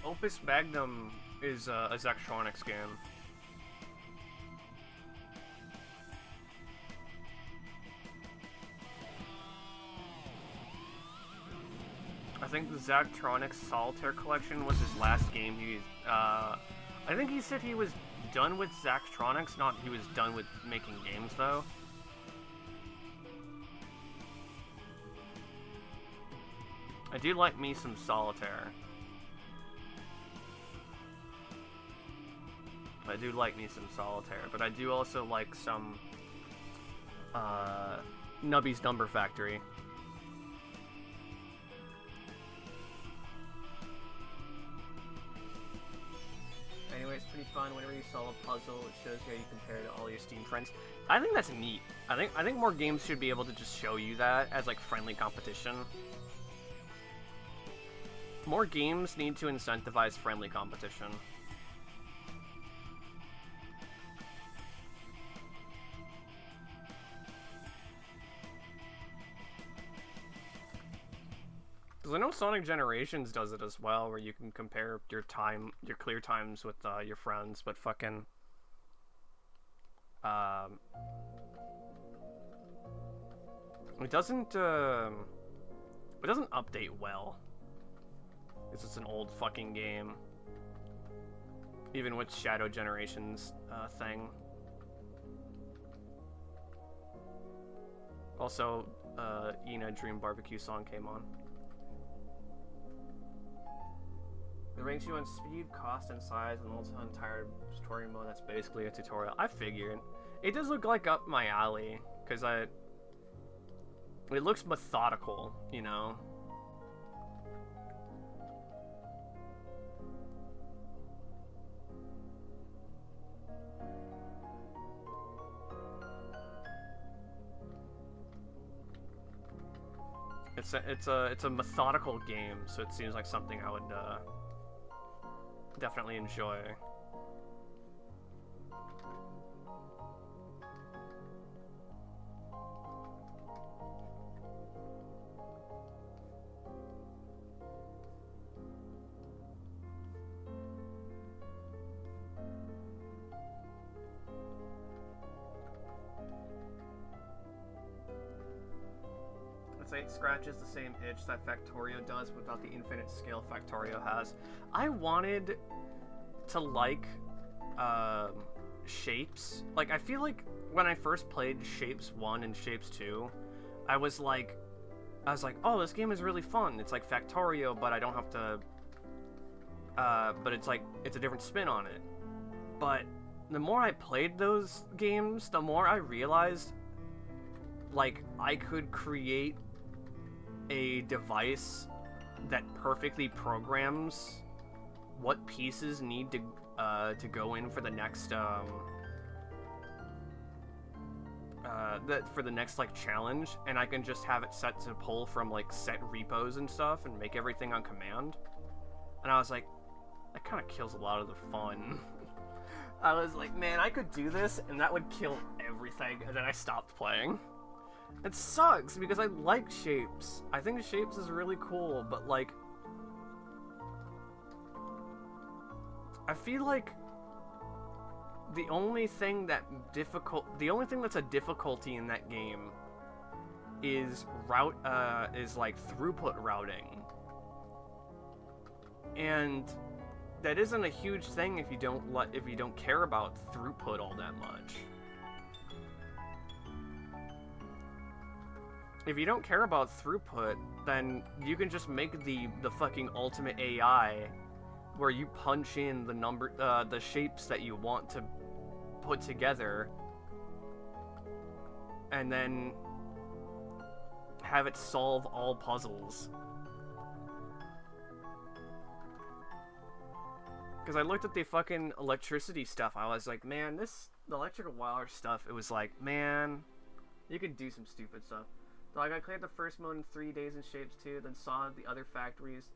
Opus Magnum is a Zachtronics game. I think the Zachtronics Solitaire Collection was his last game. I think he said he was done with Zachtronics, not he was done with making games, though. I do like me some Solitaire. But I do also like some Nubby's Number Factory. Anyway, it's pretty fun. Whenever you solve a puzzle, it shows you how you compare to all your Steam friends. I think that's neat. I think more games should be able to just show you that as like friendly competition. More games need to incentivize friendly competition. Because I know Sonic Generations does it as well, where you can compare your clear times with your friends, but fucking... It doesn't update well. Because it's an old fucking game. Even with Shadow Generations thing. Also, Ina Dream Barbecue song came on. It ranks you on speed, cost, and size, and also entire story mode. That's basically a tutorial. I figured. It does look like up my alley, because it looks methodical, you know? it's a methodical game, so it seems like something I would definitely enjoy. It scratches the same itch that Factorio does without the infinite scale Factorio has. I wanted to like Shapes. Like, I feel like when I first played Shapes 1 and Shapes 2, I was like, oh, this game is really fun. It's like Factorio, but I don't have to, but it's like, it's a different spin on it. But the more I played those games, the more I realized, like, I could create a device that perfectly programs what pieces need to go in for the next for the next like challenge, and I can just have it set to pull from like set repos and stuff and make everything on command. And I was like, that kind of kills a lot of the fun. I was like, man, I could do this and that would kill everything, and then I stopped playing. It sucks, because I like Shapes. I think Shapes is really cool, but, like, I feel like the only thing that's a difficulty in that game is like throughput routing. And that isn't a huge thing if you don't care about throughput all that much. If you don't care about throughput, then you can just make the fucking ultimate AI, where you punch in the shapes that you want to put together, and then have it solve all puzzles. Because I looked at the fucking electricity stuff, I was like, man, the electrical wire stuff, it was like, man, you could do some stupid stuff. Like, I cleared the first mode in 3 days in Shapes 2, then saw the other factories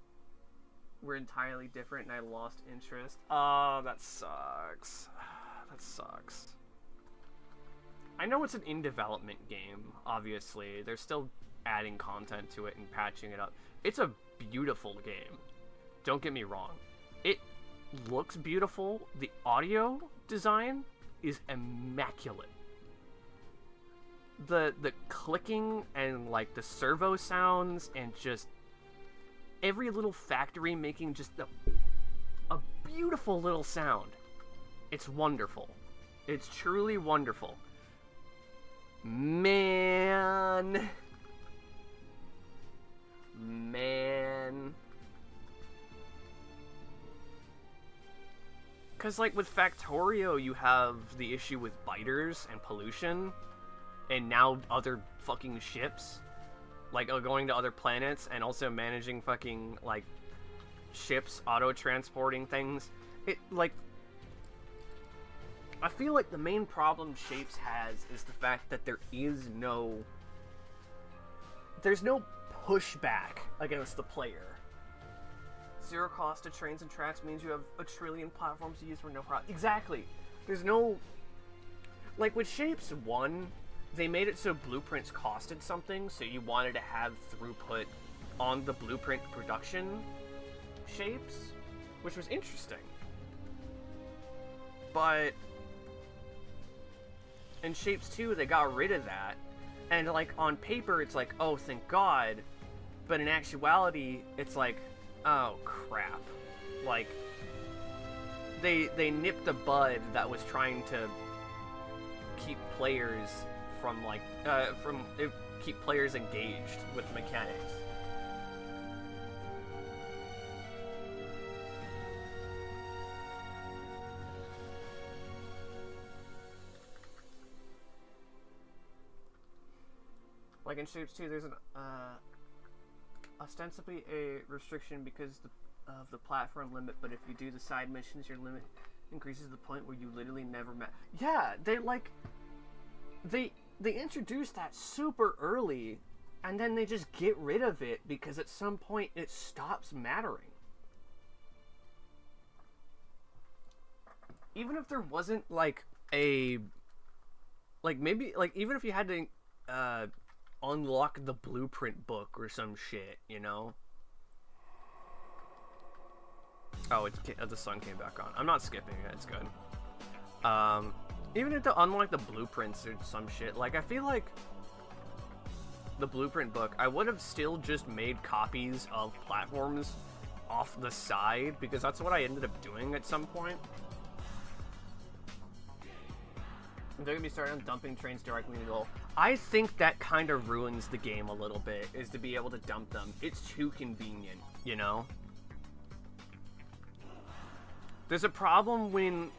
were entirely different, and I lost interest. Oh, that sucks. That sucks. I know it's an in-development game, obviously. They're still adding content to it and patching it up. It's a beautiful game. Don't get me wrong. It looks beautiful. The audio design is immaculate. The clicking and like the servo sounds and just every little factory making just a beautiful little sound. It's wonderful. It's truly wonderful. Man. Because like with Factorio you have the issue with biters and pollution. And now other fucking ships, like going to other planets, and also managing fucking like ships auto-transporting things. It like, I feel like the main problem Shapes has is the fact that there's no pushback against the player. Zero cost to trains and tracks means you have a trillion platforms to use for no problem. Exactly. There's no, like with Shapes 1. They made it so blueprints costed something, so you wanted to have throughput on the blueprint production shapes, which was interesting. But in Shapes 2, they got rid of that, and like on paper, it's like, oh, thank God, but in actuality, it's like, oh crap. Like, they nipped a bud that was trying to keep players keep players engaged with the mechanics. Like in Shapes 2, there's an ostensibly a restriction because of the platform limit, but if you do the side missions, your limit increases to the point where you literally never met. Yeah, they introduced that super early and then they just get rid of it because at some point it stops mattering. Even if there wasn't like a, like maybe like even if you had to unlock the blueprint book or some shit, you know. Oh, the sun came back on. I'm not skipping it. It's good. Even if to unlock the blueprints or some shit, like I feel like the blueprint book, I would have still just made copies of platforms off the side because that's what I ended up doing at some point. They're gonna be starting on dumping trains directly in the goal. I think that kind of ruins the game a little bit, is to be able to dump them. It's too convenient, you know? There's a problem when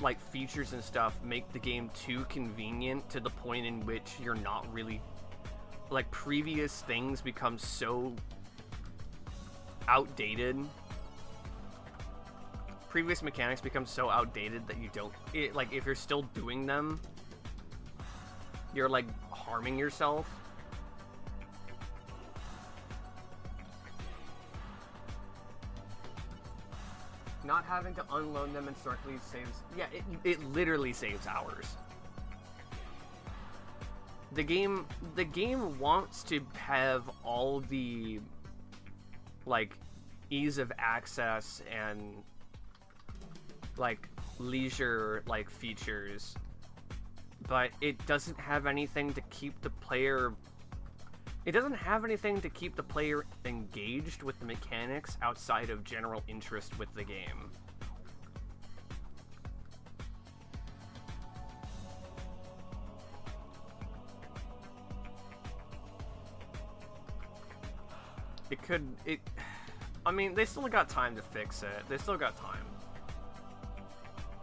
like features and stuff make the game too convenient to the point in which you're not really, like, previous things become so outdated. Previous mechanics become so outdated that you don't, like, if you're still doing them, you're, like, harming yourself. Not having to unload them incorrectly saves, yeah, it literally saves hours. The game wants to have all the, like, ease of access and, like, leisure, like, features, but it doesn't have anything to keep the player engaged with the mechanics outside of general interest with the game. I mean, they still got time to fix it. They still got time.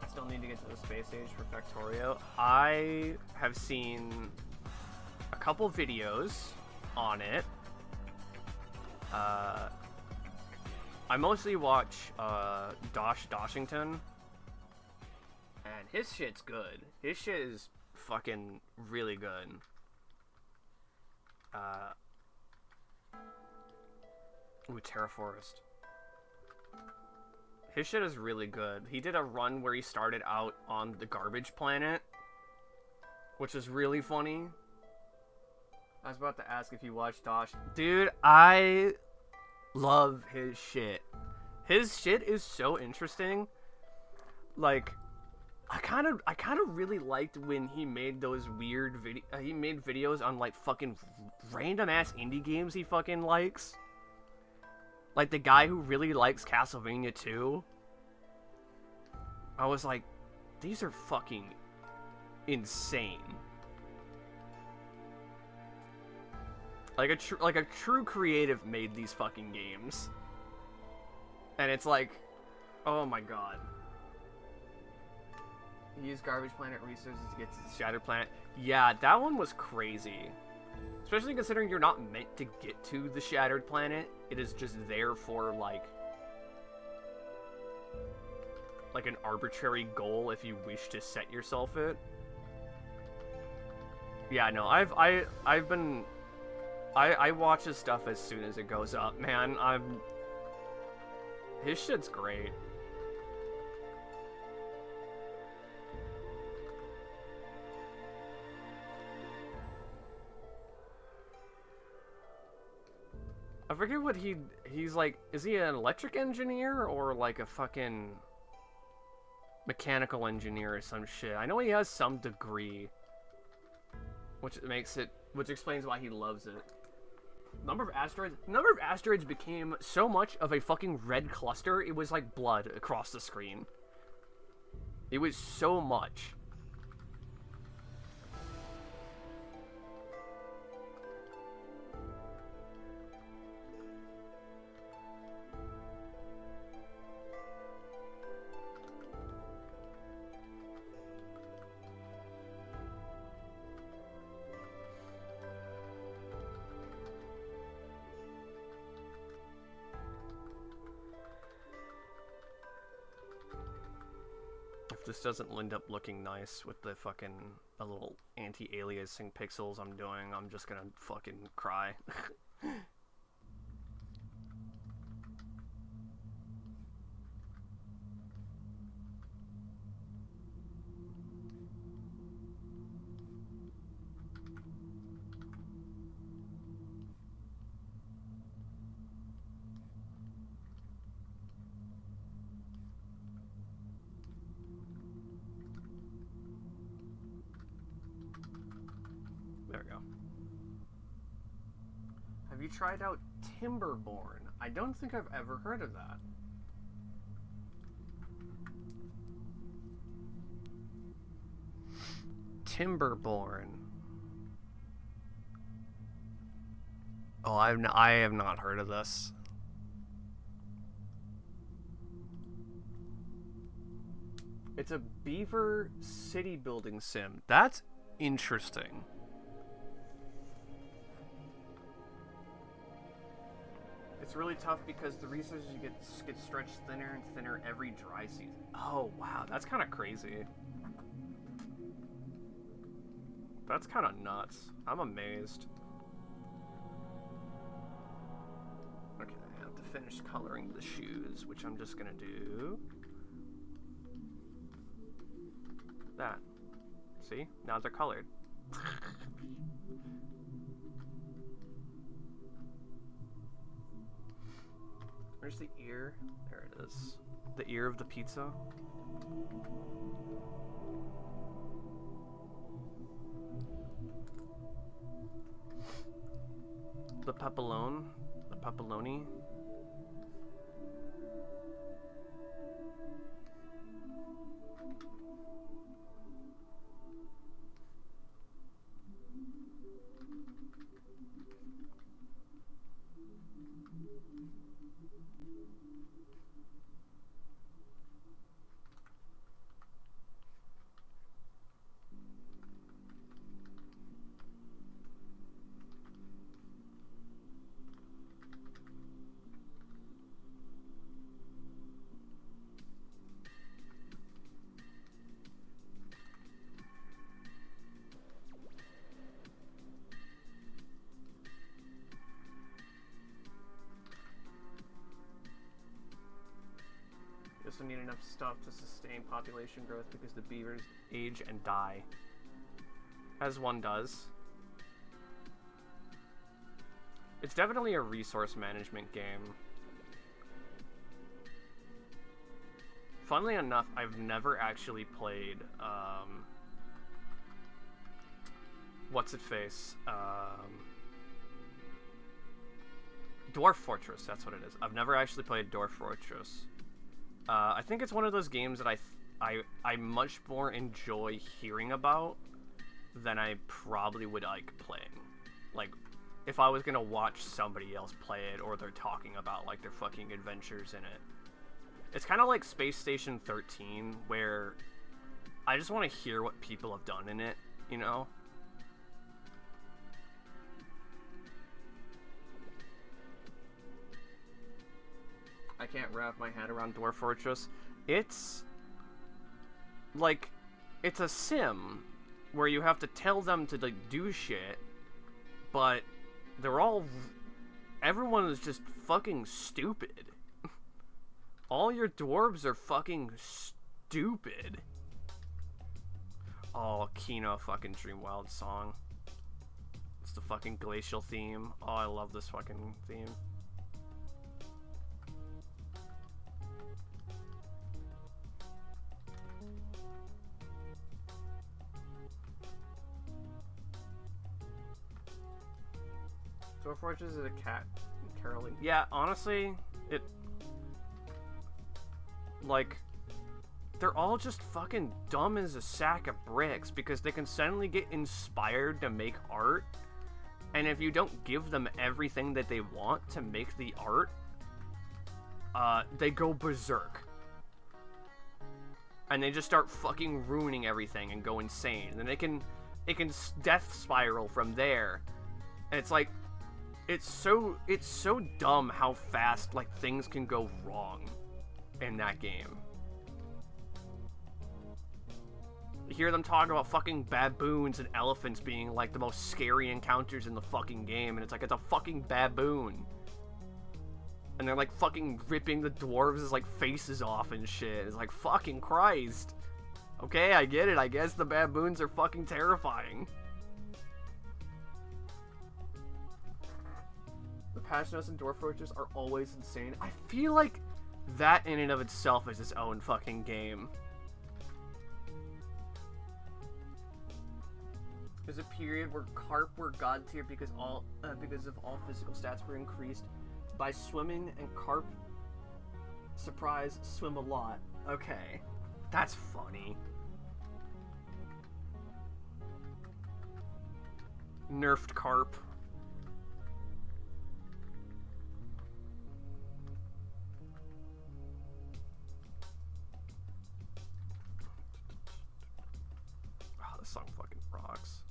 Still need to get to the space age for Factorio. I have seen a couple videos on it. I mostly watch Doshington, and his shit's good. His shit is fucking really good. Ooh, Terraforest. His shit is really good. He did a run where he started out on the garbage planet, which is really funny. I was about to ask if you watched Dosh. Dude, I love his shit. His shit is so interesting. Like, I kind of really liked when he made those weird he made videos on, like, fucking random ass indie games he fucking likes. Like the guy who really likes Castlevania 2. I was like, these are fucking insane. Like a true creative made these fucking games. And it's like, oh my god. Use garbage planet resources to get to the Shattered Planet. Yeah, that one was crazy. Especially considering you're not meant to get to the Shattered Planet. It is just there for, like an arbitrary goal if you wish to set yourself it. Yeah, no, I watch his stuff as soon as it goes up, man. His shit's great. I forget what he's like. Is he an electric engineer or like a fucking mechanical engineer or some shit? I know he has some degree, which explains why he loves it. Number of asteroids became so much of a fucking red cluster. It was like blood across the screen. It was so much. this doesn't end up looking nice with the fucking a little anti-aliasing pixels I'm doing, I'm just gonna fucking cry. There we go. Have you tried out Timberborn? I don't think I've ever heard of that. Timberborn. Oh, I have not heard of this. It's a beaver city building sim. That's interesting. It's really tough because the resources you get stretched thinner and thinner every dry season. Oh, wow. That's kind of crazy. That's kind of nuts. I'm amazed. Okay, I have to finish coloring the shoes, which I'm just gonna do. That. See? Now they're colored. Where's the ear? There it is. The ear of the pizza. The pepperoni. The pepperoni. Also need enough stuff to sustain population growth because the beavers age and die. As one does. It's definitely a resource management game. Funnily enough, I've never actually played, what's-it-face? Dwarf Fortress, that's what it is. I've never actually played Dwarf Fortress. I think it's one of those games that I much more enjoy hearing about than I probably would like playing. Like, if I was gonna watch somebody else play it, or they're talking about, like, their fucking adventures in it. It's kind of like Space Station 13, where I just want to hear what people have done in it, you know? I can't wrap my head around Dwarf Fortress. It's like, it's a sim where you have to tell them to, like, do shit, but everyone is just fucking stupid. All your dwarves are fucking stupid. Oh, Kino fucking Dreamwild song. It's the fucking glacial theme. Oh, I love this fucking theme. Dwarf Fortress is a cat caroling. Yeah, honestly, like, they're all just fucking dumb as a sack of bricks because they can suddenly get inspired to make art, and if you don't give them everything that they want to make the art, they go berserk. And they just start fucking ruining everything and go insane. And it can death spiral from there. And it's like, it's so dumb how fast, like, things can go wrong in that game. hear them talk about fucking baboons and elephants being like the most scary encounters in the fucking game, and it's like, it's a fucking baboon. And they're like fucking ripping the dwarves' like faces off and shit. It's like, fucking Christ. Okay, I get it. I guess the baboons are fucking terrifying. The patch notes in Dwarf Fortress are always insane. I feel like that in and of itself is its own fucking game. There's a period where carp were god tier because of all physical stats were increased by swimming, and carp, surprise, swim a lot. Okay, that's funny. Nerfed carp. Oh, this song fucking rocks.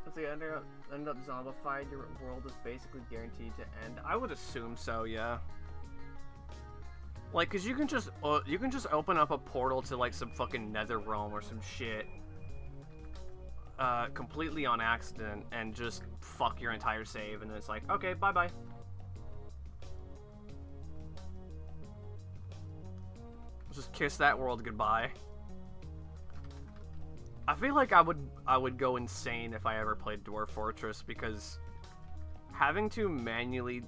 If they end up zombified, your world is basically guaranteed to end. I would assume so, yeah. Like, cause you can just open up a portal to like some fucking nether realm or some shit, completely on accident, and just fuck your entire save, and then it's like, okay, bye bye. Just kiss that world goodbye. I feel like I would go insane if I ever played Dwarf Fortress, because having to manually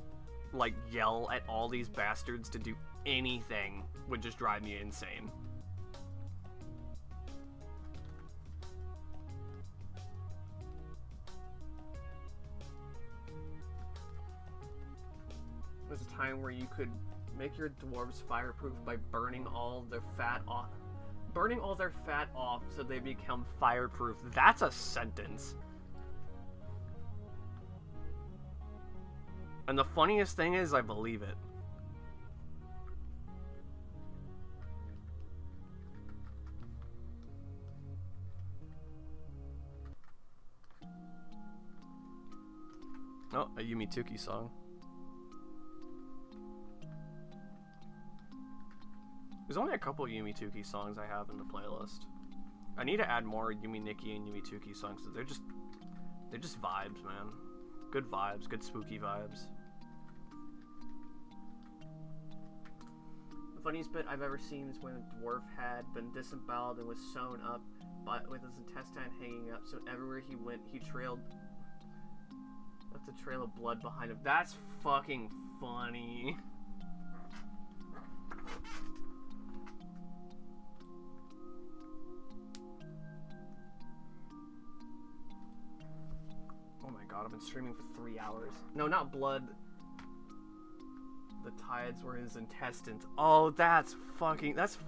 like yell at all these bastards to do anything would just drive me insane. There's a time where you could make your dwarves fireproof by burning all their fat off. Burning all their fat off so they become fireproof. That's a sentence. And the funniest thing is, I believe it. Oh, a Yumi Tuki song. There's only a couple Yumi Tuki songs I have in the playlist. I need to add more Yumi Nikki and Yumi Tuki songs. They're just vibes, man. Good vibes, good spooky vibes. The funniest bit I've ever seen is when a dwarf had been disemboweled and was sewn up, but with his intestine hanging up, so everywhere he went, he left a trail of blood behind him. That's fucking funny. Oh my god, I've been streaming for 3 hours. No, not blood. The tides were his intestines. Oh, that's funnier. That's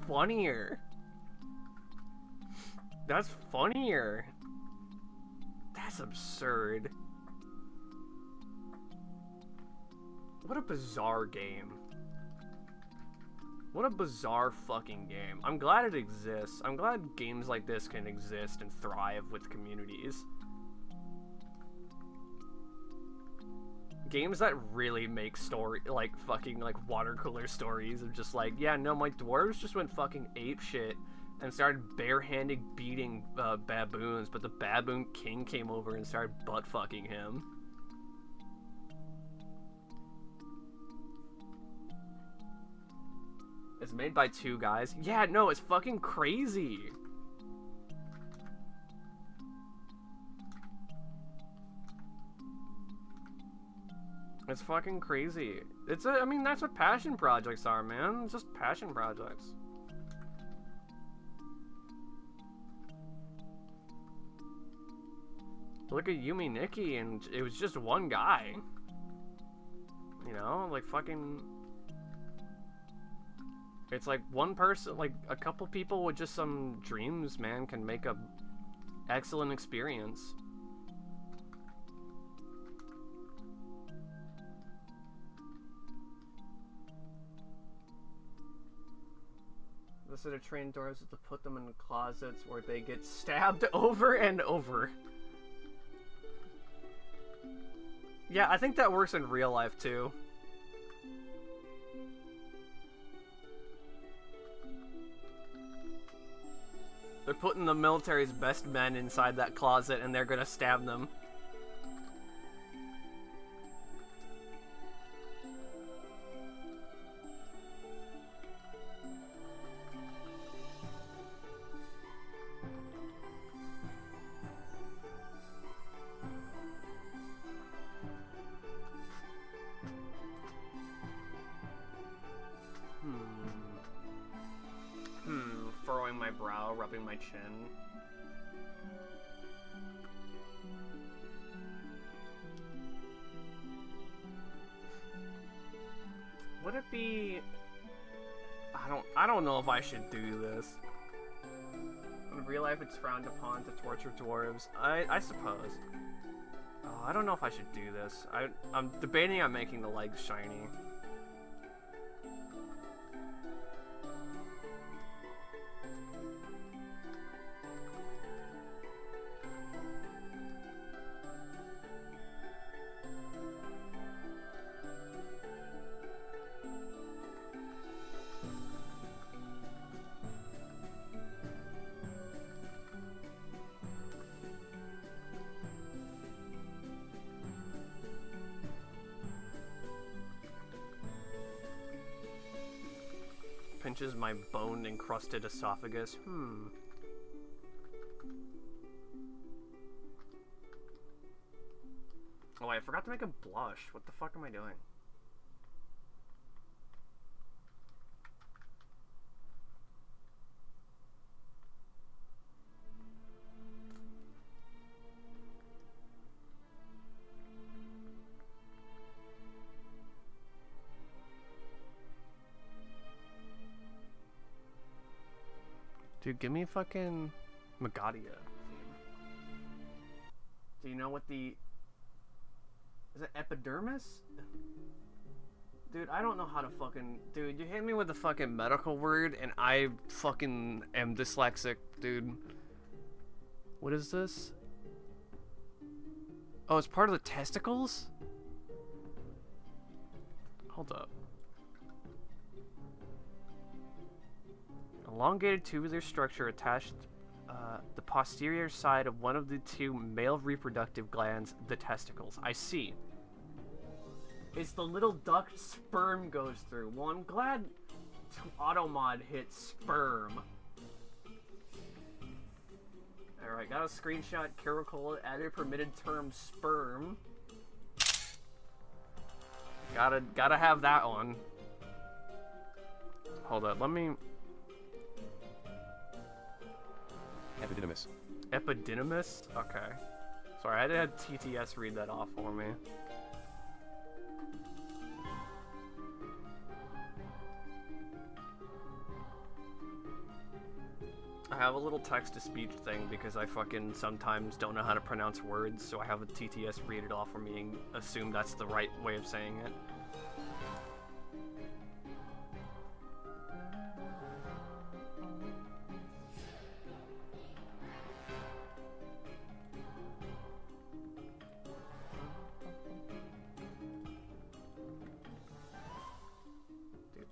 funnier. That's absurd. What a bizarre game. What a bizarre fucking game. I'm glad it exists. I'm glad games like this can exist and thrive with communities. Games that really make fucking water cooler stories of just like, yeah, no, my dwarves just went fucking ape shit and started barehanded beating baboons, but the baboon king came over and started butt fucking him. It's made by 2 guys. Yeah, no, it's fucking crazy. It's fucking crazy. I mean, that's what passion projects are, man. It's just passion projects. Look at Yumi Nikki, and it was just one guy. You know, like fucking... It's like one person, like a couple people with just some dreams, man, can make a excellent experience. Instead of train doors, to put them in closets where they get stabbed over and over. Yeah, I think that works in real life too. They're putting the military's best men inside that closet and they're gonna stab them. Furrowing my brow, rubbing my chin. Would it be... I don't know if I should do this. In real life, it's frowned upon to torture dwarves. I suppose. I don't know if I should do this. I'm debating on making the legs shiny. Pinches my bone-encrusted esophagus. Oh, I forgot to make a blush. What the fuck am I doing? Dude, give me fucking Magadia theme. Do you know what the... Is it epidermis? Dude, I don't know how to fucking... Dude, you hit me with the fucking medical word and I fucking am dyslexic, dude. What is this? Oh, it's part of the testicles? Hold up. Elongated tubular structure attached the posterior side of one of the two male reproductive glands, the testicles. I see. It's the little duct sperm goes through. Well, I'm glad Automod hit sperm. Alright, got a screenshot. Kerocola added permitted term sperm. Gotta have that one. Hold up, let me... Epididymis. Epididymis? Okay. Sorry, I had to have TTS read that off for me. I have a little text-to-speech thing because I fucking sometimes don't know how to pronounce words, so I have a TTS read it off for me and assume that's the right way of saying it.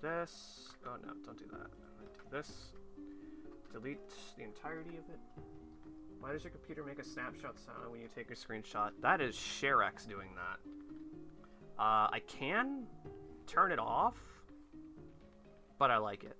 This. Oh no, don't do that. Do this. Delete the entirety of it. Why does your computer make a snapshot sound when you take a screenshot? That is ShareX doing that. I can turn it off, but I like it.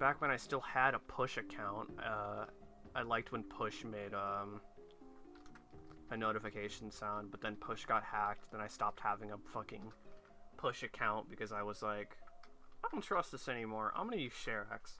back when I still had a push account, I liked when push made a notification sound, but then push got hacked, then I stopped having a fucking push account because I was like, I don't trust this anymore. I'm gonna use ShareX.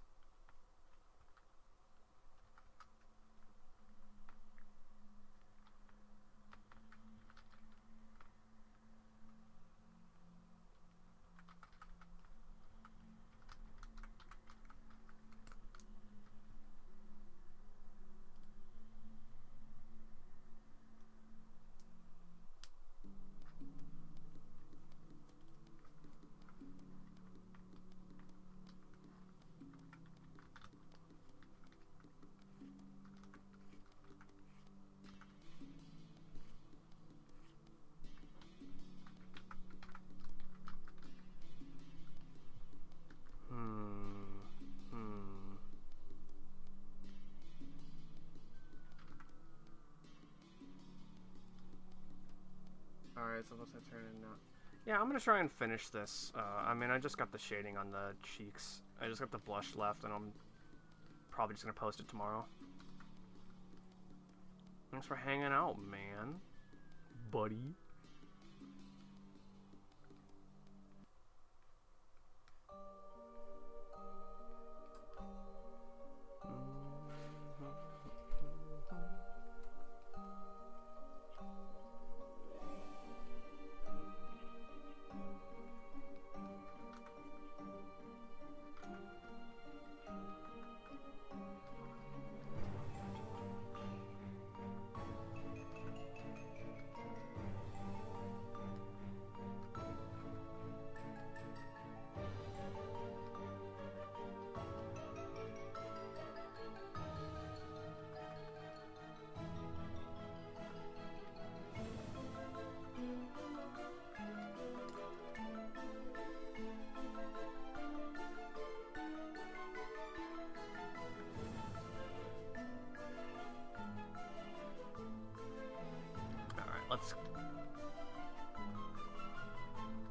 Alright, so let's turn it now. Yeah, I'm gonna try and finish this. I mean, I just got the shading on the cheeks. I just got the blush left, and I'm probably just gonna post it tomorrow. Thanks for hanging out, man. Buddy.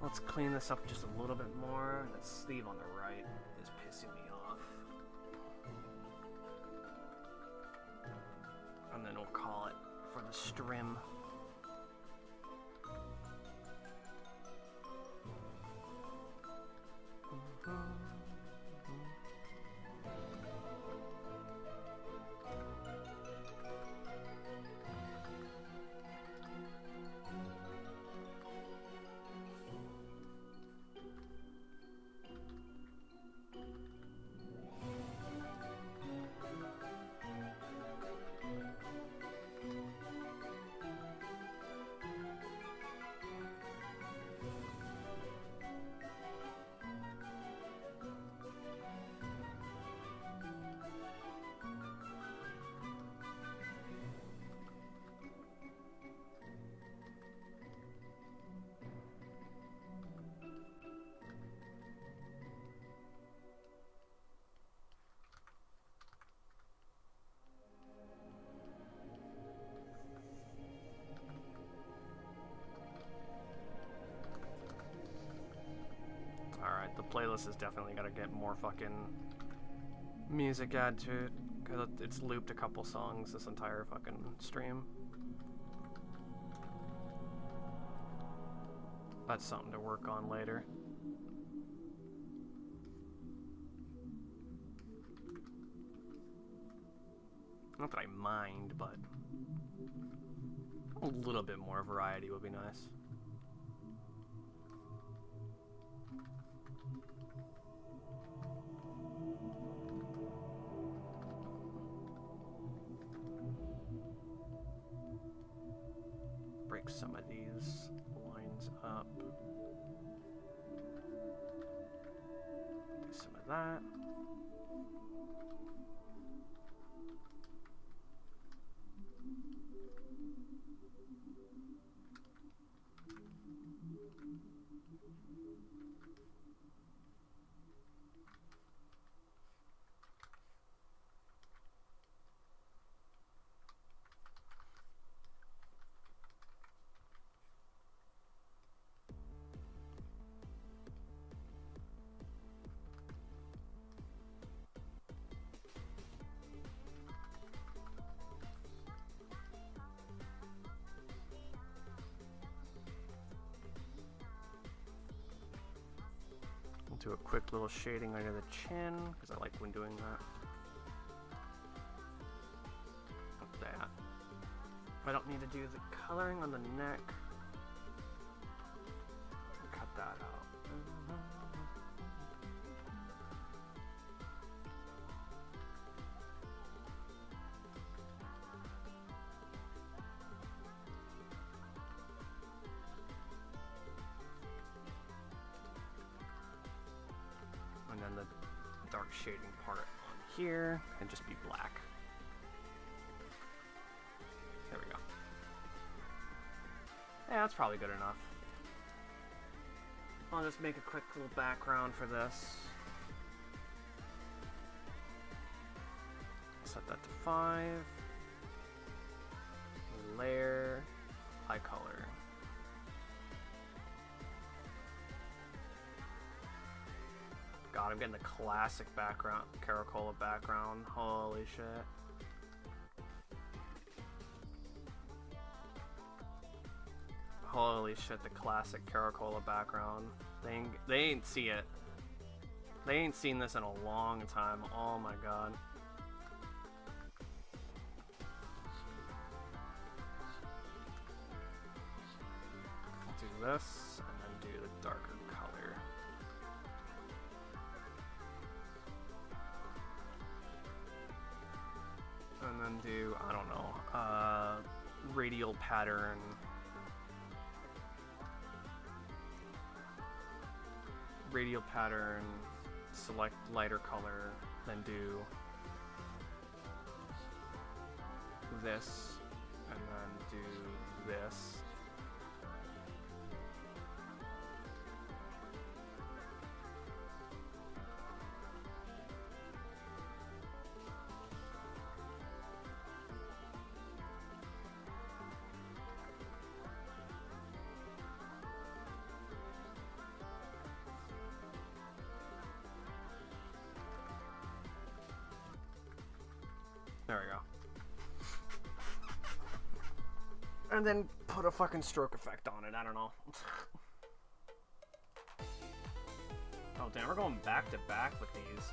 Let's clean this up just a little bit more. That sleeve on the right is pissing me off. And then we'll call it for the strim. Alright, the playlist is definitely gotta get more fucking music add to it, because it's looped a couple songs this entire fucking stream. That's something to work on later. Not that I mind, but a little bit more variety would be nice. Break some of these lines up. Do some of that. do a quick little shading under the chin, because I like when doing that. Like that. I don't need to do the coloring on the neck. Cut that out. And then the dark shading part on here and just be black. There we go. Yeah, that's probably good enough. I'll just make a quick little background for this. Set that to 5. Layer, high color. God, I'm getting the classic background, Kerocola background. Holy shit. Holy shit, the classic Kerocola background. They ain't see it. They ain't seen this in a long time. Oh my god. I'll do this, and then do the darker color. And then do, I don't know, radial pattern. Radial pattern, select lighter color, then do this, and then do this. There we go. And then put a fucking stroke effect on it, I don't know. Oh damn, we're going back to back with these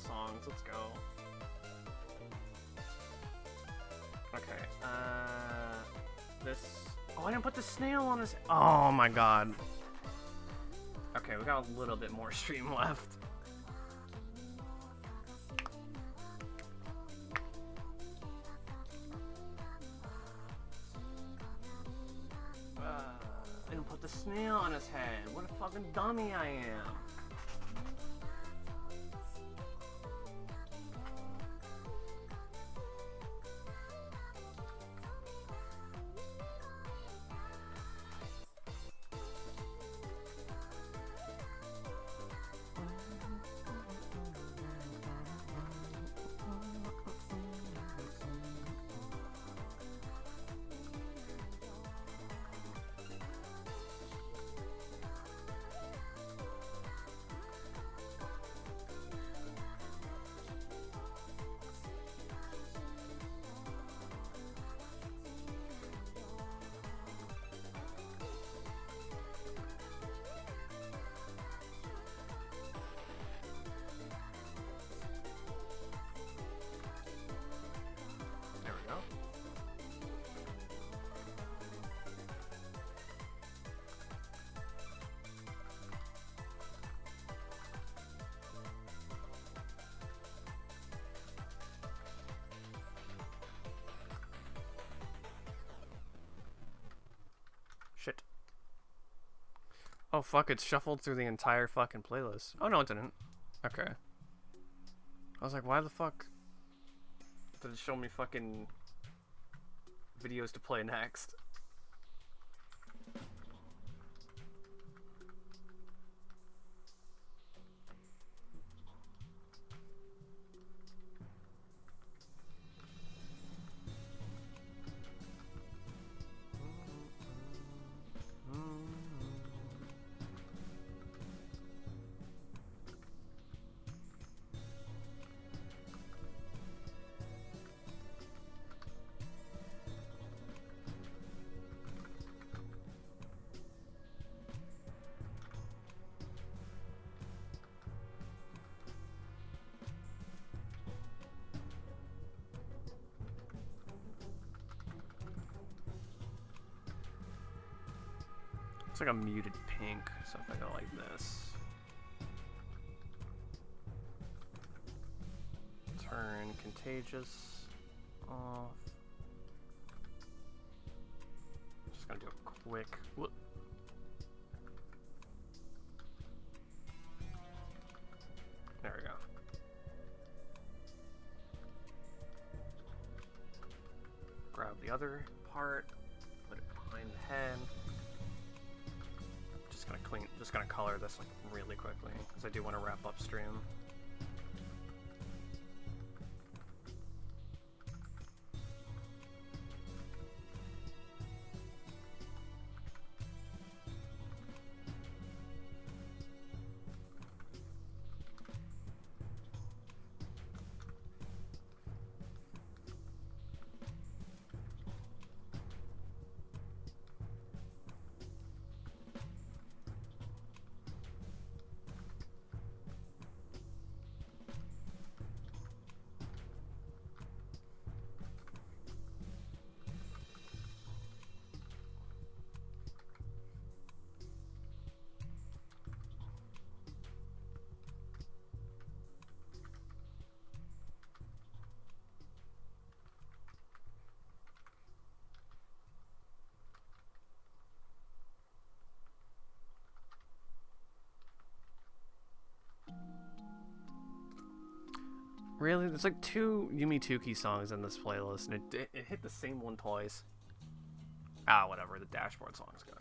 songs, let's go. Okay, this... Oh, I didn't put the snail on his... Oh my god. Okay, we got a little bit more stream left. I didn't put the snail on his head. What a fucking dummy I am. Shit. Oh fuck, it's shuffled through the entire fucking playlist. Oh no, it didn't. Okay. I was like, why the fuck did it show me fucking videos to play next? It's like a muted pink, so if I go like this. Turn Contagious off. Just gonna do a quick whoop. There we go. Grab the other part, put it behind the head. Just gonna color this like really quickly because I do want to wrap upstream. Really? There's like 2 Yumi Tuki songs in this playlist, and it hit the same one twice. Ah, whatever. The dashboard song's good.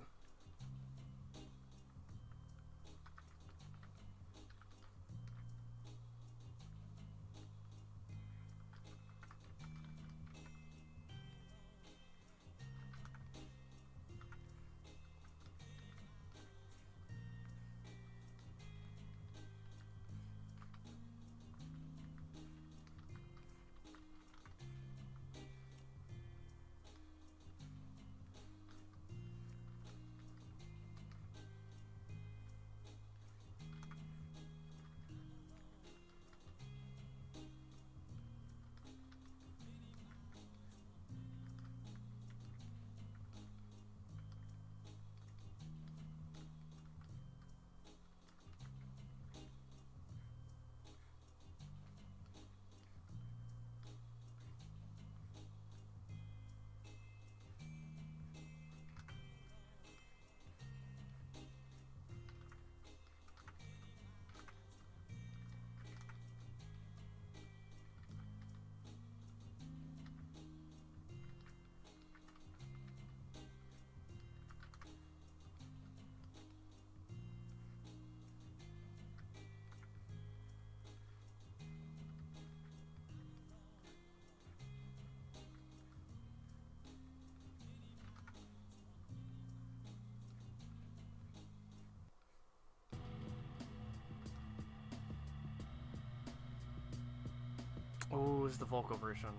Oh, is the vocal version.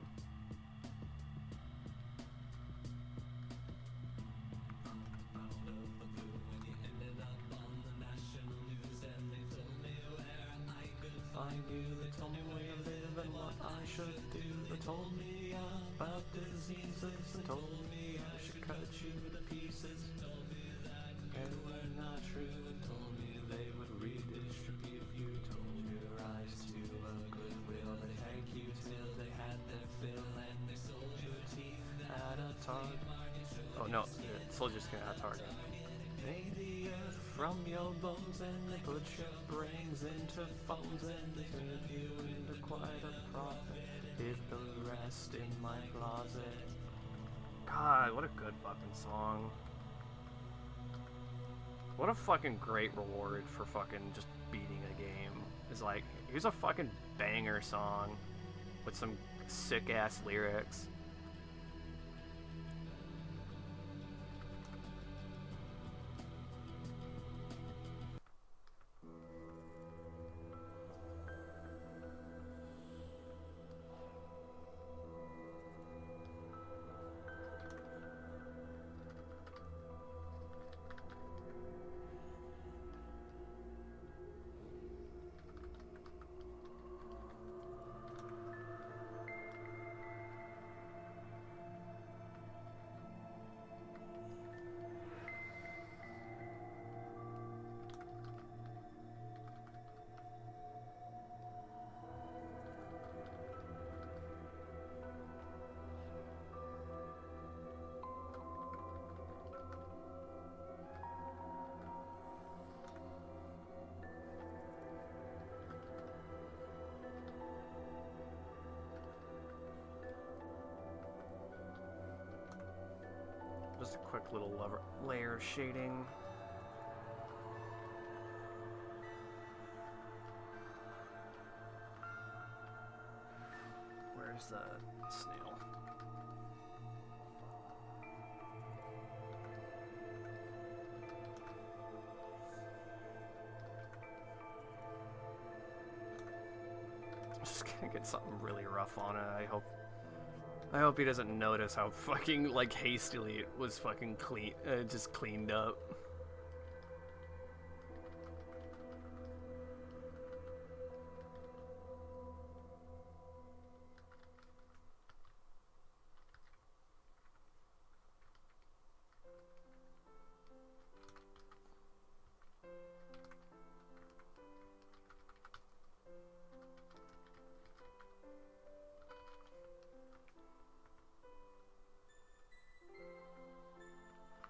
Find you, they told me where you live and what I should do. They told me about diseases and told me I should cut you to pieces. They were not true and told me they would redistribute you. Told your eyes to a goodwill, they thank you till they had their fill and they sold your teeth at a Target. Oh no, sold your skin at a Target. Made the earth from your bones and they put your brains into phones and they turned you into quite a prophet. Hid the rest in my closet. God, what a good fucking song. What a fucking great reward for fucking just beating a game. It's like, here's a fucking banger song with some sick ass lyrics. Just a quick little layer of shading. Where's the snail? Just gonna get something really rough on it. I hope he doesn't notice how fucking like hastily it was fucking just cleaned up.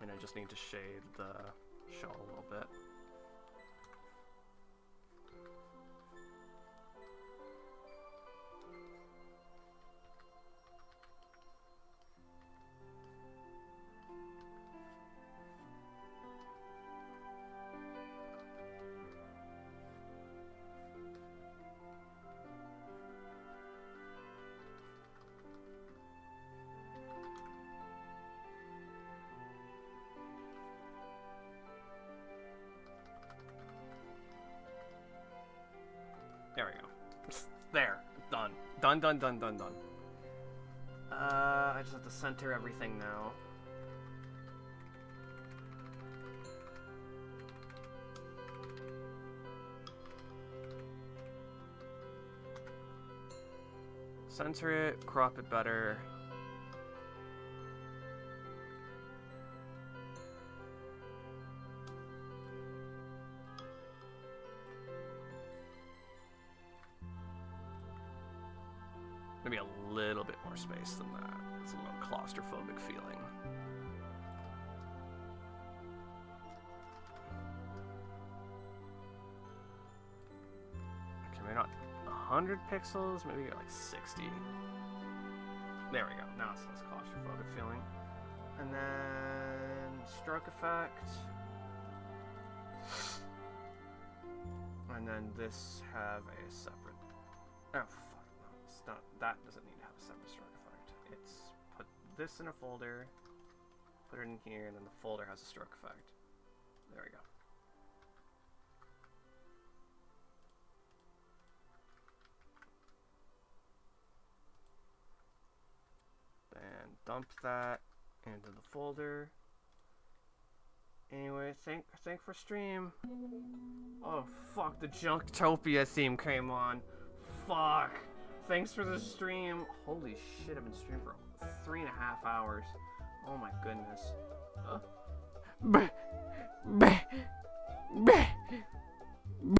And I just need to shade the shell a little bit. There we go. There. Done. Done, done, done, done, done. I just have to center everything now. Center it, crop it better. Maybe a little bit more space than that. It's a little claustrophobic feeling. Okay, maybe not 100 pixels, maybe like 60. There we go. Now it's less claustrophobic feeling. And then stroke effect. And then this have a separate. Oh fuck no! It's not. That doesn't need to have a separate stroke effect. It's put this in a folder, put it in here, and then the folder has a stroke effect. There we go. Then dump that into the folder. Anyway, thank for stream. Oh fuck, the Junktopia theme came on. Fuck. Thanks for the stream. Holy shit, I've been streaming for 3.5 hours. Oh my goodness.